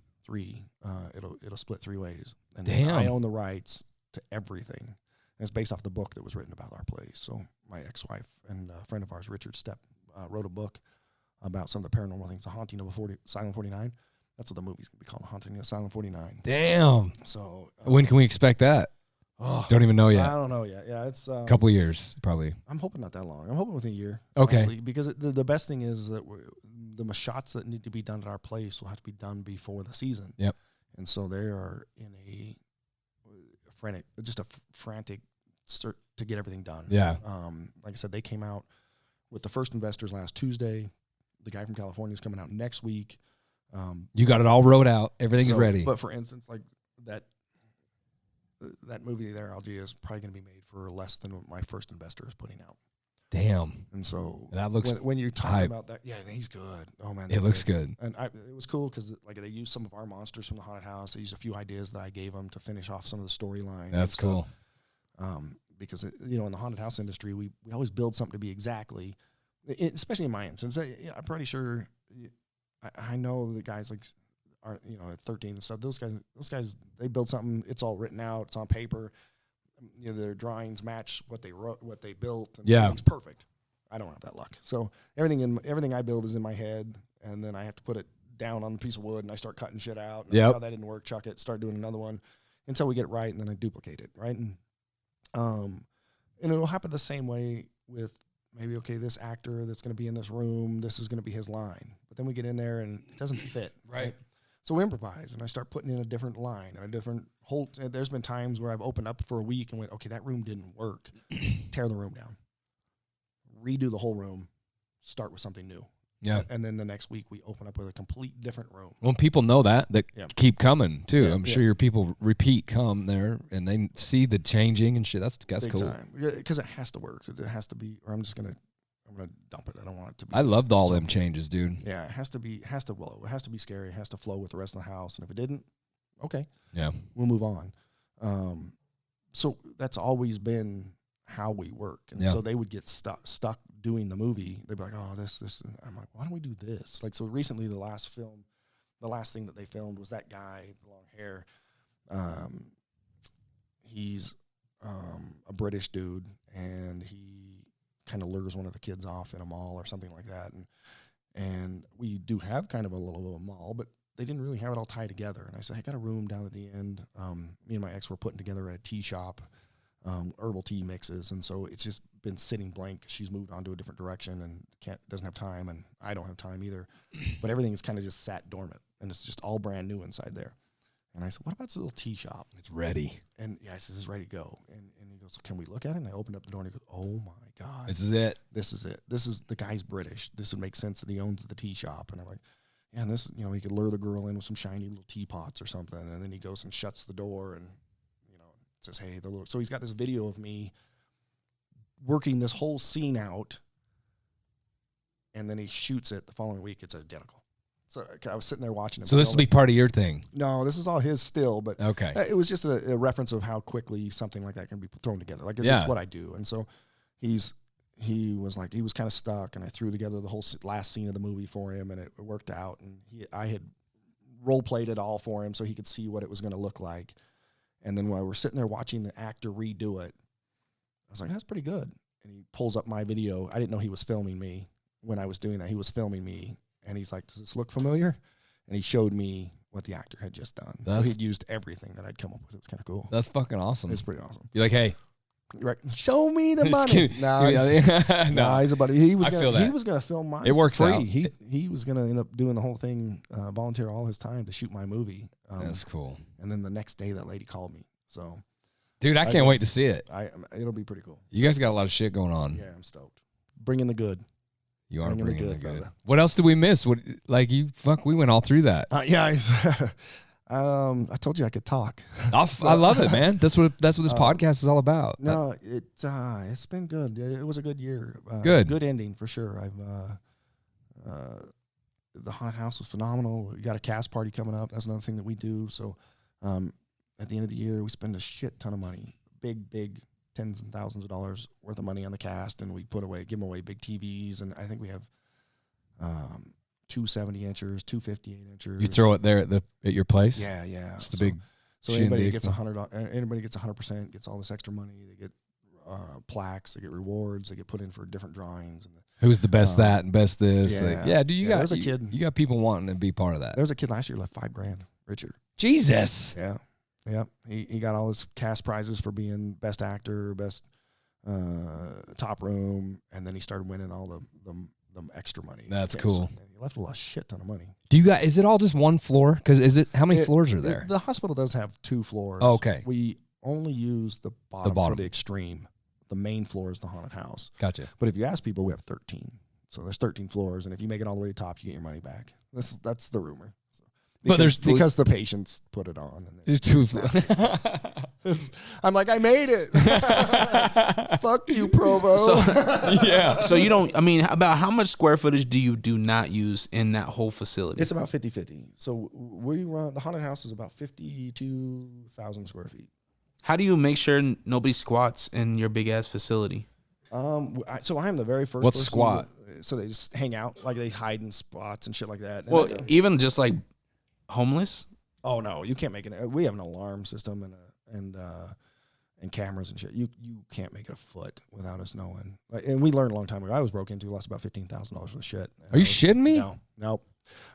It'll split 3 ways. And Damn. I own the rights to everything. And it's based off the book that was written about our place. So my ex-wife and a friend of ours, Richard Stepp, wrote a book about some of the paranormal things. The Haunting of Asylum 49. That's what the movie's going to be called, Haunting of Asylum 49. Damn. So when can we expect that? Oh, don't even know yet. I don't know yet. Yeah, it's a couple of years probably. I'm hoping not that long. I'm hoping within a year. Okay. Honestly, because the best thing is that the shots that need to be done at our place will have to be done before the season. Yep. And so they are in a frantic search to get everything done. Yeah. Like I said, they came out with the first investors last Tuesday. The guy from California is coming out next week. You got it all wrote out. Everything's ready. But for instance, like that movie there, Algea, is probably going to be made for less than what my first investor is putting out. Damn. And so that looks when you're talking about that, yeah, and he's good. Oh man, it looks good. And it was cool because like they used some of our monsters from the haunted house. They used a few ideas that I gave them to finish off some of the storylines. That's cool. Because in the haunted house industry, we always build something to be exactly, especially in my instance. I'm pretty sure. I know the guys like are at 13 and stuff. Those guys they build something. It's all written out. It's on paper. Their drawings match what they wrote, what they built. And yeah, it's perfect. I don't have that luck. So everything I build is in my head, and then I have to put it down on a piece of wood, and I start cutting shit out. Yeah, that didn't work. Chuck it. Start doing another one until we get it right, and then I duplicate it. Right, and it'll happen the same way with maybe this actor that's going to be in this room. This is going to be his line, but then we get in there and it doesn't fit. Right. So we improvise, and I start putting in a different line, a different whole. There's been times where I've opened up for a week and went, okay, that room didn't work. Tear the room down, redo the whole room, start with something new. Yeah. And then the next week we open up with a complete different room. Well, people know that keep coming too. Yeah, I'm sure your people come there and they see the changing and shit. That's Big cool. time. Because it has to work. It has to be, or I'm gonna dump it. I don't want it to be. I loved all them changes, dude. Yeah, it has to be. Has to flow. It has to be scary. It has to flow with the rest of the house. And if it didn't, okay, Yeah. we'll move on. So that's always been how we work. And so they would get stuck doing the movie. They'd be like, oh, this. I'm like, why don't we do this? Like, so recently, the last thing that they filmed was that guy, the long hair. He's a British dude, and he kind of lures one of the kids off in a mall or something like that. And we do have kind of a little bit of a mall, but they didn't really have it all tied together. And I said, I got a room down at the end. Me and my ex were putting together a tea shop, herbal tea mixes. And so it's just been sitting blank. She's moved on to a different direction and doesn't have time, and I don't have time either. But everything is kind of just sat dormant, and it's just all brand new inside there. And I said, what about this little tea shop? It's ready. And I said, it's ready to go. And he goes, can we look at it? And I opened up the door, and he goes, oh my God. This is it. This is it. This is, the guy's British. This would make sense that he owns the tea shop. And I'm like, yeah, and this, he could lure the girl in with some shiny little teapots or something. And then he goes and shuts the door and, says, hey, so he's got this video of me working this whole scene out. And then he shoots it the following week. It's identical. So I was sitting there watching it. So this will be part of your thing. No, this is all his still, but okay. It was just a reference of how quickly something like that can be thrown together. Like, that's what I do. And so he was kind of stuck, and I threw together the whole last scene of the movie for him, and it worked out. And I had role played it all for him so he could see what it was going to look like. And then while we were sitting there watching the actor redo it, I was like, that's pretty good. And he pulls up my video. I didn't know he was filming me when I was doing that. He was filming me. And he's like, does this look familiar? And he showed me what the actor had just done. So he'd used everything that I'd come up with. It was kind of cool. That's fucking awesome. It's pretty awesome. You're like, hey. Right, show me the money. No, he's a buddy. He was gonna film mine. It works free. out. He was gonna end up doing the whole thing, volunteer all his time to shoot my movie. That's cool. And then the next day, that lady called me. So, dude, I can't wait to see it. It'll be pretty cool. You guys got a lot of shit going on. Yeah, I'm stoked. Bringing the good. You are bringing the good. Brother. What else did we miss? We went all through that. I told you I could talk. I love it, man. That's what this podcast is all about. No, it's been good. It was a good year. Good ending for sure. The haunted house was phenomenal. We got a cast party coming up. That's another thing that we do. So, at the end of the year, we spend a shit ton of money. Big tens and thousands of dollars worth of money on the cast, and we give them away big TVs, and I think we have 2 70-inchers, 2 58-inchers. You throw it there at your place? Yeah. Just the big. So anybody gets 100% gets all this extra money. They get plaques, they get rewards, they get put in for different drawings. And who's the best that and best this? There's a kid. You got people wanting to be part of that. There was a kid last year left $5,000. Richard. Jesus. Yeah. Yep. He got all his cast prizes for being best actor, best top room, and then he started winning all the extra money. That's cool. He left a shit ton of money. Is it all just one floor? Because how many floors are there? The hospital does have 2 floors. Oh, okay. We only use the bottom for the extreme. The main floor is the haunted house. Gotcha. But if you ask people, we have 13. So there's 13 floors, and if you make it all the way to the top, you get your money back. That's the rumor. Because the patients put it on. And I'm like, I made it. Fuck you, Provo. So you don't. I mean, about how much square footage do you do not use in that whole facility? It's about 50-50. So the haunted house is about 52,000 square feet. How do you make sure nobody squats in your big ass facility? So I am the very first. What's person squat? So they just hang out, like they hide in spots and shit like that. Well, even just like homeless. Oh no, you can't make it. We have an alarm system and cameras and shit. You can't make it a foot without us knowing. And we learned a long time ago. I was broke into, lost about $15,000 worth of shit. Are you shitting me? No, nope.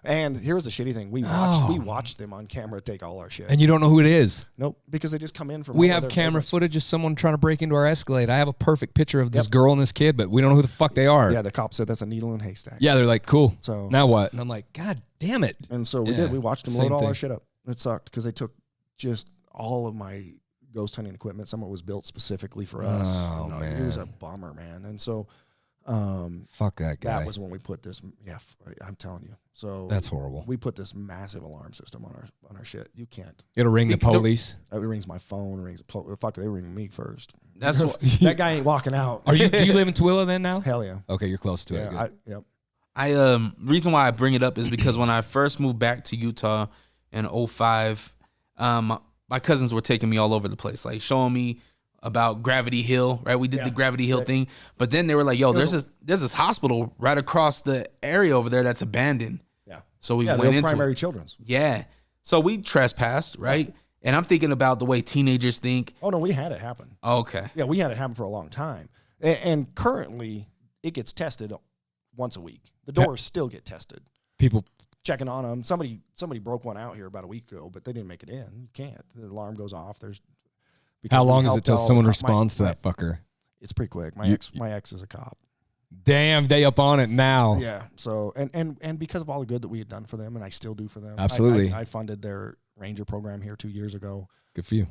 And here's the shitty thing: we watched them on camera take all our shit. And you don't know who it is. Nope, because they just come in from. We all have their camera favorites. footage of someone trying to break into our Escalade. I have a perfect picture of this girl and this kid, but we don't know who the fuck they are. Yeah, the cop said that's a needle in a haystack. Yeah, they're like, cool. So now what? And I'm like, God damn it. And so we did. We watched them load all our shit up. It sucked because they took just all of my ghost hunting equipment. Some of it was built specifically for us. Oh, man. It was a bummer, man. And so fuck that guy. that was when we put this. Yeah, I'm telling you. So That's horrible. We put this massive alarm system on our shit. You can't. It'll ring the police. It rings my phone. Rings. Fuck, they ring me first. That's what, That guy ain't walking out. Do you live in Tooele then now? Hell yeah. Okay, you're close to it. Yeah. Good. Yep. I reason why I bring it up is because when I first moved back to Utah in 2005, my cousins were taking me all over the place, like showing me about Gravity Hill, right? We did the Gravity Hill thing, but then they were like, "Yo, there's this hospital right across the area over there that's abandoned." Yeah. So we Yeah, went the into primary it. children's. Yeah. So we trespassed, right? And I'm thinking about the way teenagers think. Oh no, we had it happen. Okay. Yeah, we had it happen for a long time, and currently it gets tested once a week. The doors still get tested. People Checking on them. Somebody broke one out here about a week ago, but they didn't make it in. You can't. The alarm goes off. How long is it helped till all someone the responds to that fucker? It's pretty quick. My ex is a cop. Damn, they up on it now. Yeah. So and because of all the good that we had done for them, and I still do for them. Absolutely. I funded their Ranger program here 2 years ago. Good for you.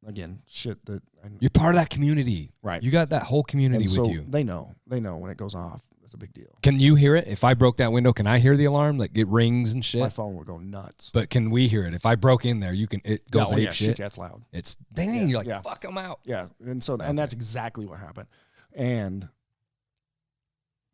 Again, shit that You're part of that community. Right. You got that whole community and with so you. They know when it goes off. It's a big deal. Can you hear it? If I broke that window, can I hear the alarm? Like it rings and My shit? phone would go nuts. But can we hear it? If I broke in there, it goes Oh, ape yeah, shit. that's loud. It's dang, you're like, Yeah. fuck them out. Yeah, and so and that's exactly what happened. And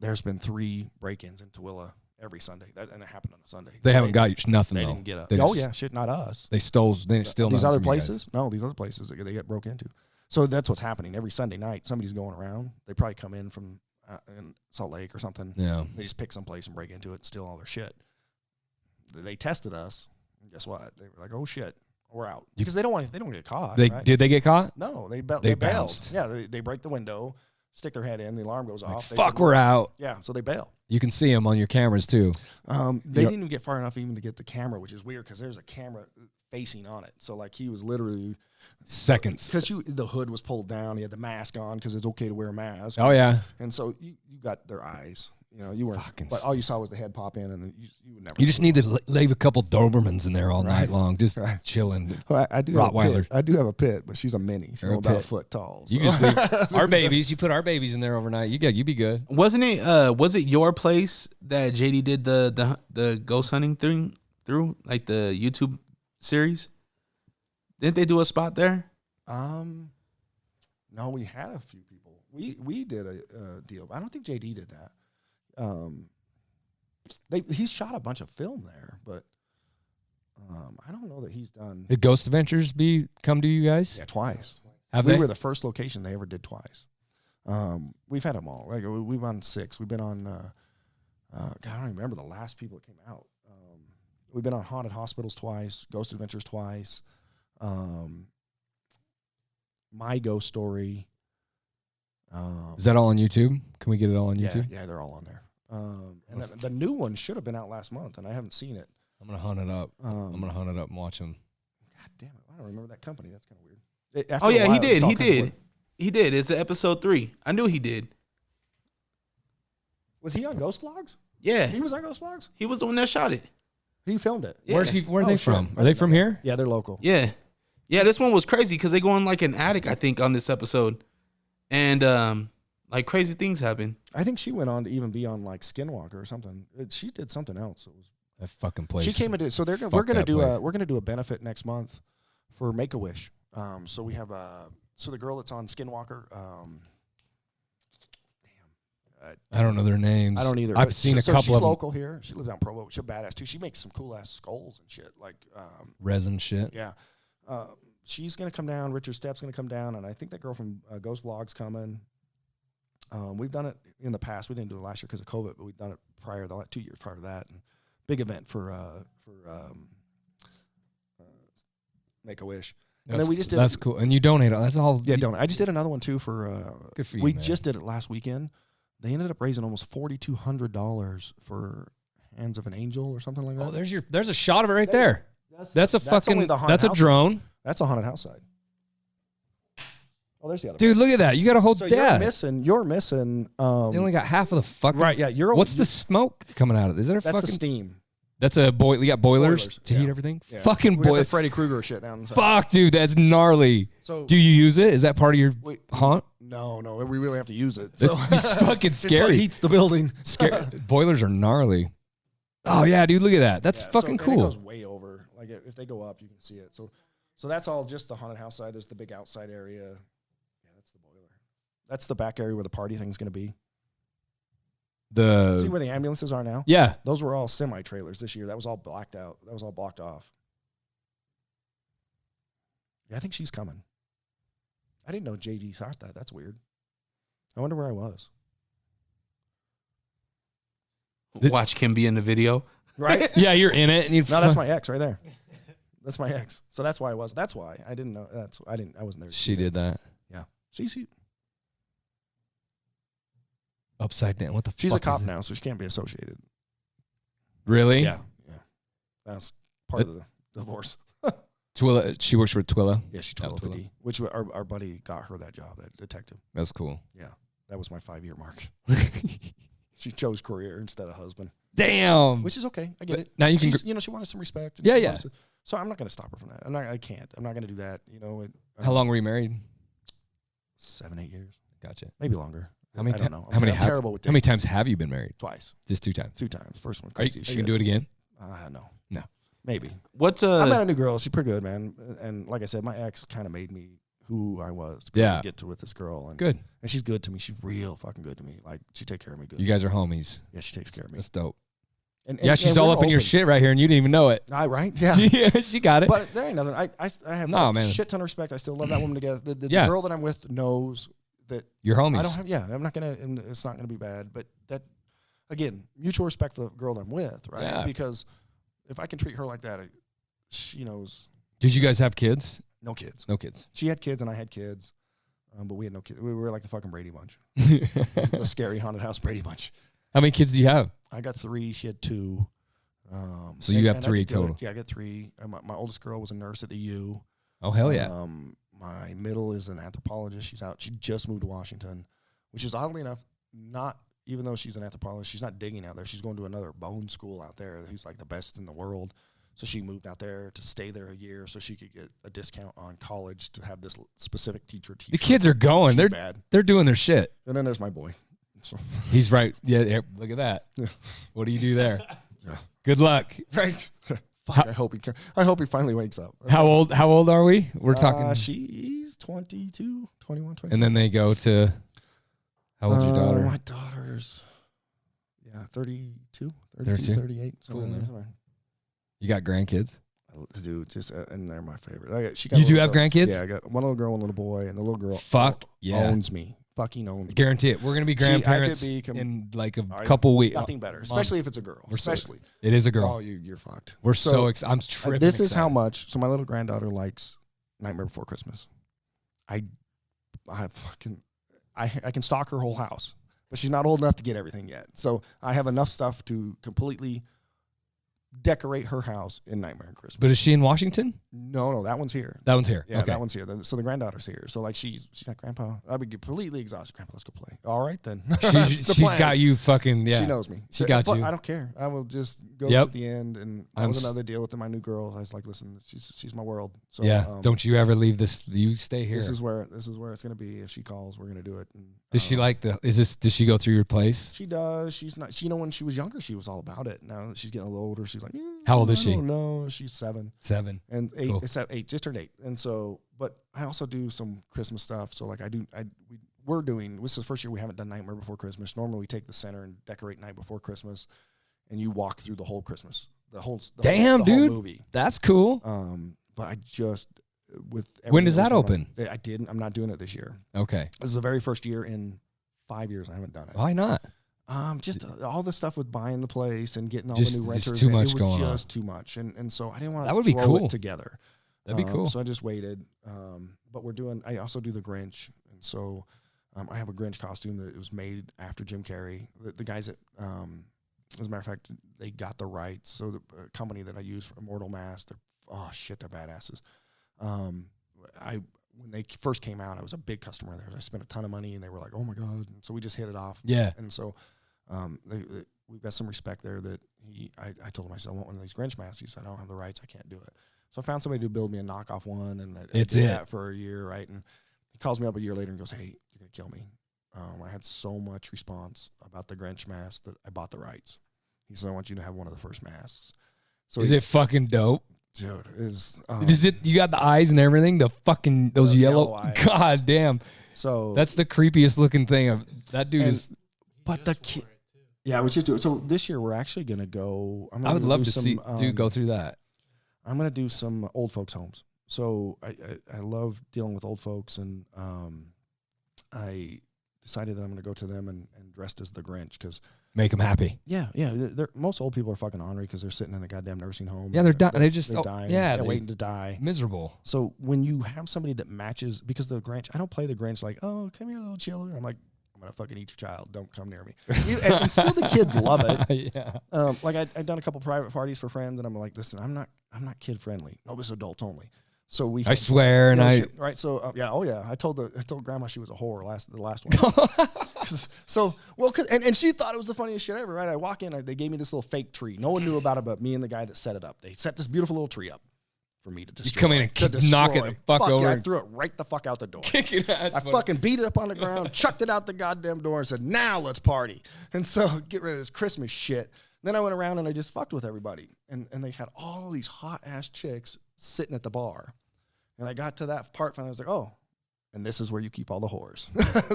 there's been 3 break-ins in Tooele every Sunday, and it happened on a Sunday. They haven't got you nothing They though. didn't get up. They Oh just- yeah, shit, not us. They stole These nothing other from you guys. places? No, these other places they get broke into. So that's what's happening every Sunday night. Somebody's going around. They probably come in from in Salt Lake or something. Yeah. They just pick some place and break into it and steal all their shit. They tested us, and guess what? They were like, "Oh shit, we're out," because they don't get caught. Right? Did they get caught? No, they They bailed. bounced. Yeah, they break the window, stick their head in, the alarm goes Like, off. They fuck, said, we're out. Yeah, so they bail. You can see them on your cameras too. They didn't even get far enough even to get the camera, which is weird because there's a camera facing on it. So like he was literally Seconds. because the hood was pulled down. He had the mask on because it's okay to wear a mask. Oh yeah. And so you got their eyes. You know, you weren't. Fucking But all you saw was the head pop in, and you would never. You just need to leave a couple Dobermans in there all night long, just Right. chilling. Well, I do have a Rottweiler. pit. I do have a pit, but she's a mini. She's Or a about a pit. foot tall. You so- just leave our babies. You put our babies in there overnight. You be good. Wasn't it? Was it your place that JD did the ghost hunting thing through, like the YouTube series? Didn't they do a spot there? No, we had a few people. We did a deal. I don't think JD did that. He's shot a bunch of film there, but I don't know that he's done. Did Ghost Adventures come to you guys? Yeah, twice. Have We they? were the first location they ever did twice. We've had them all. Like we've on 6. We've been on. God, I don't even remember the last people that came out. We've been on Haunted Hospitals twice, Ghost Adventures twice, My Ghost Story. Is that all on YouTube? Can we get it all on YouTube? Yeah, they're all on there. And the new one should have been out last month, and I haven't seen it. I'm gonna hunt it up. I'm gonna hunt it up and watch them. God damn it! I don't remember that company. That's kind of weird. Oh yeah, he did. He did. He did. It's episode 3. I knew he did. Was he on Ghost Vlogs? Yeah, He was on Ghost Vlogs. he was the one that shot it. He filmed it. Yeah. Where are Oh, they shit. from? I Are they didn't from know here? Yeah, they're local. Yeah, yeah. This one was crazy because they go in like an attic, I think, on this episode, and like crazy things happen. I think she went on to even be on like Skinwalker or something. She did something else. It was. That fucking place. She came into so we're Fuck gonna that do place. we're gonna do a benefit next month for Make a Wish. So we have so the girl that's on Skinwalker. I don't know their names. I don't either. I've but seen a so couple she's of them. local here. She lives out in Provo. She's a badass too. She makes some cool ass skulls and shit. Like Resin shit. yeah. She's gonna come down. Richard Stepp's gonna come down, and I think that girl from Ghost Vlogs coming. We've done it in the past. We didn't do it last year because of COVID, but we've done it prior the 2 years prior to that. And big event for Make a Wish. And then we just did That's cool. And you donate. That's all. Yeah, don't. I just did another one too for. Good for you, We man. just did it last weekend. They ended up raising almost $4,200 for Hands of an Angel or something like that. Oh, there's a shot of it right there. That's only the haunted that's a house drone. That's a haunted house side. Oh, there's the other. Dude, look at that. You got to hold. So yeah. you're missing. They only got half of the fucking. Right. Yeah. What's the smoke coming out of it? Is there a That's fucking the steam. That's a boil. You got boilers to heat yeah. everything. Yeah. Fucking We got boil. the Freddy Krueger shit down inside. Fuck, dude, that's gnarly. So do you use it? Is that part of your haunt? No, we really have to use it. It's, So it's fucking it's scary. what heats the building. Boilers are gnarly. Oh yeah, dude, look at that. That's fucking cool. It goes way over. Like if they go up, you can see it. So that's all just the haunted house side. There's the big outside area. Yeah, that's the boiler. That's the back area where the party thing's going to be. See where the ambulances are now? Yeah. Those were all semi-trailers this year. That was all blacked out. That was all blocked off. Yeah, I think she's coming. I didn't know JD thought that. That's weird. I wonder where I was. Watch Kim be in the video. Right? Yeah, you're in it. And no, that's my ex right there. That's my ex. So that's why I was. That's why I didn't know. I wasn't there. She did that. Yeah. She. Upside down. What the fuck? She's a cop now, so she can't be associated. Really? Yeah. That's part of the divorce. Tooele, she works for Tooele. Yeah, she Tooele PD, which our buddy got her that job, that detective. That's cool. Yeah, that was my 5-year mark. She chose career instead of husband. Damn. Which is okay. I get it. Now you can. She wanted some respect. Yeah. So I'm not going to stop her from that. I can't. I'm not going to do that. How long were you married? 7-8 years. Gotcha. Maybe longer. How many? I don't know. I'm terrible with dates. How many times have you been married? Twice. Just 2 times. 2 times. First one. Are you Crazy. can do it again? No. Maybe. What's I met a new girl. She's pretty good, man. And like I said, my ex kind of made me who I was to get to with this girl. And good. And she's good to me. She's real fucking good to me. Like, she take care of me good. You guys are homies. Yeah, she takes care of me. That's dope. And she's all up in your shit right here, and you didn't even know it. Right? Yeah. She got it. But there ain't nothing. I have a shit ton of respect. I still love that woman together. The girl that I'm with knows that you're homies. I'm not gonna. It's not gonna be bad. But that, again, mutual respect for the girl that I'm with, right? Yeah. Because if I can treat her like that, she knows. Did you guys have kids? No kids. No kids. She had kids and I had kids, but we had no kids. We were like the fucking Brady Bunch, the scary haunted house Brady Bunch. How many kids do you have? I got 3. She had 2. So you have 3 total. Yeah, I got 3. My oldest girl was a nurse at the U. Oh hell yeah. My middle is an anthropologist. She's out. She just moved to Washington, which is oddly enough not. Even though she's an anthropologist, she's not digging out there. She's going to another bone school out there who's like the best in the world. So she moved out there to stay there a year so she could get a discount on college to have this specific teacher teach. The kids are going. They're doing their shit. And then there's my boy. So. He's right. Yeah, look at that. Yeah. What do you do there? Yeah. Good luck. Right. Fuck, I hope he finally wakes up. How old are we? We're talking. She's 22, 21, 22. And then they go to. How old's your daughter? My daughter's 32, 38. Cool, man. You got grandkids? Dude, and they're my favorite. You do have grandkids? Yeah, I got one little girl, one little boy, and the little girl owns me. Fucking owns me. Guarantee it. We're going to be grandparents in like a couple weeks. Nothing better, especially if it's a girl. Especially. It is a girl. Oh, you're fucked. We're so excited. I'm tripping. This is how much. So my little granddaughter likes Nightmare Before Christmas. I can stock her whole house, but she's not old enough to get everything yet. So I have enough stuff to completely decorate her house in Nightmare on Christmas. But is she in Washington? No, that one's here. That one's here. Yeah, okay. That one's here. So the granddaughter's here. So like she's like, Grandpa, I'd be completely exhausted. Grandpa, let's go play. All right then. She's got you fucking She knows me. She got you. I don't care. I will just go to the end. And that was another deal with my new girl. I was like, listen, she's my world. So don't you ever leave this. You stay here. This is where it's gonna be. If she calls, we're gonna do it. And, does she like does she go through your place? She does. She's not. When she was younger, she was all about it. Now that she's getting a little older, she's like, how old is she? No, she's 7. 7 and 8. Cool. It's 8. Just turned 8. And so, but I also do some Christmas stuff. So like we're doing. This is the first year we haven't done Nightmare Before Christmas. Normally we take the center and decorate Night Before Christmas, and you walk through the whole Christmas, the whole movie. That's cool. But I just when does that open? I didn't. I'm not doing it this year. Okay. This is the very first year in 5 years I haven't done it. Why not? Just all the stuff with buying the place and getting all just, the new renters. Too much it was going just too much, and so I didn't want to. That would be throw cool. it together. That'd be cool. So I just waited. But I also do the Grinch, and so I have a Grinch costume that was made after Jim Carrey. The guys at As a matter of fact, they got the rights. So the company that I use for Immortal Mask, they're badasses. When they first came out, I was a big customer there. I spent a ton of money, and they were like, "Oh my god!" And so we just hit it off. Yeah. And so we've got some respect there. That I told him, I said, "I want one of these Grinch masks." He said, "I don't have the rights. I can't do it." So I found somebody to build me a knockoff one, and I did that for a year, right? And he calls me up a year later and goes, "Hey, you're gonna kill me." I had so much response about the Grinch mask that I bought the rights. He said, "I want you to have one of the first masks." So is it fucking dope? Dude, is it? You got the eyes and everything. Those yellow eyes. God damn. So that's the creepiest looking thing. That dude is. But the kid. Yeah, we should do it. So this year we're actually gonna go. I would love to see dude go through that. I'm gonna do some old folks' homes. So I love dealing with old folks, and I decided that I'm gonna go to them and dressed as the Grinch because. Make them happy. Yeah. Most old people are fucking ornery because they're sitting in a goddamn nursing home. Yeah, they're dying. They're dying. Yeah, they're waiting to die. Miserable. So when you have somebody that matches, because the Grinch, I don't play the Grinch like, "Oh, come here, little children." I'm like, "I'm gonna fucking eat your child. Don't come near me." and still, the kids love it. Yeah. Like I've done a couple private parties for friends, and I'm like, "Listen, I'm not kid friendly. No, this is adults only." So I swear, and right. So yeah. I told Grandma she was a whore the last one. And she thought it was the funniest shit ever. Right. I walk in, they gave me this little fake tree. No one knew about it but me and the guy that set it up. They set this beautiful little tree up for me to destroy. You come in and knock it the fuck over. Yeah, I threw it right the fuck out the door. I fucking beat it up on the ground, chucked it out the goddamn door, and said, "Now let's party." And so get rid of this Christmas shit. Then I went around and I just fucked with everybody, and they had all these hot ass chicks sitting at the bar. And I got to that part and I was like, "Oh, and this is where you keep all the whores."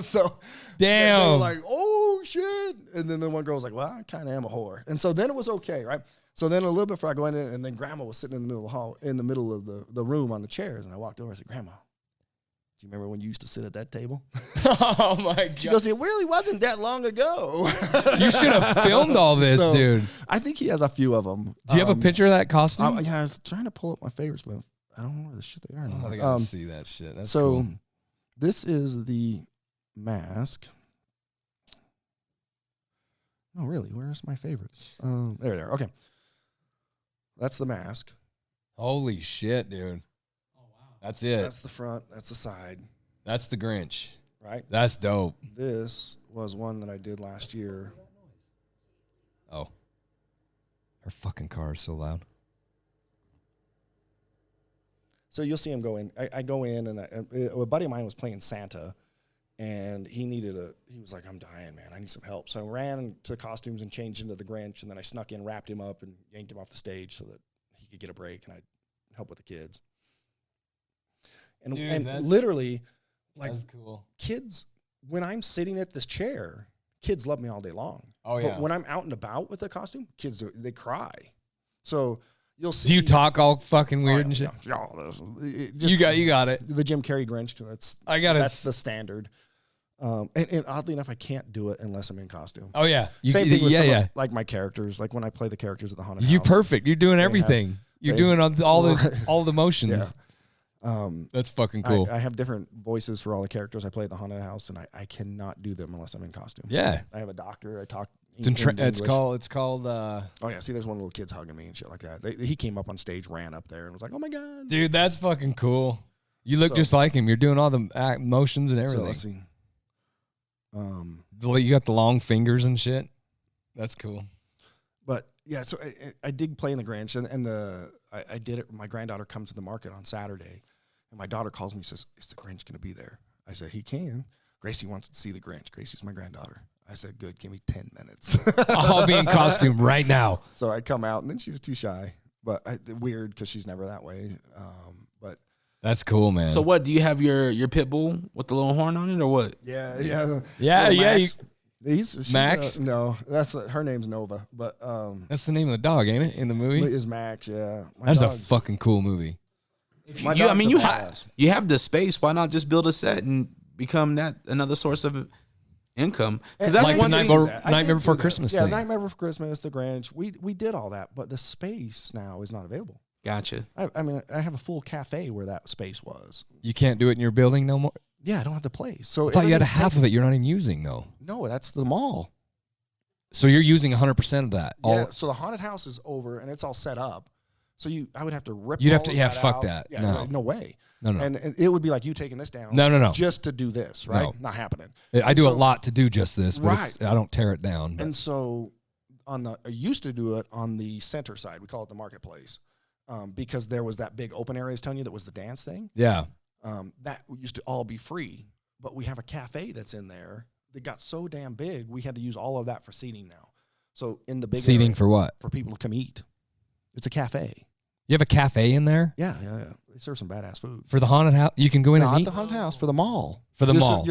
So damn, they were like, "Oh shit!" And then the one girl was like, "Well, I kind of am a whore." And so then it was okay, right? So then a little bit before I go in, and then Grandma was sitting in the middle of the hall, in the middle of the room on the chairs, and I walked over. I said, "Grandma, do you remember when you used to sit at that table?" Oh my god! She goes, "It really wasn't that long ago." You should have filmed all this, dude. I think he has a few of them. Do you have a picture of that costume? Yeah, I was trying to pull up my favorites, but I don't know where the shit they are. Oh, I gotta see that shit. That's cool. This is the mask. No, really, where's my favorites? There they are. Okay. That's the mask. Holy shit, dude. Oh, wow. That's it. That's the front. That's the side. That's the Grinch. Right? That's dope. This was one that I did last year. Oh. Our fucking car is so loud. So you'll see him go in. I go in, and a buddy of mine was playing Santa, and he was like, "I'm dying, man. I need some help." So I ran to costumes and changed into the Grinch, and then I snuck in, wrapped him up, and yanked him off the stage so that he could get a break, and I'd help with the kids. And, dude, and literally, like, that's cool. Kids, when I'm sitting at this chair, kids love me all day long. Oh, yeah. But when I'm out and about with the costume, kids, they cry. So you'll see. Do you talk all fucking weird and shit? Yeah, you got it. The Jim Carrey Grinch. That's the standard. And oddly enough, I can't do it unless I'm in costume. Oh yeah, Same thing with like my characters. Like when I play the characters at the haunted house. You're perfect. You're doing everything. You're doing all the motions. Yeah. That's fucking cool. I have different voices for all the characters I play at the haunted house, and I cannot do them unless I'm in costume. Yeah. I have a doctor. I talk. It's called. Oh yeah, see, there's one little kid's hugging me and shit like that. He came up on stage, ran up there, and was like, "Oh my god, dude, that's fucking cool." You look just like him. You're doing all the motions and everything. Let's see. You got the long fingers and shit. That's cool. But yeah, so I did play in the Grinch, and I did it. My granddaughter comes to the market on Saturday, and my daughter calls me and says, "Is the Grinch going to be there?" I said, "He can." Gracie wants to see the Grinch. Gracie's my granddaughter. I said, "Good, give me 10 minutes." I'll be in costume right now. So I come out, and then she was too shy, but weird because she's never that way. But that's cool, man. So what? Do you have your pit bull with the little horn on it, or what? Yeah. She's Max. No, her name's Nova, but that's the name of the dog, ain't it? In the movie, is Max. Yeah, that's a fucking cool movie. You have the space. Why not just build a set and become that another source of income? Because that's like one Nightmare Before Christmas. Yeah, Nightmare Before Christmas, the Grinch. We did all that, but the space now is not available. Gotcha. I mean, I have a full cafe where that space was. You can't do it in your building no more? Yeah, I don't have the place. So I thought you had half of it you're not even using, though. No, that's the mall. So you're using 100% of that. Yeah. So the haunted house is over and it's all set up. So I would have to rip. You'd have to. all Yeah. that Fuck out. that. Yeah, no way. No. And it would be like you taking this down. No. Just to do this, right? No. Not happening. I do a lot to do just this, but Right. I don't tear it down. But. And so I used to do it on the center side. We call it the marketplace, because there was that big open area I was telling you that was the dance thing. Yeah. That used to all be free, but we have a cafe that's in there that got so damn big we had to use all of that for seating now. So in the big Seating area, for what? for people to come eat. It's a cafe. You have a cafe in there Yeah. They serve some badass food. for the haunted house. You can go in and Not eat the haunted house, for the mall. for the You're mall.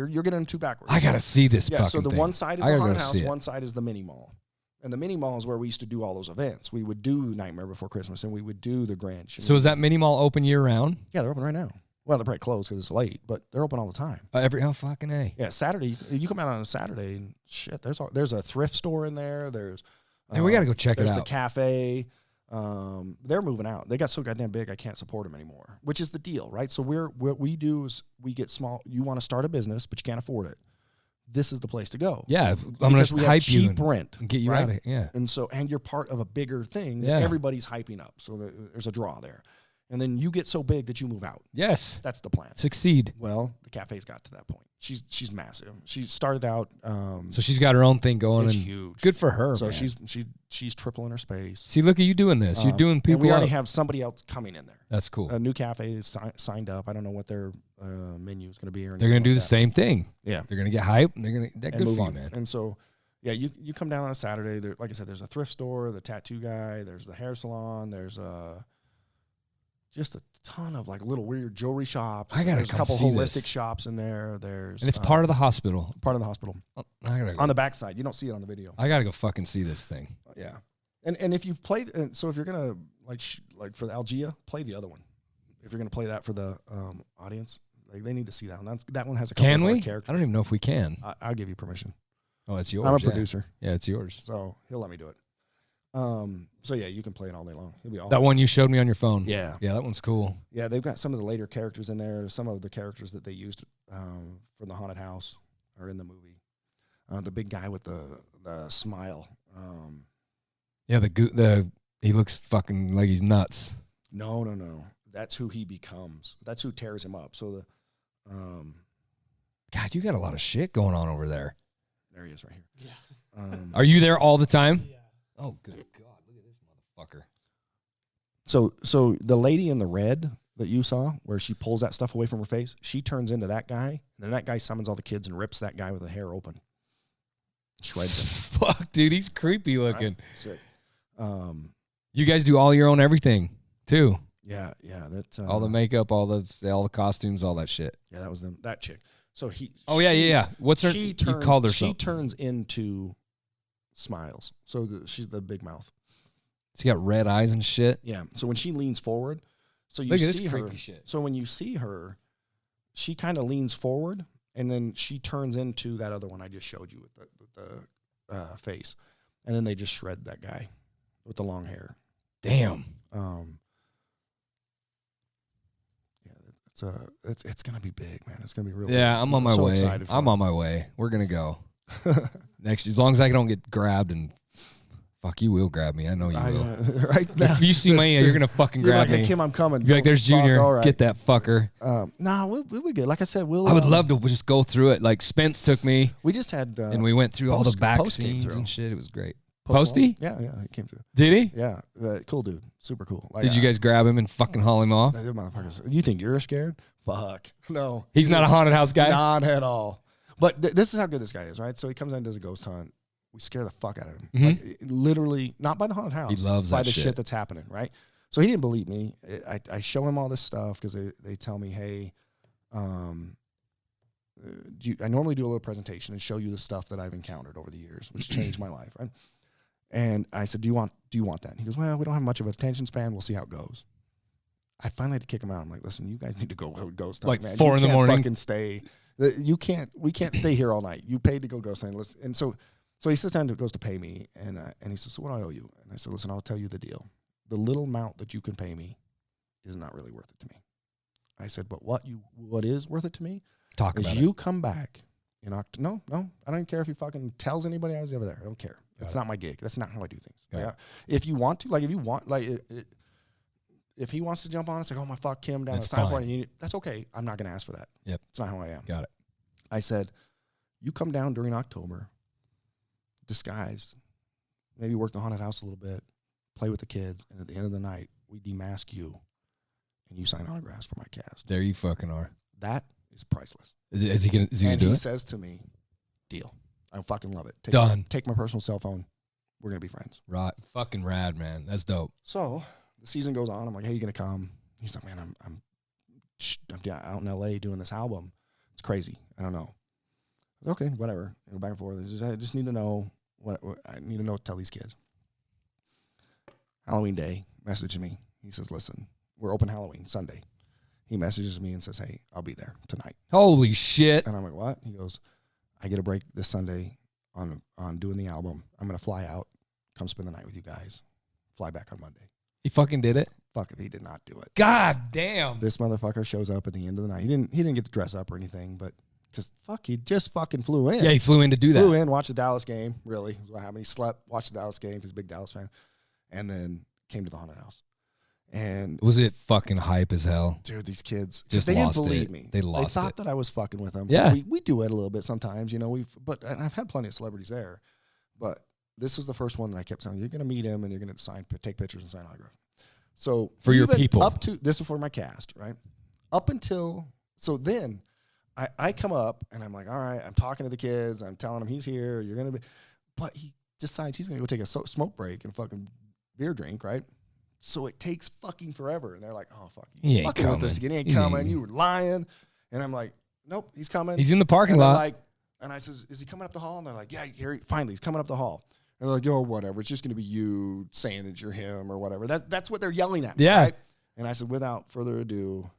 You're getting two backwards. I gotta see this. Yeah, fucking so the thing. one side is I the gotta haunted go house, see it. one side is the mini mall. And the mini mall is where we used to do all those events. We would do Nightmare Before Christmas, and we would do the Grand. So is that mini mall open year round? Yeah, they're open right now. Well, they're probably closed because it's late, but they're open all the time. Fucking A. Yeah, Saturday, you come out on a Saturday, and shit, there's a thrift store in there. There's Hey, we gotta go check it there's out. the cafe. They're moving out. They got so goddamn big, I can't support them anymore, which is the deal, right? So what we do is we get small. You want to start a business, but you can't afford it. This is the place to go. Yeah, I'm Because gonna we hype have you cheap and rent, get you right? out of here. Yeah. And you're part of a bigger thing that Yeah. everybody's hyping up. So there's a draw there. And then you get so big that you move out. Yes. That's the plan. Succeed. Well, the cafe's got to that point. She's massive. She started out. So she's got her own thing going. It's and huge. Good for her. So man. she's tripling her space. See, look at you doing this. You're doing people. And we already up. have somebody else coming in there. That's cool. A new cafe is signed up. I don't know what their menu is going to be. Or They're gonna anything do like the that. same thing. Yeah. They're gonna get hype. And they're And good move for you, on. man. And so, yeah, you come down on a Saturday. There, like I said, there's a thrift store, the tattoo guy, there's the hair salon, there's just a ton of like little weird jewelry shops. I gotta There's a come couple see holistic this. shops in there. There's And it's part of the hospital. part of the hospital I gotta go. on the backside. You don't see it on the video. I gotta go fucking see this thing. Yeah, and if you've played, so if you're gonna like for the Algea, play the other one. If you're gonna play that for the audience, like they need to see that one. That one has a couple Can of our we? characters. I don't even know if we can. I'll give you permission. Oh, it's yours. I'm a yeah. producer, Yeah, it's yours. so he'll let me do it. So yeah, you can play it all day long. He'll be all That one you showed me on your phone. Yeah, Yeah, that one's cool. yeah. They've got some of the later characters in there. Some of the characters that they used from the haunted house are in the movie. The big guy with the smile. Yeah, he looks fucking like he's nuts. No. That's who he becomes. That's who tears him up. So the God, you got a lot of shit going on over there. there he is right here. Yeah. Are you there all the time? Yeah. Oh, good God. Look at this motherfucker. So the lady in the red that you saw, where she pulls that stuff away from her face, she turns into that guy, and then that guy summons all the kids and rips that guy with the hair open, shreds him. Fuck, dude, he's creepy looking. Right? Sick. You guys do all your own everything, too. Yeah. That All the makeup, all the costumes, all that shit. yeah, that was them. That chick. So he. Oh, yeah. What's her? She turns, you called her She something. turns into Smiles. So she's the big mouth. She got red eyes and shit. Yeah. So when she leans forward, so you Look at this see her. creepy shit. So when you see her, she kind of leans forward, and then she turns into that other one I just showed you with the face, and then they just shred that guy with the long hair. Damn. Yeah, it's gonna be big, man. It's gonna be real. Yeah, big. I'm on my so way. excited for I'm it. on my way. We're gonna go next. As long as I don't get grabbed and fuck, you will grab me. I know you will. Right now, If you see me, you're gonna fucking you're grab like, me. Hey, Kim, I'm coming. Be like, "There's Fuck, Junior. all right. Get that fucker." Nah, we'll be good. Like I said, we'll. I would love to just go through it. Like Spence took me, We just had and we went through all the Post- back Post came scenes through. and shit. It was great. Post Posty? Malone. Yeah, he came through. Did he? Yeah, cool dude, super cool. Like, Did you guys grab him and fucking haul him off? Them motherfuckers. You think you're scared? Fuck. No. He's not a haunted house guy. Not at all. But this is how good this guy is, right? So he comes in and does a ghost hunt. We scare the fuck out of him. Mhm. Like, literally, not by the haunted house. He loves by that the shit. shit that's happening, right? So he didn't believe me. I show him all this stuff because they tell me, hey, I normally do a little presentation and show you the stuff that I've encountered over the years, which changed my life, right? And I said, do you want that? And he goes, well, we don't have much of a attention span. We'll see how it goes. I finally had to kick him out. I'm like, listen, you guys need to go ghost hunt, Like man. 4 in the morning? Fucking stay. We can't stay here all night. You paid to go ghost hunt. Listen. And so he sits down and goes to pay me, and he says, so what do I owe you? And I said, listen, I'll tell you the deal. The little amount that you can pay me is not really worth it to me. I said, but what is worth it to me Talk is about it. you come back No, I don't care if he fucking tells anybody I was ever there. I don't care. It's not my gig. That's not how I do things. Yeah. If you want to, like, if he wants to jump on and say, "Oh my fuck, Kim down at the sign," that's okay. I'm not going to ask for that. Yep. It's not how I am. Got it. I said, you come down during October, disguised, maybe work the haunted house a little bit, play with the kids, and at the end of the night, we demask you, and you sign autographs for my cast. There you fucking are. That is priceless. Is he gonna do it? He says to me, "Deal. I fucking love it. Done. Take my personal cell phone. We're gonna be friends." Right. Fucking rad, man. That's dope. So the season goes on. I'm like, "Hey, you gonna come?" He's like, "Man, I'm out in LA doing this album. It's crazy. I don't know." Okay, whatever. Go back and forth. I just need to know what I need to know. Tell these kids. Halloween day, message me. He says, "Listen, we're open Halloween Sunday." He messages me and says, "Hey, I'll be there tonight." Holy shit. And I'm like, "What?" He goes, "I get a break this Sunday on doing the album. I'm gonna fly out, come spend the night with you guys, fly back on Monday." He fucking did it? Fuck if he did not do it. God damn. This motherfucker shows up at the end of the night. He didn't get to dress up or anything, but because he just fucking flew in. Yeah, he flew in to do that. Flew in, watched the Dallas game. Really, is what happened. He slept, watched the Dallas game because he's a big Dallas fan, and then came to the haunted house. And was it fucking hype as hell? Dude, these kids Just they lost didn't believe it. me. They lost thought it. that I was fucking with them. Yeah. we do it a little bit sometimes, you know. But I've had plenty of celebrities there, but this is the first one that I kept telling you're going to meet him and you're going to take pictures and sign autograph. So for your even people, up to this is for my cast, right? Up until then, I come up and I'm like, all right, I'm talking to the kids, I'm telling them he's here, you're going to be, but he decides he's going to go take a smoke break and fucking beer drink, right? So it takes fucking forever. And they're like, "Oh, fuck. He ain't fucking coming. with this again. He ain't coming. You were lying." And I'm like, "Nope, he's coming." He's in the parking and lot. And I says, "Is he coming up the hall?" And they're like, "Yeah, finally, he's coming up the hall." And they're like, "Yo, whatever. It's just going to be you saying that you're him or whatever." That's what they're yelling at me. Yeah. Right? And I said, without further ado,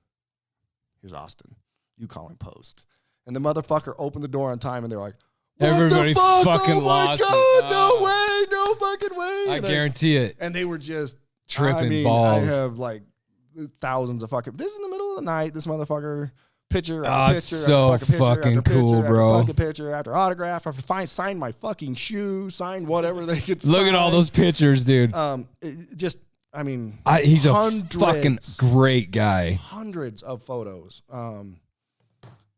here's Austin. You call him Post. And the motherfucker opened the door on time and they're like, "What Everybody the fuck? fucking Oh my lost God, it. no Oh. way. No fucking way." I And guarantee it. And they were just Tripping balls. I have like thousands of fucking. This is in the middle of the night. This motherfucker picture Oh, after picture, so after fucking picture, fucking after cool, picture, bro. After fucking picture after autograph after sign my fucking shoe, sign whatever they could. Look at all those pictures, dude. He's a fucking great guy. Hundreds of photos. And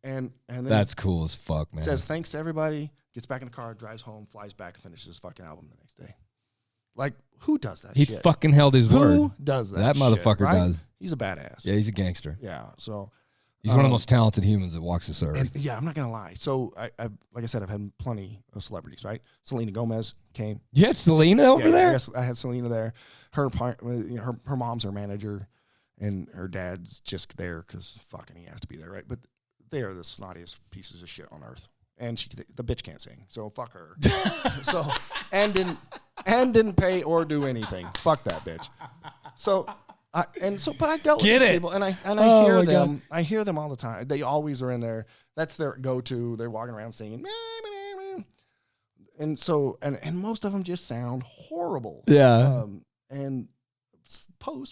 then That's cool as fuck, man. says thanks to everybody. Gets back in the car, drives home, flies back, and finishes his fucking album the next day. Like, who does that He shit? fucking held his word. Who does that? That shit, motherfucker right? does. He's a badass. Yeah, he's a gangster. Yeah. So He's one of the most talented humans that walks this earth. and, yeah, I'm not gonna lie. So I like I said, I've had plenty of celebrities. Right? Selena Gomez came. You had Selena over there? I had Selena there. Her mom's her manager, and her dad's just there because fucking he has to be there, right? But they are the snottiest pieces of shit on earth. And the bitch can't sing, so fuck her. So and didn't pay or do anything. Fuck that bitch. But I dealt with these people, and I hear them. God. I hear them all the time. They always are in there. That's their go-to. They're walking around singing, and so and most of them just sound horrible. Yeah. And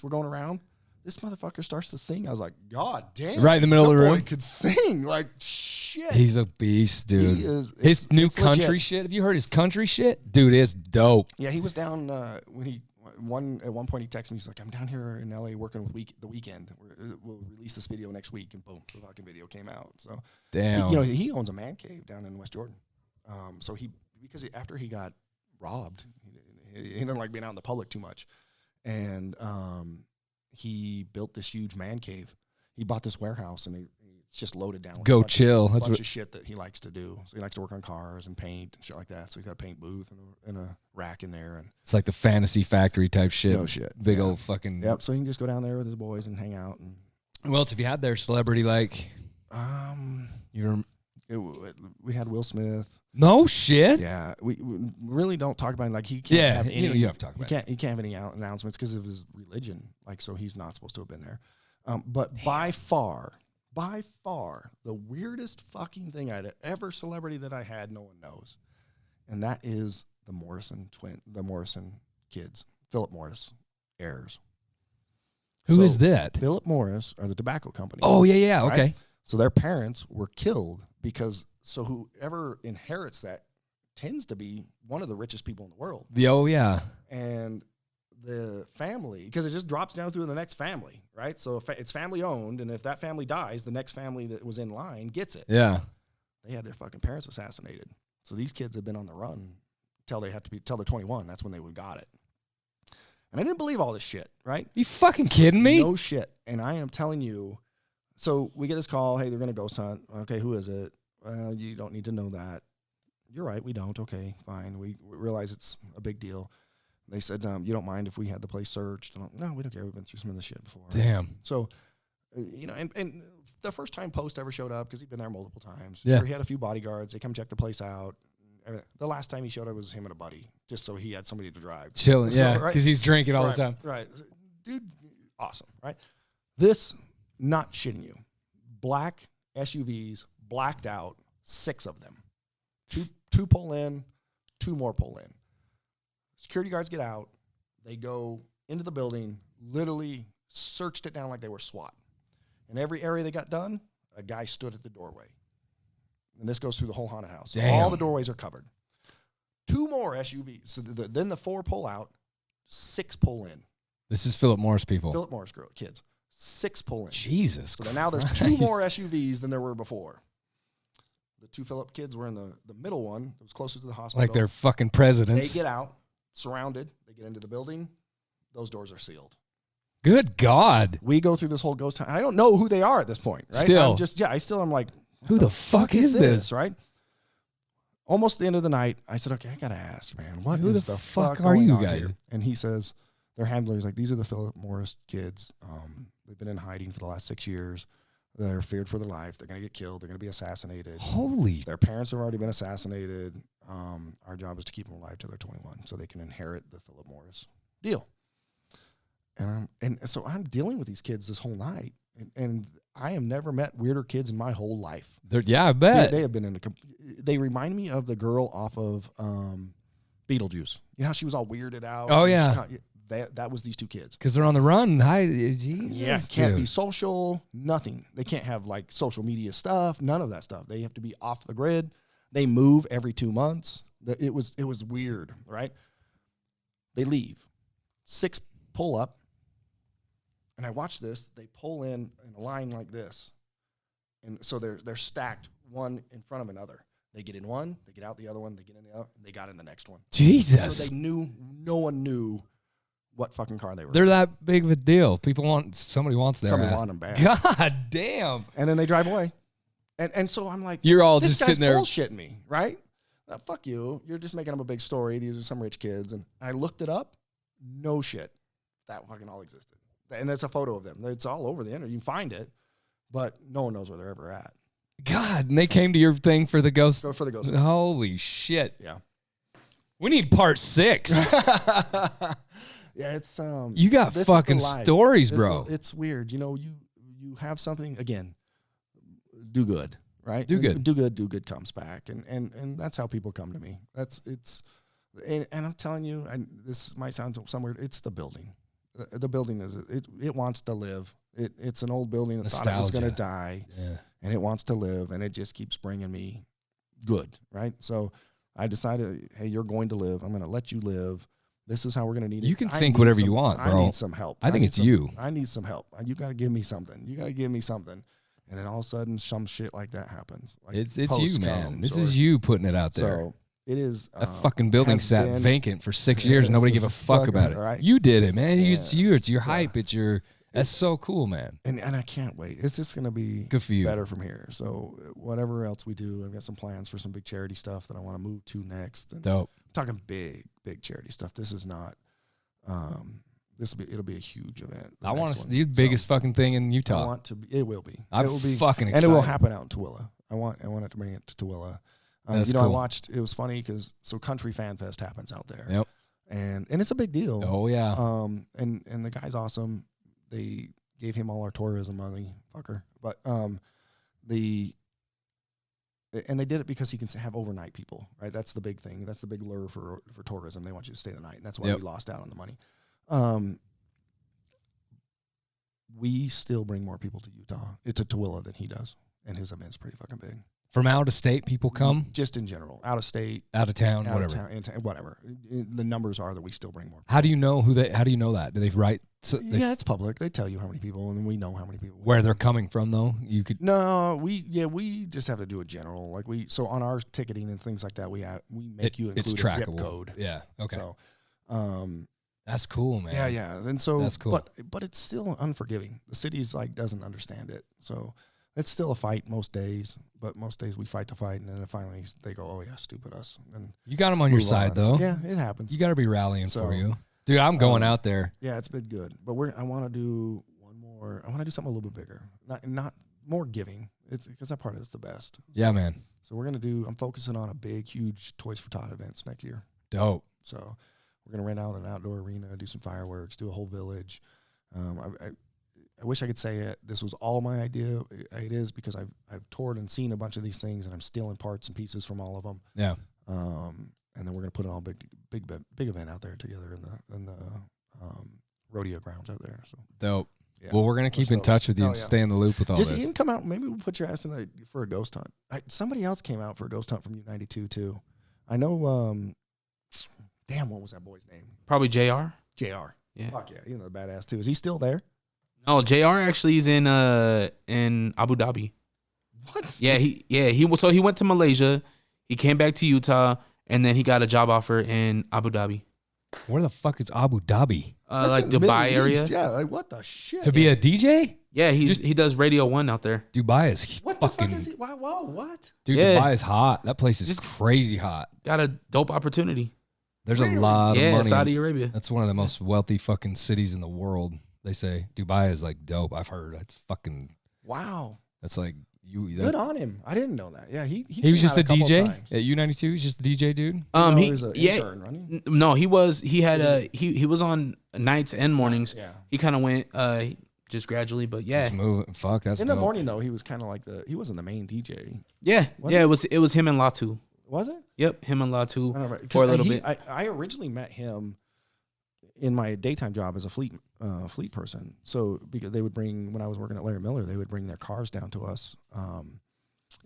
we're going around. This motherfucker starts to sing. I was like, God damn. Right in the middle of the room. Boy could sing. Like, shit. He's a beast, dude. He is. His new country legit. shit. Have you heard his country shit? Dude, it's dope. Yeah, he was down when at one point he texted me. He's like, "I'm down here in LA working with The Weeknd. We'll release this video next week." And boom, the fucking video came out. So, damn. He owns a man cave down in West Jordan. So after he got robbed, he didn't like being out in the public too much. And he built this huge man cave. He bought this warehouse, and it's just loaded down with a bunch of shit that he likes to do. So he likes to work on cars and paint and shit like that. So he's got a paint booth and a rack in there. And it's like the fantasy factory type shit. No shit. Big old fucking. Yep. So he can just go down there with his boys and hang out. And who else have you had there? Celebrity like? We had Will Smith. No shit. Yeah, we really don't talk about him. Like he can't have any. You have to talk about. He can't have any announcements because of his religion. Like so, he's not supposed to have been there. But by far, the weirdest fucking thing celebrity that I had, no one knows, and that is the Morrison kids, Philip Morris heirs. Who is that? Philip Morris are the tobacco company. Oh yeah, right? okay. So their parents were killed because whoever inherits that tends to be one of the richest people in the world. Oh, yeah. And the family, because it just drops down through the next family, right? So if it's family owned, and if that family dies, the next family that was in line gets it. Yeah. They had their fucking parents assassinated. So these kids have been on the run till they're 21. That's when they got it. And I didn't believe all this shit, right? You fucking kidding me? No shit. And I am telling you, so we get this call, hey, they're going to ghost hunt. Okay, who is it? Well, you don't need to know that. You're right, we don't. Okay, fine. We realize it's a big deal. They said, you don't mind if we had the place searched? No, we don't care. We've been through some of this shit before. Damn. So, and the first time Post ever showed up, because he'd been there multiple times, Yeah. sure, he had a few bodyguards. They come check the place out. The last time he showed up was him and a buddy, just so he had somebody to drive. Chilling, So, yeah, right? because he's drinking all Right, the time. Right. Dude, awesome, right? This, not shitting you, black SUVs, blacked out, 6 of them. Two pull in, 2 more pull in. Security guards get out. They go into the building, literally searched it down like they were SWAT. In every area they got done, a guy stood at the doorway. And this goes through the whole haunted house. So all the doorways are covered. 2 more SUVs. So then the 4 pull out, 6 pull in. This is Philip Morris people. Philip Morris kids. 6 pull in. Jesus. So now there's 2 more SUVs than there were before. The 2 Philip kids were in the middle one. It was closest to the hospital. Like they're fucking presidents. They get out, surrounded. They get into the building. Those doors are sealed. Good God. We go through this whole ghost hunt. I don't know who they are at this point, right? Still. I'm like, Who the fuck is this? Right? Almost the end of the night, I said, okay, I got to ask, man, Who is the fuck are going you on guys? here? And he says, their handler's like, these are the Philip Morris kids. They've been in hiding for the last 6 years. They're feared for their life. They're going to get killed. They're going to be assassinated. Holy. Their parents have already been assassinated. Our job is to keep them alive till they're 21 so they can inherit the Philip Morris deal. And so I'm dealing with these kids this whole night. And I have never met weirder kids in my whole life. Yeah, I bet. They have been they remind me of the girl off of Beetlejuice. You know how she was all weirded out? Oh, yeah. That was these 2 kids. Because they're on the run. Jesus, Can't be dude. social, nothing. They can't have like social media stuff, none of that stuff. They have to be off the grid. They move every 2 months. It was weird, right? They leave. 6 pull up. And I watch this. They pull in a line like this. And so they're stacked one in front of another. They get in one, they get out the other one, they get in the other, they got in the next one. Jesus. So no one knew what fucking car they were. They're that big of a deal. Somebody wants their Somebody ass. want them bad. God damn. And then they drive away. And so I'm like, You're all this just guy's sitting there. bullshitting me, right? Fuck you. You're just making up a big story. These are some rich kids. And I looked it up. No shit. That fucking all existed. And that's a photo of them. It's all over the internet. You can find it. But no one knows where they're ever at. God, and they came to your thing for the ghost. So for the ghost. Holy shit. Yeah. We need part 6. Yeah, it's You got this is fucking the life. stories, bro. It's weird. You know, you have something again. Do good, right? Do good. Do good comes back, and that's how people come to me. And I'm telling you, this might sound somewhere. It's the building. The building it wants to live. It's an old building that thought it was going to die, and it wants to live, and it just keeps bringing me good, right? So I decided, hey, you're going to live. I'm going to let you live. This is how we're going to need it. You can think whatever you want, bro. I need some help. I think it's you. I need some help. You got to give me something. You got to give me something. And then all of a sudden, some shit like that happens. Like It's you, Post man. comes This or- is you putting it out there. So it is. That fucking building has sat been- vacant for 6 years. Nobody gave a fuck fucking about it. right. You did it, man. Yeah. It's you. It's your hype. It's your. That's so cool, man. And I can't wait. It's just going to be Good for you. better from here. So whatever else we do, I've got some plans for some big charity stuff that I want to move to next. And Dope. I'm talking big charity stuff. This is not. It'll be a huge event. I want to do the biggest fucking thing in I Utah. want to. It will be. I'm it will be fucking and it will excited. happen out in Tooele. I want it to bring it to Tooele. That's I cool. watched. It was funny because Country Fan Fest happens out there. Yep. And it's a big deal. Oh yeah. And the guy's awesome. They gave him all our tourism money, fucker. But and they did it because he can have overnight people, right? That's the big thing. That's the big lure for tourism. They want you to stay the night, and that's why Yep. we lost out on the money. We still bring more people to Utah, to Tooele than he does. and his event's pretty fucking big. From out of state, people come? Just in general. Out of state. Out of town, Out whatever. of town, whatever. The numbers are that we still bring more people. How do you know how do you know that? Do they write? Yeah, it's public. They tell you how many people, and we know how many people. Where they're coming from, though? You could. No, we just have to do a general. Like so on our ticketing and things like that, we make you include a zip code. Yeah. Okay. So, that's cool, man. yeah. And so that's cool. But it's still unforgiving. The city's like doesn't understand it. So it's still a fight most days, but most days we fight the fight, and then finally they go, "Oh yeah, stupid us." And you got them on your side, though. So, yeah, it happens. You got to be rallying for you, dude. I'm going out there. Yeah, it's been good, but I want to do one more. I want to do something a little bit bigger, not more giving. It's because that part is the best. Yeah, man. So we're gonna do. I'm focusing on a big, huge Toys for Tot events next year. Dope. So we're gonna rent out an outdoor arena, do some fireworks, do a whole village. I wish I could say this was all my idea. It is because I've toured and seen a bunch of these things, and I'm stealing parts and pieces from all of them. Yeah. And then we're gonna put it all big event out there together in the rodeo grounds out there. So dope. Yeah. Well, we're gonna keep in touch with you and stay in the loop with all Just this. even come out. Maybe we'll put your ass in for a ghost hunt. Somebody else came out for a ghost hunt from U92 too. I know. Damn, what was that boy's name? Probably JR. JR. Yeah. Fuck yeah, you know the badass too. Is he still there? No, JR actually is in Abu Dhabi. What? Yeah, he went to Malaysia, he came back to Utah, and then he got a job offer in Abu Dhabi. Where the fuck is Abu Dhabi? Like Dubai area. Yeah, like what the shit? To be a DJ? Yeah, he does Radio 1 out there. Dubai is what fucking. the fuck is he? Whoa, what? Dude, Yeah. Dubai is hot. That place is Just crazy hot. Got a dope opportunity. There's a lot of Yeah, money. Saudi Arabia. That's one of the most wealthy fucking cities in the world. They say Dubai is like dope. I've heard. It's fucking. Wow. That's like you. Good on him. I didn't know that. Yeah, he He was came just out a couple DJ times. at U92. He's just a DJ dude. He was an intern, running. No, he was on nights and mornings. Yeah. He kind of went just gradually, but yeah. Just moving. Fuck, that's In the dope. morning though, he was kind of like he wasn't the main DJ. Yeah. Was It was him and Latu. Was it? Yep, him and Latu I don't know, for a little bit. I originally met him in my daytime job as a fleet person. So because they would bring, when I was working at Larry Miller, they would bring their cars down to us,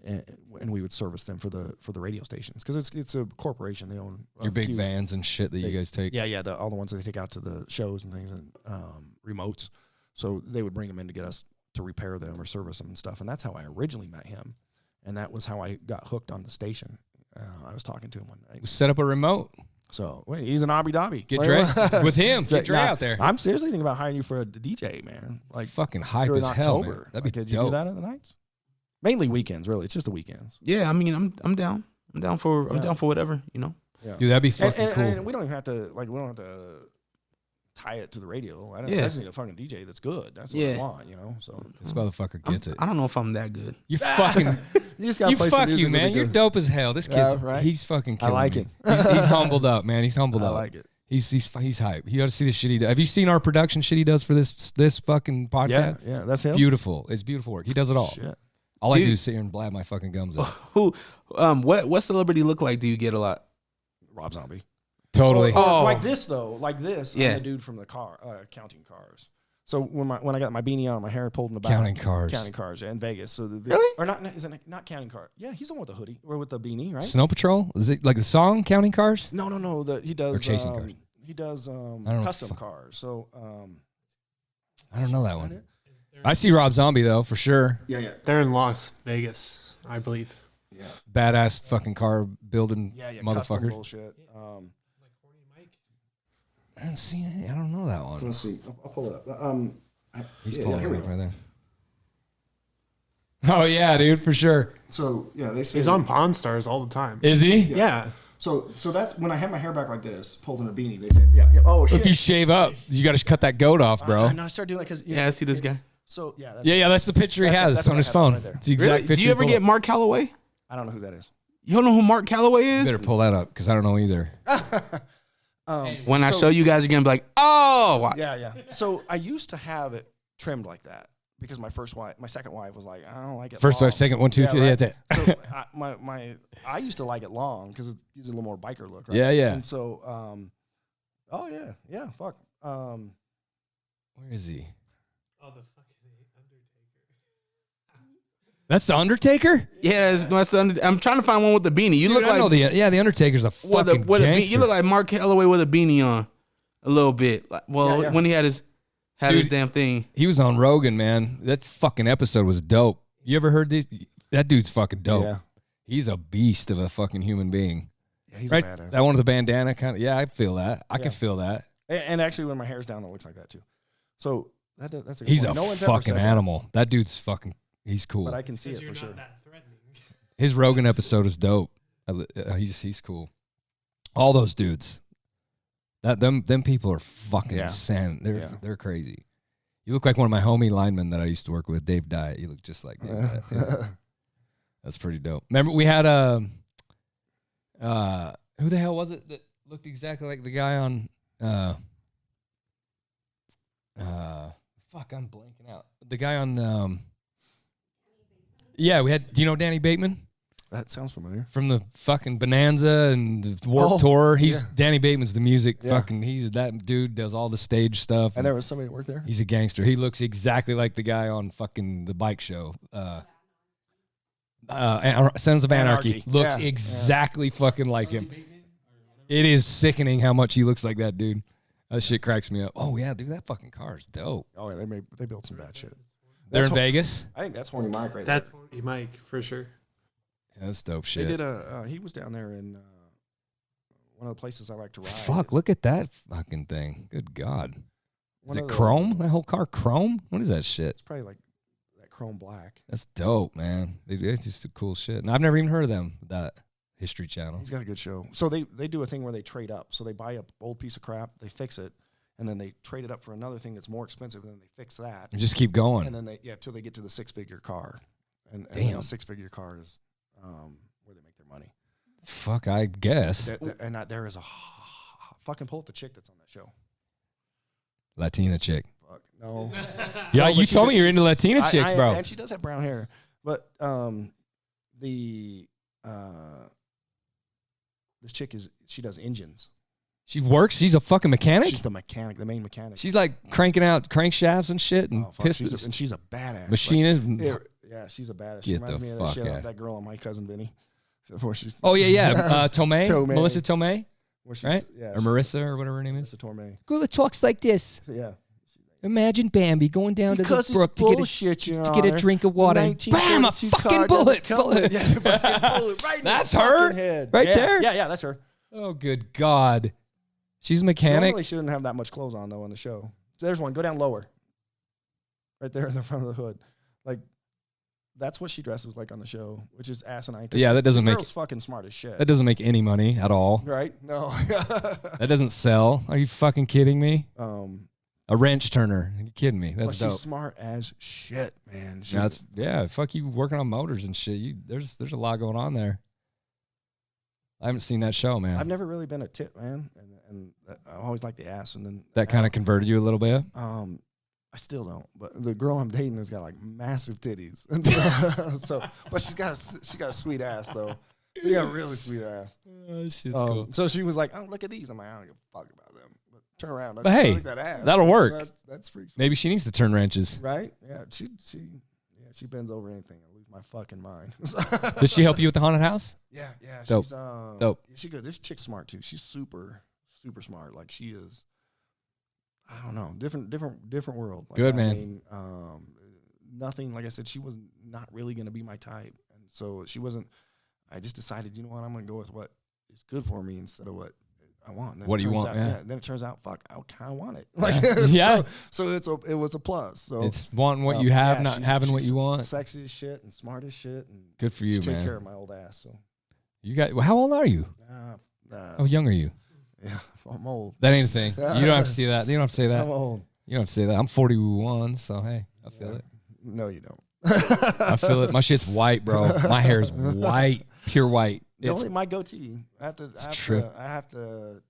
and we would service them for the radio stations because it's a corporation. They own Your big vans and shit that you guys take. Yeah, all the ones that they take out to the shows and things and remotes. So they would bring them in to get us to repair them or service them and stuff. And that's how I originally met him, and that was how I got hooked on the station. I was talking to him one night. Set up a remote. So wait, he's in Abu Dhabi. Get Dre with him. Get Dre out there. I'm seriously thinking about hiring you for a DJ, man. Like Fucking hype during as hell, man. October. That'd be Could dope. you do that on the nights? Mainly weekends, really. It's just the weekends. Yeah, I mean, I'm down. I'm down for whatever, you know. Yeah. Dude, that'd be fucking cool. And we don't even have to we don't have to tie it to the radio. I just need a fucking DJ that's good. That's what I want, you know. So This motherfucker gets it. I don't know if I'm that good. You fucking. you just got Fuck you, man. You're dope as hell. This kid's right? he's fucking I killing like me. it. He's humbled up, man. He's humbled I up. like it. He's hype. You got to see the shit he does. Have you seen our production shit he does for this fucking podcast? Yeah, that's him. Beautiful. It's beautiful work. He does it all. Shit. All I Dude. do is sit here and blab my fucking gums out. What celebrity look like do you get a lot? Rob Zombie. Totally. Oh. Like this though, like this. Yeah. I'm the dude from the car, counting cars. So when I got my beanie on, my hair pulled in the back. Counting cars. Counting cars in Vegas. So Really? Or not? Is it not counting car? Yeah, he's the one with the hoodie or with the beanie, right? Snow Patrol? Is it like the song Counting Cars? No. He does Or chasing cars. He does know what custom the fuck. cars. So I don't know that is one. it? I see Rob Zombie though, for sure. Yeah. They're in Las Vegas, I believe. Yeah. Badass fucking car building Yeah. Custom motherfucker. bullshit. I don't see it. I don't know that one. Let's see. I'll pull it up. He's yeah, pulling here we it up go. right there. Oh yeah, dude, for sure. So yeah, they say He's on Pawn Stars all the time. Is he? Yeah. So that's when I had my hair back like this, pulled in a beanie. They said, yeah. Oh shit. If you shave up, you got to cut that goat off, bro. I started doing it because Yeah, I see this guy. So yeah. That's, Yeah, that's the picture he That's it. has That's on what his I have phone. right there. It's the exact Really? picture. Do you ever pull get up. Mark Calloway? I don't know who that is. You don't know who Mark Calloway is? Better pull that up because I don't know either. When I show you guys, you're gonna be like, oh, Yeah. So I used to have it trimmed like that because my second wife was like, I don't like it. First long. wife, second one, two, three. right? That's it. So I used to like it long because it's a little more biker look, right? Yeah. And so, yeah, fuck. Where is he? Oh, the fucking That's the Undertaker? Yeah, I'm trying to find one with the beanie. You Dude, look I like know the Undertaker's a fucking gangster. you look like Mark Calloway with a beanie on, a little bit. Like, when he had his damn thing. He was on Rogan, man. That fucking episode was dope. You ever heard these? That dude's fucking dope. Yeah. He's a beast of a fucking human being. Yeah, he's right? a badass. That one with the bandana kind of. Yeah, I feel that. I can feel that. And actually, when my hair's down, it looks like that too. So that's a good He's point. a No one's ever fucking said animal. That dude's fucking. He's cool. But I can see it for sure. His Rogan episode is dope. He's cool. All those dudes. Them people are fucking insane. They're crazy. You look like one of my homie linemen that I used to work with, Dave Dye. You look just like Dave Dye. Yeah. That's pretty dope. Remember we had who the hell was it that looked exactly like the guy on fuck, I'm blanking out. The guy on we had, do you know Danny Bateman? That sounds familiar. From the fucking Bonanza and the Warped Tour. Danny Bateman's the music fucking, he's that dude, does all the stage stuff. And there was somebody that worked there? He's a gangster. He looks exactly like the guy on fucking the bike show. Sons of Anarchy. Looks exactly fucking like him. It is sickening how much he looks like that dude. That shit cracks me up. Oh yeah, dude, that fucking car is dope. Oh yeah, they built some bad shit. They're in Vegas? I think that's Horny Mike right there. That's there. Horny Mike for sure. Yeah, that's dope shit. They did he was down there in one of the places I like to ride. Fuck, look at that fucking thing. Good God. Is it of the- chrome? That whole car chrome? What is that shit? It's probably like that chrome black. That's dope, man. It's just a cool shit. And I've never even heard of them, that History Channel. He's got a good show. So they do a thing where they trade up. So they buy an old piece of crap, they fix it, and then they trade it up for another thing that's more expensive, and then they fix that. And just keep going. And then till they get to the 6-figure car. And then Damn. the 6-figure car is where they make their money. Fuck, I guess. There is a fucking pull up the chick that's on that show. Latina chick. Fuck no. Yeah, No, you but told me you're into Latina chicks, bro. And she does have brown hair, but this chick she does engines. She works? She's a fucking mechanic? She's the mechanic, the main mechanic. She's like cranking out crankshafts and shit and pistons. And she's a badass. Machinist. Yeah, she's a badass. Get She reminds the me of fuck that, out. that girl on My Cousin Vinny. Before she's Oh, yeah. Tomei? Tomei. Melissa Tomei? where she's, Right? Yeah, Or Marissa or whatever her name is. Marissa Torme. Girl that talks like this. Yeah. Imagine Bambi going down Because to the brook it's bullshit, to get a drink of water. Bam! A fucking bullet. Yeah, the fucking bullet right in That's his her? fucking head. Right Yeah, there? Yeah, that's her. Oh, good God. She's a mechanic? Normally she didn't have that much clothes on, though, on the show. So there's one. Go down lower. Right there in the front of the hood. Like, that's what she dresses like on the show, which is asinine. Yeah, that doesn't the make... girl's fucking smart as shit. That doesn't make any money at all. Right? No. That doesn't sell. Are you fucking kidding me? A wrench turner. Are you kidding me? That's dope. She's smart as shit, man. Fuck you working on motors and shit. There's a lot going on there. I haven't seen that show, man. I've never really been a tit, man, and I always like the ass, and then that kind of converted you a little bit. I still don't, but the girl I'm dating has got like massive titties, and but she's got a sweet ass though. She got a really sweet ass. Shit's cool. So she was like, "Oh, look at these." I'm like, "I don't give a fuck about them." But turn around. But hey, look at that ass. that'll work. That's pretty. Maybe she needs to turn wrenches. Right? Yeah. She bends over anything. I lose my fucking mind. Does she help you with the haunted house? Yeah. Dope. She's dope. Yeah, she good. This chick's smart too. She's super smart. Like she is. I don't know. Different world. Like, Good, man. I mean, nothing. Like I said, she was not really going to be my type, and so she wasn't. I just decided, you know what? I'm going to go with what is good for me instead of what I want. And then What it do you turns want? out- Yeah. Then it turns out, fuck, I kind of want it. Like, Yeah. So it was a plus. So It's wanting what you have, not having what she's you want. Sexy as shit and smart as shit. And Good for you, just take man. care of my old ass. So. You got. Well, how old are you? How young are you? Yeah, I'm old. That ain't a thing. You don't have to see that. You don't have to say that. I'm old. You don't have to say that. I'm 41, so hey, I feel it. No, you don't. I feel it. My shit's white, bro. My hair's white, pure white. Only my goatee. I have to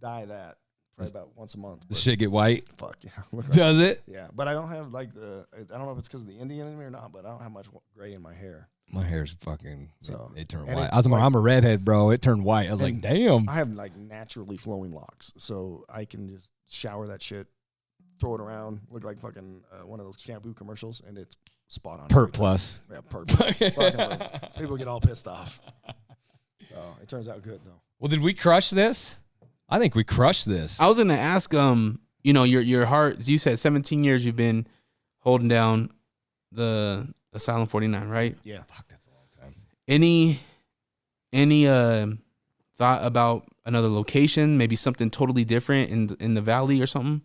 dye that probably about once a month. The shit get white. Fuck yeah. Does it? Yeah, but I don't have like I don't know if it's because of the Indian in me or not, but I don't have much gray in my hair. My hair's fucking. So it turned and white. it, I'm a redhead, bro. It turned white. I was like, damn. I have like naturally flowing locks, so I can just shower that shit, throw it around, look like fucking one of those shampoo commercials, and it's spot on. Perk every time. plus. Yeah, perk. Fucking perk. People get all pissed off. So it turns out good though. Well, did we crush this? I think we crushed this. I was gonna ask, you know, your heart. You said 17 years you've been holding down the Asylum 49, right? Yeah. Fuck, that's a long time. Any thought about another location? Maybe something totally different in the valley or something?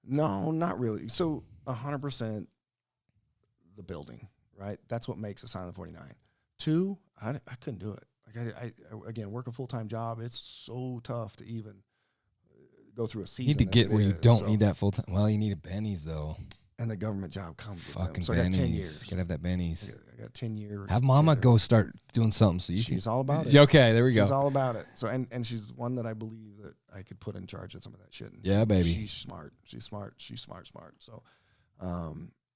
No, not really. So 100% the building, right? That's what makes Asylum 49. 2, I couldn't do it. Like I again, work a full-time job. It's so tough to even go through a season. You need to get as it where you is. don't So- need that full time. Well, you need a Benny's though. And the government job comes with them. Fucking So I got 10 Benny's. years. Gotta have that Benny's. I got 10 years. Have mama go start doing something so you She's all can. about it. Okay, there we She's go. all about it. So and she's one that I believe that I could put in charge of some of that shit. And Yeah, baby. She's smart. She's smart. So,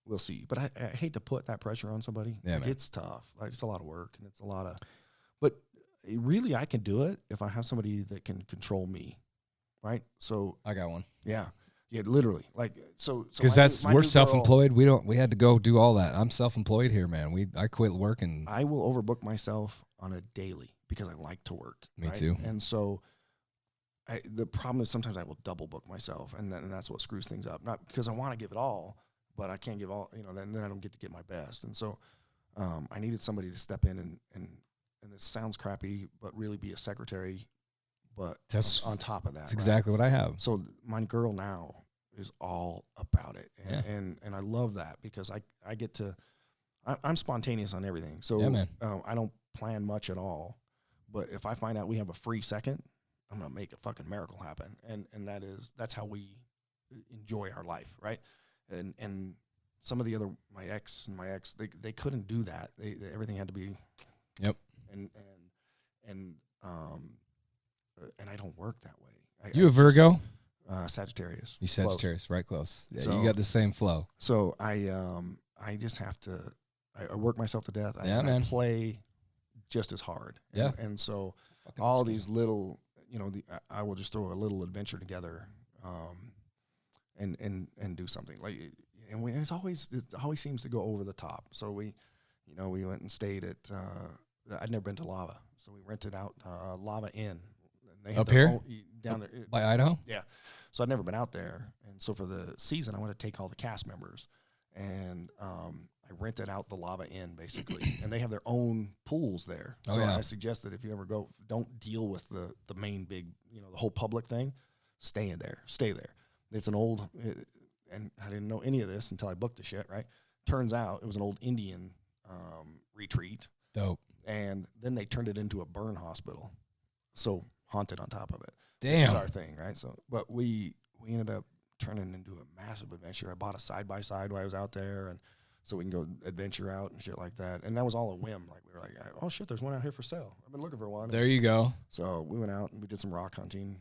we'll see. But I hate to put that pressure on somebody. Yeah, Like, man. it's tough. Like, it's a lot of work and it's a lot of. But really, I can do it if I have somebody that can control me, right? So I got one. yeah, literally. Like so. Because my we're new girl- self-employed. We had to go do all that. I'm self-employed here, man. I quit working. I will overbook myself on a daily because I like to work. Me right? too. And so the problem is sometimes I will double book myself, and that's what screws things up. Not because I want to give it all, but I can't give all. You know, then I don't get to get my best. And so I needed somebody to step in and this sounds crappy, but really be a secretary. But That's on top of that, That's right? exactly what I have. So my girl now is all about it, Yeah. and I love that because I get to I'm spontaneous on everything. So Yeah, man. I don't plan much at all, but if I find out we have a free second, I'm gonna make a fucking miracle happen, and that's how we enjoy our life, right? And some of the other my ex they couldn't do that. They everything had to be Yep. And I don't work that way. You a Virgo? Sagittarius. You Close. Sagittarius, right? Close. Yeah, So- you got the same flow. So I just have to I work myself to death. Yeah, I man. play just as hard. Yeah. And so Fucking all awesome. these little, I will just throw a little adventure together, and do something like, and it always seems to go over the top. So we went and stayed at, I'd never been to Lava. So we rented out Lava Inn. And they have Up their here? own- down there. By Idaho? Yeah. So I'd never been out there. And so for the season, I want to take all the cast members. And I rented out the Lava Inn, basically. And they have their own pools there. Oh, So yeah. I suggest that if you ever go, don't deal with the main big, the whole public thing. Stay there. It's an old, and I didn't know any of this until I booked the shit, right? Turns out it was an old Indian retreat. Dope. And then they turned it into a burn hospital. So haunted on top of it. Which is Damn. our thing, right? So, but we ended up turning into a massive adventure. I bought a side-by-side while I was out there, and so we can go adventure out and shit like that. And that was all a whim. Like, we were like, oh, shit, there's one out here for sale. I've been looking for one. There you go. So we went out and we did some rock hunting,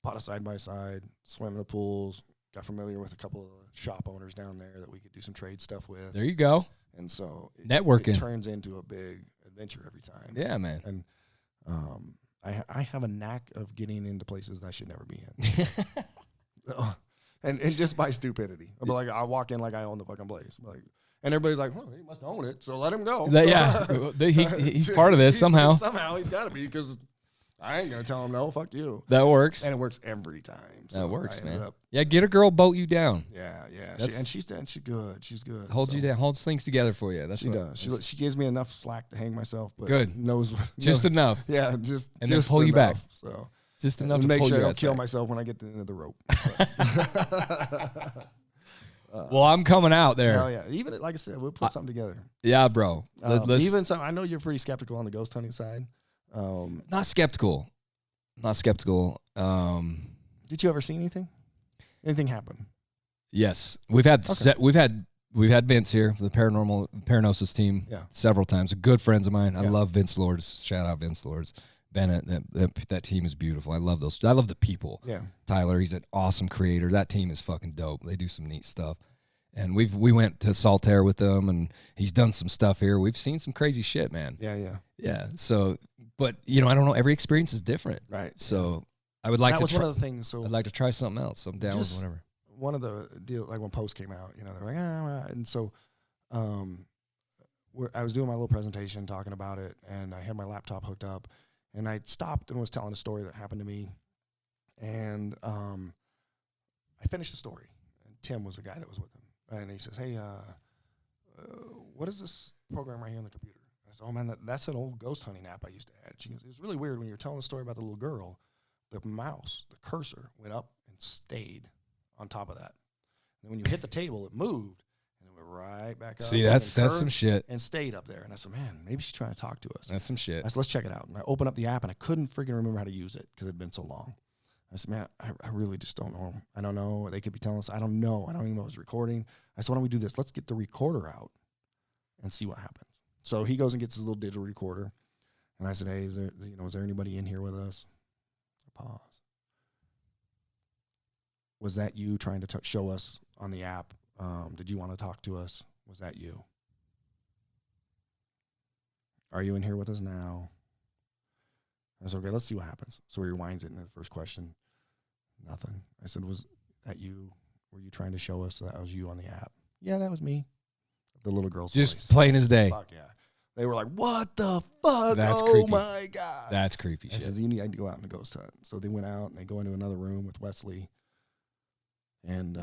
bought a side-by-side, swam in the pools, got familiar with a couple of shop owners down there that we could do some trade stuff with. There you go. And so Networking. it turns into a big adventure every time. Yeah, man. And I have a knack of getting into places that I should never be in. and just by stupidity. I'll be like, I walk in like I own the fucking place. Like, and everybody's like, well, he must own it, so let him go. He's part of this somehow. Somehow he's got to be, because I ain't going to tell him no, fuck you. That works. And it works every time. So That works, I ended man. up- Yeah, get a girl, boat you down. yeah. That's- She's good. She's good. Hold you So down. Holds things together for you. That's She what does. She gives me enough slack to hang myself, but Good. knows Just enough. yeah, just And then just pull you back. enough, So Just enough and to make pull sure I your don't ass kill back. myself when I get to the end of the rope. Well, I'm coming out there. Hell yeah! Even like I said, we'll put something together. Yeah, bro. Let's Even some. I know you're pretty skeptical on the ghost hunting side. not skeptical. Not skeptical. Did you ever see anything? Anything happen? Yes, we've had we've had Vince here, the Paranosis team, Yeah. several times. Good friends of mine. I Yeah. love Vince Lords. Shout out Vince Lords. Bennett. That team is beautiful. I love those. I love the people. Yeah. Tyler, he's an awesome creator. That team is fucking dope. They do some neat stuff. And we went to Saltaire with them, and he's done some stuff here. We've seen some crazy shit, man. Yeah. Yeah. So, but I don't know. Every experience is different. Right. So I would like That to was try. one of the things. So I'd like to try something else. I'm down with Just- whatever. one of the deal, like when Post came out, you know, they're like, and so I was doing my little presentation talking about it, and I had my laptop hooked up, and I stopped and was telling a story that happened to me, and I finished the story, and Tim was the guy that was with him, and he says, hey, what is this program right here on the computer? I said, oh man, that's an old ghost hunting app I used to add. She goes, it's really weird when you were telling the story about the little girl, the mouse, the cursor went up and stayed on top of that. And when you hit the table, it moved, and it went right back up. See, that's some shit. And stayed up there. And I said, man, maybe she's trying to talk to us. That's some shit. I said, let's check it out. And I opened up the app, and I couldn't freaking remember how to use it because it had been so long. I said, man, I really just don't know. I don't know. They could be telling us. I don't know. I don't even know if it's recording. I said, why don't we do this? Let's get the recorder out and see what happens. So he goes and gets his little digital recorder. And I said, hey, is there anybody in here with us? I pause. Was that you trying to show us on the app? Did you want to talk to us? Was that you? Are you in here with us now? I said, okay, let's see what happens. So he rewinds it in the first question. Nothing. I said, was that you? Were you trying to show us that was you on the app? Yeah, that was me. The little girl's Just voice. plain as day. Fuck yeah. They were like, what the fuck? That's oh creepy. My God. That's creepy I shit. said, you need to go out and ghost hunt. So they went out and they go into another room with Wesley. And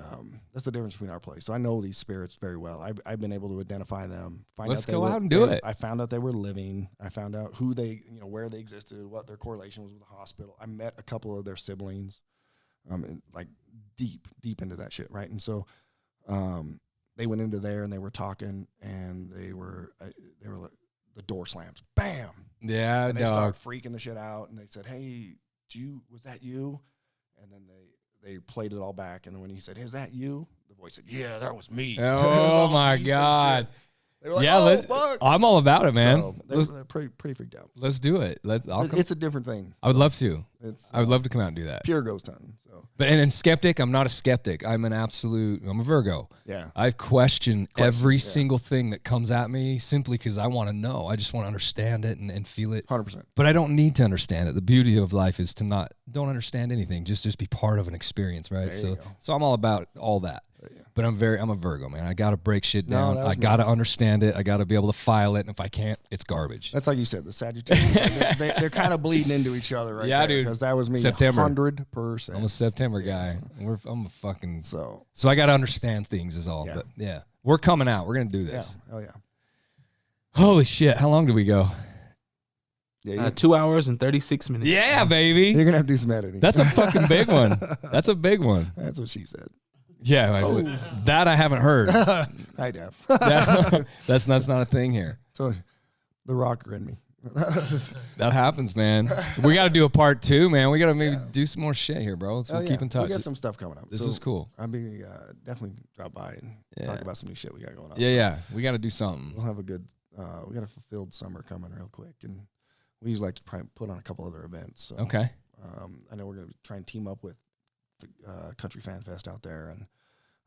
that's the difference between our place. So I know these spirits very well. I've been able to identify them. Let's go out and do it. I found out they were living. I found out who they, where they existed, what their correlation was with the hospital. I met a couple of their siblings, like deep into that shit, right? And so they went into there and they were talking, and they were like, the door slams, bam. Yeah, and they start freaking the shit out, and they said, hey, was that you? And then they played it all back, and then when he said, is that you? The voice said, yeah, that was me. Oh, my God. They were like, yeah, fuck. I'm all about it, man. So they're pretty freaked out. Let's do it. It's a different thing. I would love to. I would love to come out and do that. Pure ghost hunting. So. But and skeptic, I'm not a skeptic. I'm a Virgo. Yeah. I question every single thing that comes at me simply because I want to know. I just want to understand it and feel it. 100%. But I don't need to understand it. The beauty of life is to don't understand anything. Just be part of an experience, right? So I'm all about all that. But I'm a Virgo, man. I got to break shit down. I got to understand it. I got to be able to file it. And if I can't, it's garbage. That's like you said, the Sagittarius. they're kind of bleeding into each other right there. Dude. Because that was me. September. 100%. I'm a September guy. I'm a fucking... So I got to understand things is all. Yeah. But yeah. We're coming out. We're going to do this. Yeah. Oh, yeah. Holy shit. How long did we go? Yeah, 2 hours and 36 minutes. Yeah, baby. You're going to have to do some editing. That's a fucking big one. That's a big one. That's what she said. Yeah, that I haven't heard. I have. That's not a thing here. So, the rocker in me. That happens, man. We got to do a part 2, man. We got to maybe do some more shit here, bro. We'll keep in touch. We got some stuff coming up. This is cool. I'll be definitely drop by and talk about some new shit we got going on. Yeah. We got to do something. We'll have a good, we got a fulfilled summer coming real quick. And we usually like to try and put on a couple other events. So, okay. I know we're going to try and team up with Country Fan Fest out there,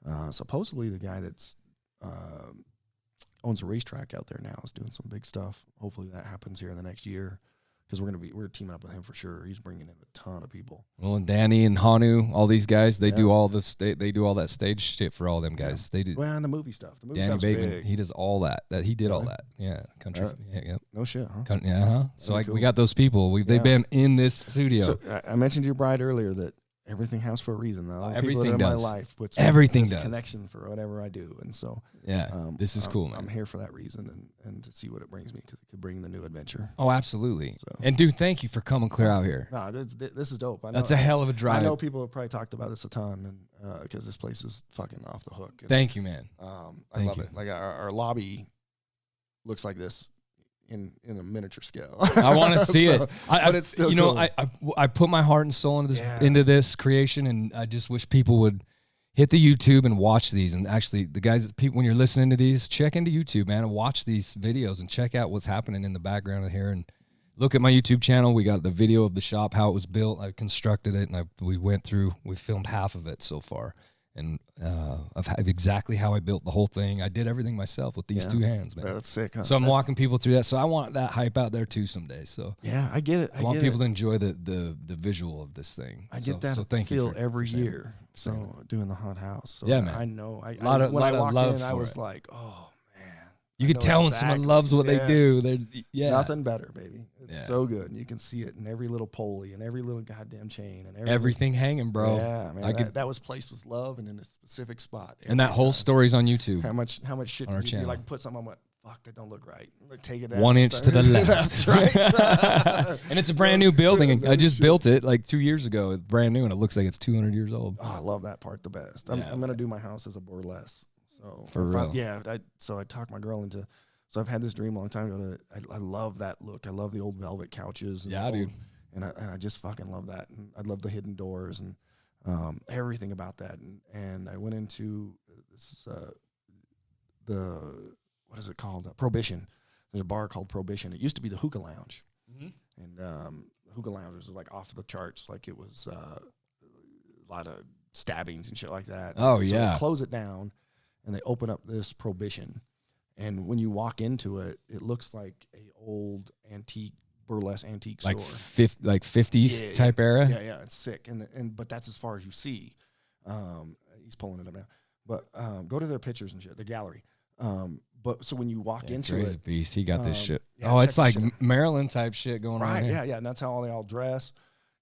and supposedly the guy that's owns a racetrack out there now is doing some big stuff. Hopefully that happens here in the next year, because we're teaming up with him for sure. He's bringing in a ton of people. Well, and Danny and Hanu, all these guys, they do all they do all that stage shit for all them guys. They do. Well, and the movie stuff. The movie Danny stuff's Bateman, big. he does all that. He did all that. Yeah, country. Yeah. No shit, huh? Yeah. So Cool. we got those people. They've been in this studio. So I mentioned to your bride earlier that everything happens for a reason. Though. Everything people that are in does. my life puts Everything a does. connection for whatever I do, and so this is cool, man. I'm here for that reason and to see what it brings me, because it could bring the new adventure. Oh, absolutely. So. And dude, thank you for coming clear out here. No, this is dope. I know, That's a hell of a drive. I know people have probably talked about this a ton, and because this place is fucking off the hook. And, Thank you, man. I love it. Like our lobby looks like this in a miniature scale. I want to see it. But it's still cool. I put my heart and soul into this creation, and I just wish people would hit the YouTube and watch these. And actually, the guys, people, when you're listening to these, check into YouTube, man, and watch these videos and check out what's happening in the background of here. And look at my YouTube channel. We got the video of the shop, how it was built. I constructed it, and we filmed half of it so far. and of exactly how I built the whole thing. I did everything myself with these 2 hands, man. That's sick. Huh? So I'm walking people through that. So I want that hype out there too someday. So yeah, I get it. I want people to enjoy the visual of this thing. I get that so thank feel you for, every for year. So doing the hot house. So yeah, man. I know. When I walked in, I was like, oh man. You can tell when someone loves what they do. They're nothing better, baby. It's so good. And you can see it in every little pulley and every little goddamn chain and everything hanging, bro. Yeah, man. That was placed with love and in a specific spot. And that whole story's on YouTube. How much shit on our did channel. you like put something on what? Fuck, that don't look right. Take it out. 1 inch to the left. That's right. And it's a brand new building. I just built it like 2 years ago. It's brand new and it looks like it's 200 years old. Oh, I love that part the best. I'm going to do my house as a burlesque. So for real. So I talked my girl into. So I've had this dream a long time ago. I love that look. I love the old velvet couches. And dude. And I just fucking love that. And I love the hidden doors and everything about that. And I went into this, what is it called? Prohibition. There's a bar called Prohibition. It used to be the Hookah Lounge. And Hookah Lounge was like off the charts. Like it was a lot of stabbings and shit like that. Oh, so yeah. they close it down and they open up this Prohibition. And when you walk into it, it looks like a old burlesque antique store. Like 50s type era? Yeah, it's sick. But that's as far as you see. He's pulling it up now. But go to their pictures and shit, their gallery. But so when you walk into crazy it, beast. He got this shit. Yeah, It's like Maryland type shit going on here. Yeah, and that's how they all dress.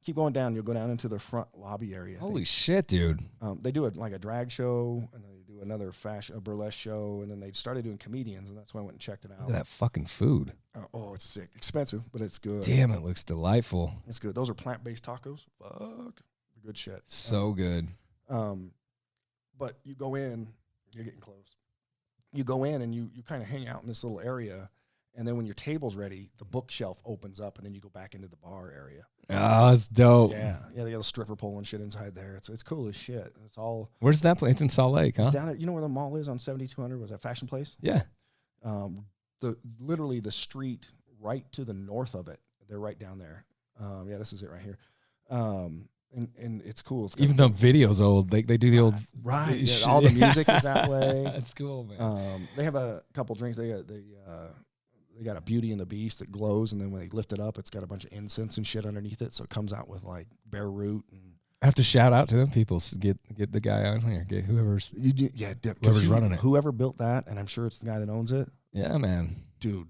Keep going down. You'll go down into the front lobby area. Holy shit, dude! They do like a drag show, and they do another a burlesque show, and then they started doing comedians, and that's why I went and checked it out. Look at that fucking food. It's sick, expensive, but it's good. Damn, it looks delightful. It's good. Those are plant-based tacos. Fuck, good shit. So good. But you go in, you're getting close. You go in and you kind of hang out in this little area, and then when your table's ready, the bookshelf opens up, and then you go back into the bar area. Oh, that's dope. Yeah, they got a stripper pole and shit inside there. It's cool as shit. It's all. Where's that place? It's in Salt Lake, huh? It's down there. You know where the mall is on 7200? Was that Fashion Place? Yeah. Literally the street right to the north of it. They're right down there. This is it right here. And it's cool. Even though video's old, they do the old right. Yeah, all the music is that way. That's cool, man. They have a couple drinks. They got a Beauty and the Beast that glows, and then when they lift it up, it's got a bunch of incense and shit underneath it, so it comes out with like bare root. And I have to shout out to them people. Get the guy on here. Get whoever's running it. Whoever built that, and I'm sure it's the guy that owns it. Yeah, man, dude.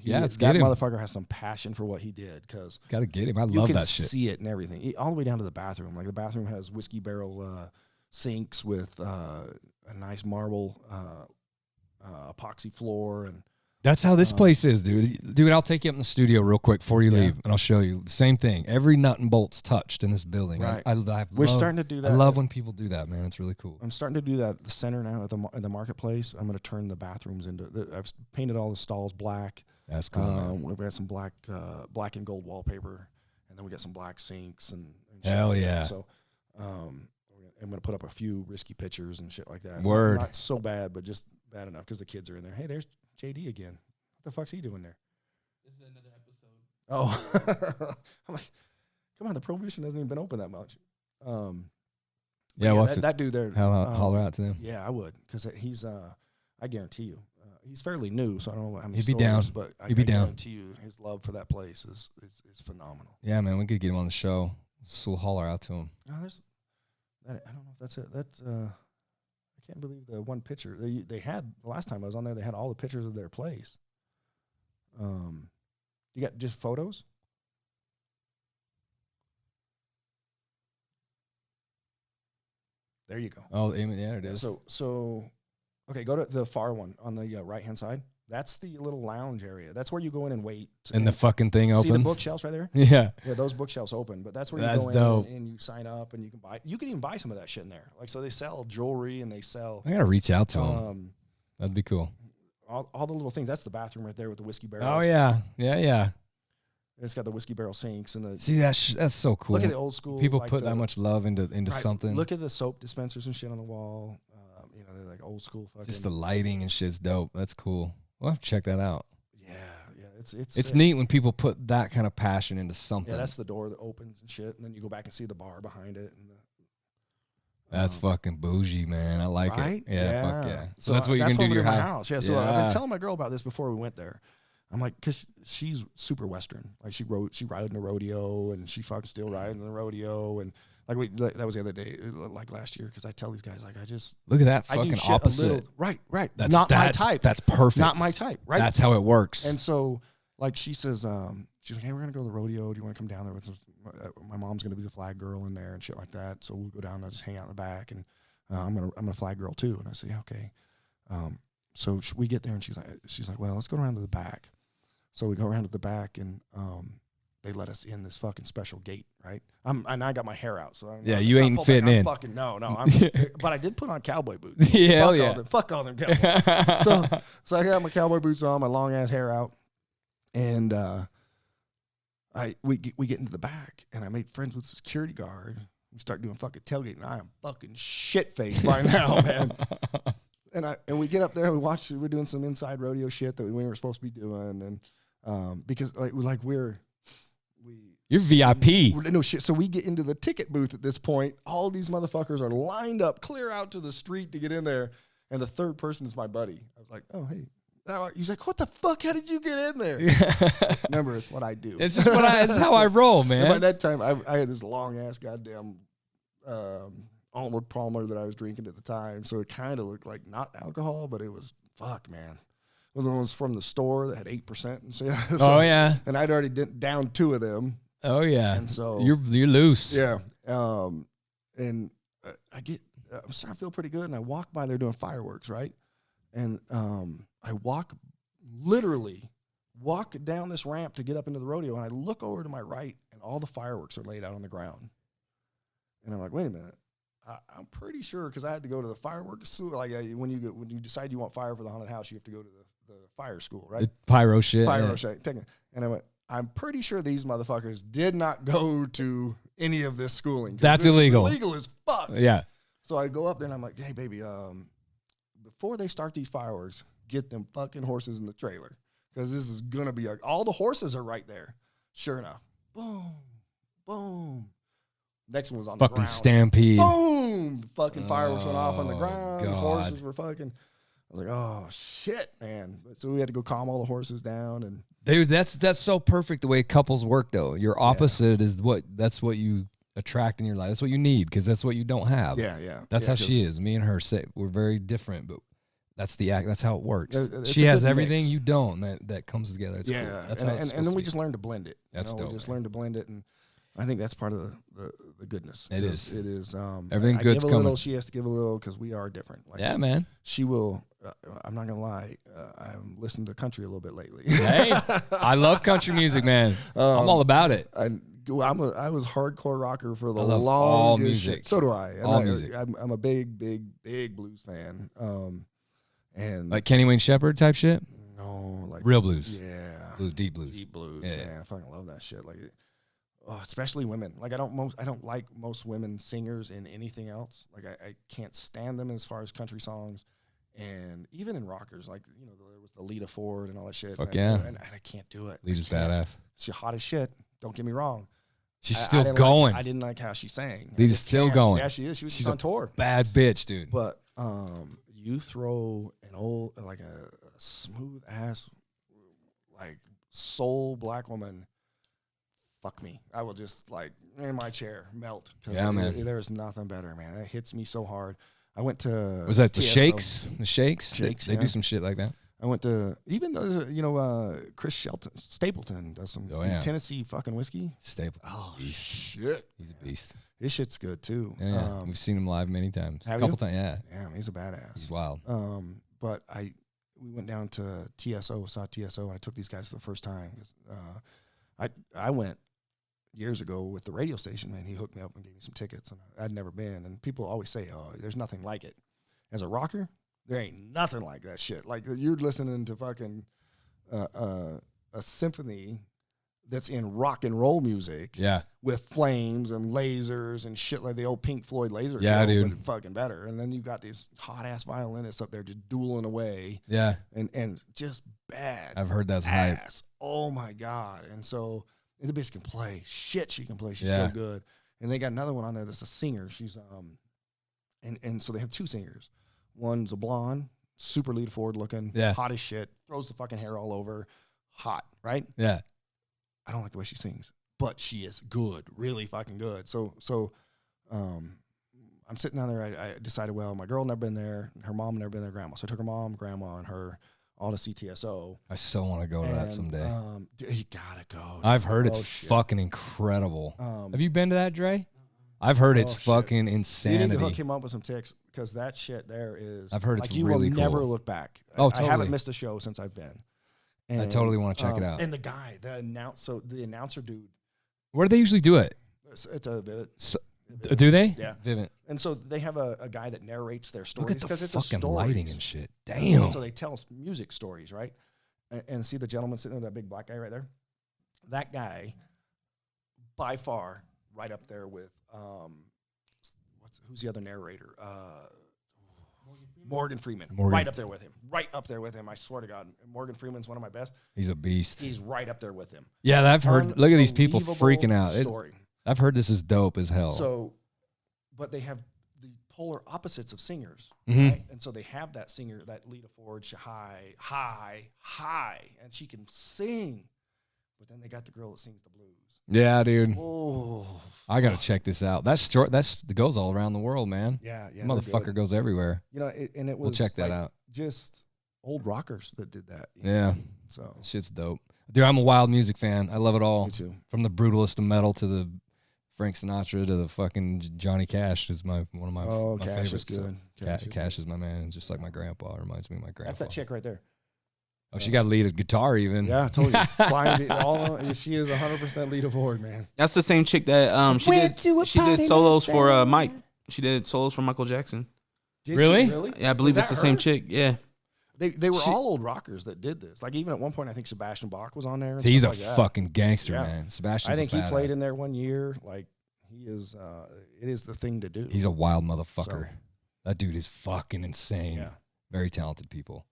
That motherfucker has some passion for what he did, because gotta get him. I love that shit. You can see it and everything, all the way down to the bathroom. Like the bathroom has whiskey barrel sinks with a nice marble epoxy floor, and that's how this place is, dude. Dude, I'll take you up in the studio real quick before you leave, and I'll show you the same thing. Every nut and bolt's touched in this building. Right. We're starting to do that. I love when people do that, man. It's really cool. I'm starting to do that at the center now at the marketplace. I'm going to turn the bathrooms into. I've painted all the stalls black. That's cool. We've got some black and gold wallpaper, and then we got some black sinks and hell shit. yeah. So, I'm going to put up a few risky pictures and shit like that. Word. Not so bad, but just bad enough because the kids are in there. Hey, there's JD again. What the fuck's he doing there? This is another episode. Oh, I'm like, come on, the Prohibition hasn't even been open that much. That dude there. Holler out to them. Yeah, I would, because he's. I guarantee you, he's fairly new, so I don't know how many. He'd be down. But I down. guarantee you, his love for that place is phenomenal. Yeah, man, we could get him on the show. So we'll holler out to him. No, I don't know if that's it. I can't believe the one picture they had the last time I was on there. They had all the pictures of their place. You got just photos? There you go. Oh, yeah, it is. So, okay, go to the far one on the right-hand side. That's the little lounge area. That's where you go in and wait. And the fucking thing opens. See the bookshelves right there? Yeah. Yeah, those bookshelves open. But that's where you go in and you sign up and you can buy. You can even buy some of that shit in there. Like, so they sell jewelry and they sell. I got to reach out to them. That'd be cool. All the little things. That's the bathroom right there with the whiskey barrels. Oh, yeah. Yeah. It's got the whiskey barrel sinks and the. See, that's so cool. Look at the old school. People put that much love into right, something. Look at the soap dispensers and shit on the wall. They're like old school. Fucking. Just the lighting and shit's dope. That's cool. We'll have to check that out. Yeah. It's neat when people put that kind of passion into something. Yeah, that's the door that opens and shit, and then you go back and see the bar behind it. And That's fucking bougie, man. I like Right? it. Yeah, fuck yeah. So, So that's what you're gonna do to your my house. Yeah. So I've been telling my girl about this before we went there. I'm like, cause she's super Western. Like she rode in a rodeo, and she fucking still riding the rodeo, and that was the other day, like last year. Cause I tell these guys, like, look at that I do fucking shit opposite. Right. That's not my that's- type. That's perfect. Not my type. Right. That's how it works. And so, like, she says, she's like, hey, we're gonna go to the rodeo. Do you want to come down there with us? My mom's gonna be the flag girl in there and shit like that. So we'll go down there, just hang out in the back, and I'm gonna flag girl too. And I say, yeah, okay. So we get there, and she's like, well, let's go around to the back. So we go around to the back, and they let us in this fucking special gate, right? And I got my hair out, so you ain't fitting in. Fucking no. But I did put on cowboy boots. Fuck all them cowboy boots. So I got my cowboy boots on, my long ass hair out, and we get into the back, and I made friends with the security guard. We start doing fucking tailgating. I am fucking shit faced by now, man. And we get up there and we're doing some inside rodeo shit that we weren't supposed to be doing, and because you're VIP. No shit. So we get into the ticket booth at this point. All these motherfuckers are lined up clear out to the street to get in there, and the third person is my buddy. I was like, oh hey. He's like, what the fuck? How did you get in there? Remember, it's what I do. It's just it's how I roll, man. And by that time, I had this long ass goddamn Arnold Palmer that I was drinking at the time, so it kind of looked like not alcohol, but it was fuck, man. It was the ones from the store that had 8% and shit. Oh yeah, and I'd already down 2 of them. Oh yeah, and so you're loose. Yeah, and I'm starting to feel pretty good, and I walk by there doing fireworks, right? And I literally walk down this ramp to get up into the rodeo, and I look over to my right, and all the fireworks are laid out on the ground. And I'm like, wait a minute. I'm pretty sure, because I had to go to the fireworks school. Like when you decide you want fire for the haunted house, you have to go to the fire school, right? The pyro shit. Shit. And I went, I'm pretty sure these motherfuckers did not go to any of this schooling. That's illegal. Illegal as fuck. Yeah. So I go up there, and I'm like, hey, baby, before they start these fireworks, get them fucking horses in the trailer, because this is going to be all the horses are right there. Sure enough. Boom. Boom. Next one was on the ground. Fucking stampede. Boom. Fucking fireworks went off on the ground. God. The horses were fucking. I was like, oh, shit, man. So we had to go calm all the horses down. And dude, that's so perfect the way couples work, though. Your opposite is that's what you attract in your life. That's what you need, because that's what you don't have. Yeah. That's how she is. Me and her we're very different, but that's the act. That's how it works. It's she a has good everything mix. you don't. That comes together. It's cool. That's how it's and then we just just learned to blend it. That's dope. We just learned to blend it, and I think that's part of the goodness. It is. It is. Everything I good's give a coming. little, she has to give a little, because we are different. Like Yeah, man. She will. I'm not gonna lie. I'm listening to country a little bit lately. Hey, I love country music, man. I'm all about it. I was hardcore rocker for the I love longest all music. shit. So do I. And All music. I'm a big blues fan. And Like Kenny Wayne Shepherd type shit. no, like Real blues. Yeah, Blues, deep blues. deep blues. Yeah. Man, I fucking love that shit. Like, especially women. Like I don't like most women singers in anything else. Like I can't stand them as far as country songs. And even in rockers, like, there was the Lita Ford and all that shit. Fuck and yeah. And I can't do it. Lita's I can't. badass. She's hot as shit. Don't get me wrong. She's I still didn't going. I didn't like how she sang. I Lita's just still can't. going. Yeah, she is. She's She's on tour. Bad bitch, dude. But you throw an old, like a smooth ass, like soul black woman. Fuck me. I will just like in my chair melt. Yeah, man. There's nothing better, man. It hits me so hard. I went to. Was that the TSO. Shakes? The Shakes? Shakes, They yeah. do some shit like that. I went to, even though, Chris Stapleton does some Tennessee fucking whiskey. Staple. Oh, beast. shit. He's a beast. His shit's good, too. Yeah. We've seen him live many times. Have A couple you? times, yeah. Damn, he's a badass. He's wild. But we went down to saw TSO, and I took these guys for the first time. I went years ago with the radio station, and he hooked me up and gave me some tickets, and I'd never been. And people always say, oh, there's nothing like it. As a rocker, there ain't nothing like that shit. Like, you're listening to fucking a symphony that's in rock and roll music. Yeah. With flames and lasers and shit like the old Pink Floyd laser Yeah, show, dude. but fucking better. And then you got these hot-ass violinists up there just dueling away. Yeah. And just bad. I've heard that's hype. ass. Oh, my God. And so the bitch can play. Shit, she can play. She's Yeah. so good. And they got another one on there that's a singer. She's And so they have 2 singers. One's a blonde, super lead forward looking, hot as shit, throws the fucking hair all over, hot, right? Yeah. I don't like the way she sings, but she is good, really fucking good. So I'm sitting down there. I decided, well, my girl never been there. Her mom never been there. Grandma. So I took her mom, grandma, and her all to CTSO. I so want to go to that someday. You gotta go. I've heard it's fucking incredible. Have you been to that, Dre? I've heard it's fucking insanity. You need to hook him up with some ticks because that shit there is. I've heard like it's you really will cool. never look back. Oh, totally. I haven't missed a show since I've been. And, I totally want to check it out. And the guy, the announcer dude. Where do they usually do it? It's a Do they? Yeah. Vivint. And so they have a guy that narrates their Look stories at the because it's a fucking story. lighting and shit. Damn. And so they tell music stories, right? And see the gentleman sitting there, that big black guy right there? That guy, by far, right up there with, who's the other narrator? Morgan Freeman. Right up there with him. Right up there with him. I swear to God. Morgan Freeman's one of my best. He's a beast. He's right up there with him. Yeah, I've heard. Look at these people freaking out. Story. I've heard this is dope as hell. So, but they have the polar opposites of singers, Mhm. right? And so they have that singer, that Lita Ford, high, and she can sing. But then they got the girl that sings the blues. Yeah, dude. Oh, I gotta check this out. That's it goes all around the world, man. yeah. Motherfucker goes everywhere. You know, and it was We'll check that like out. Just old rockers that did that. you Yeah. know? So Shit's dope. Dude, I'm a wild music fan. I love it all. me too. From the brutalist of metal to the Frank Sinatra to the fucking Johnny Cash is one of my Oh, my Cash favorites. is good. So Cash is my man. Just like my grandpa. Reminds me of my grandpa. That's that chick right there. Oh, she got to lead a guitar even. Yeah, I told you. She is 100% Lita Ford, man. That's the same chick that she did solos for Mike. She did solos for Michael Jackson. Did Really? she really? Yeah, I believe Was it's the that same her? chick. Yeah. They were all old rockers that did this. Like even at one point, I think Sebastian Bach was on there. And He's a stuff like that. fucking gangster, Yeah. man. Sebastian's I think a he played badass. in there one year. Like he is, it is the thing to do. He's a wild motherfucker. So- That dude is fucking insane. Yeah. Very talented people.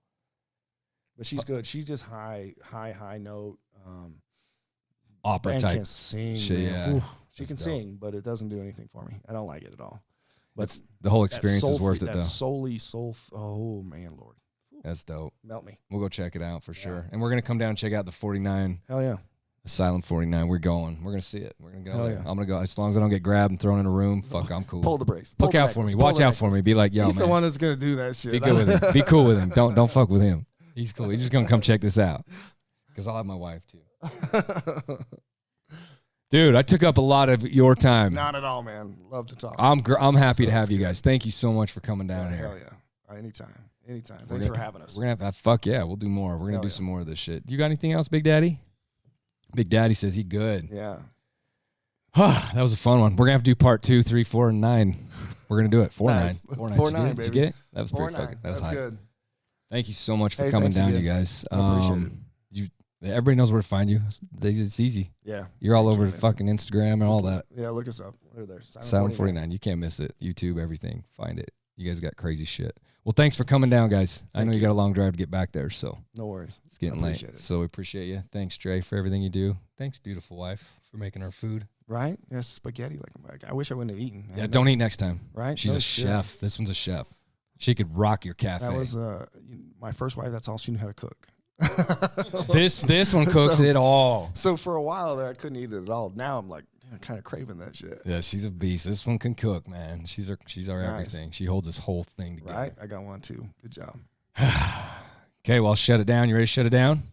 But she's good. She's just high note. Opera And type. can sing. shit, man. yeah. Oof. She That's can dope. sing, but it doesn't do anything for me. I don't like it at all. But That's the whole that experience is worth it that though. solely soul. Oh man, Lord, That's dope. melt me. We'll go check it out for sure. And we're gonna come down and check out the 49 Hell yeah. Asylum 49. We're going. We're gonna see it. We're gonna go Hell there. yeah. I'm gonna go as long as I don't get grabbed and thrown in a room. Fuck, I'm cool. Pull the brakes. Pull Look the out for me. necklace. Watch Pull the out for me. necklace. Be like, yo, He's man. the one that's gonna do that shit. Be good with him. Be cool with him. Don't fuck with him. He's cool. He's just gonna come check this out. Because I'll have my wife too. Dude, I took up a lot of your time. Not at all, man. Love to talk. I'm happy to So have you scared. guys. Thank you so much for coming down Yeah, here. hell yeah. Anytime. We're Thanks for gonna- having us. We're gonna have fuck yeah. We'll do more. We're gonna Hell do yeah. some more of this shit. You got anything else, Big Daddy? Big Daddy says he good. Yeah. That was a fun one. We're gonna have to do part 2, 3, 4, and 9. We're gonna do it. 4, Nice. 9. 4, 9. 4, Did you 9, get it? Did you baby. get it? That was pretty 4-9. fucking. That was That's high. good. Thank you so much for Hey, coming thanks down, again. you guys. I appreciate it. Everybody knows where to find you. It's easy. Yeah. You're all You over can't miss it. fucking Instagram and all that. Yeah, look us up. We're there. Silent 49. You can't miss it. YouTube, everything. Find it. You guys got crazy shit. Well, thanks for coming down, guys. I know you got a long drive to get back there, so No worries. it's getting I late. appreciate it. So we appreciate you. Thanks, Dre, for everything you do. Thanks, beautiful wife, for making our food. Right? Yeah, spaghetti. Like I wish I wouldn't have eaten. man. Yeah, don't eat next time. Right? She's No a shit. chef. This one's a chef. She could rock your cafe. That was my first wife. That's all she knew how to cook. this one cooks So- it all. So for a while there, I couldn't eat it at all. Now I'm like, kind of craving that shit. Yeah, she's a beast. This one can cook, man. She's our Nice. everything. She holds this whole thing together. Right? I got one too. Good job. Okay, well, I'll shut it down. You ready to shut it down?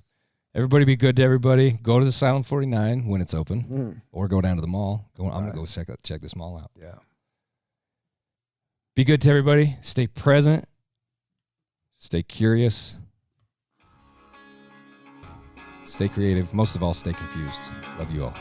Everybody be good to everybody. Go to the Silent 49 when it's open, or go down to the mall. I'm going to go check this mall out. Yeah. Be good to everybody. Stay present. Stay curious. Stay creative. Most of all, stay confused. Love you all.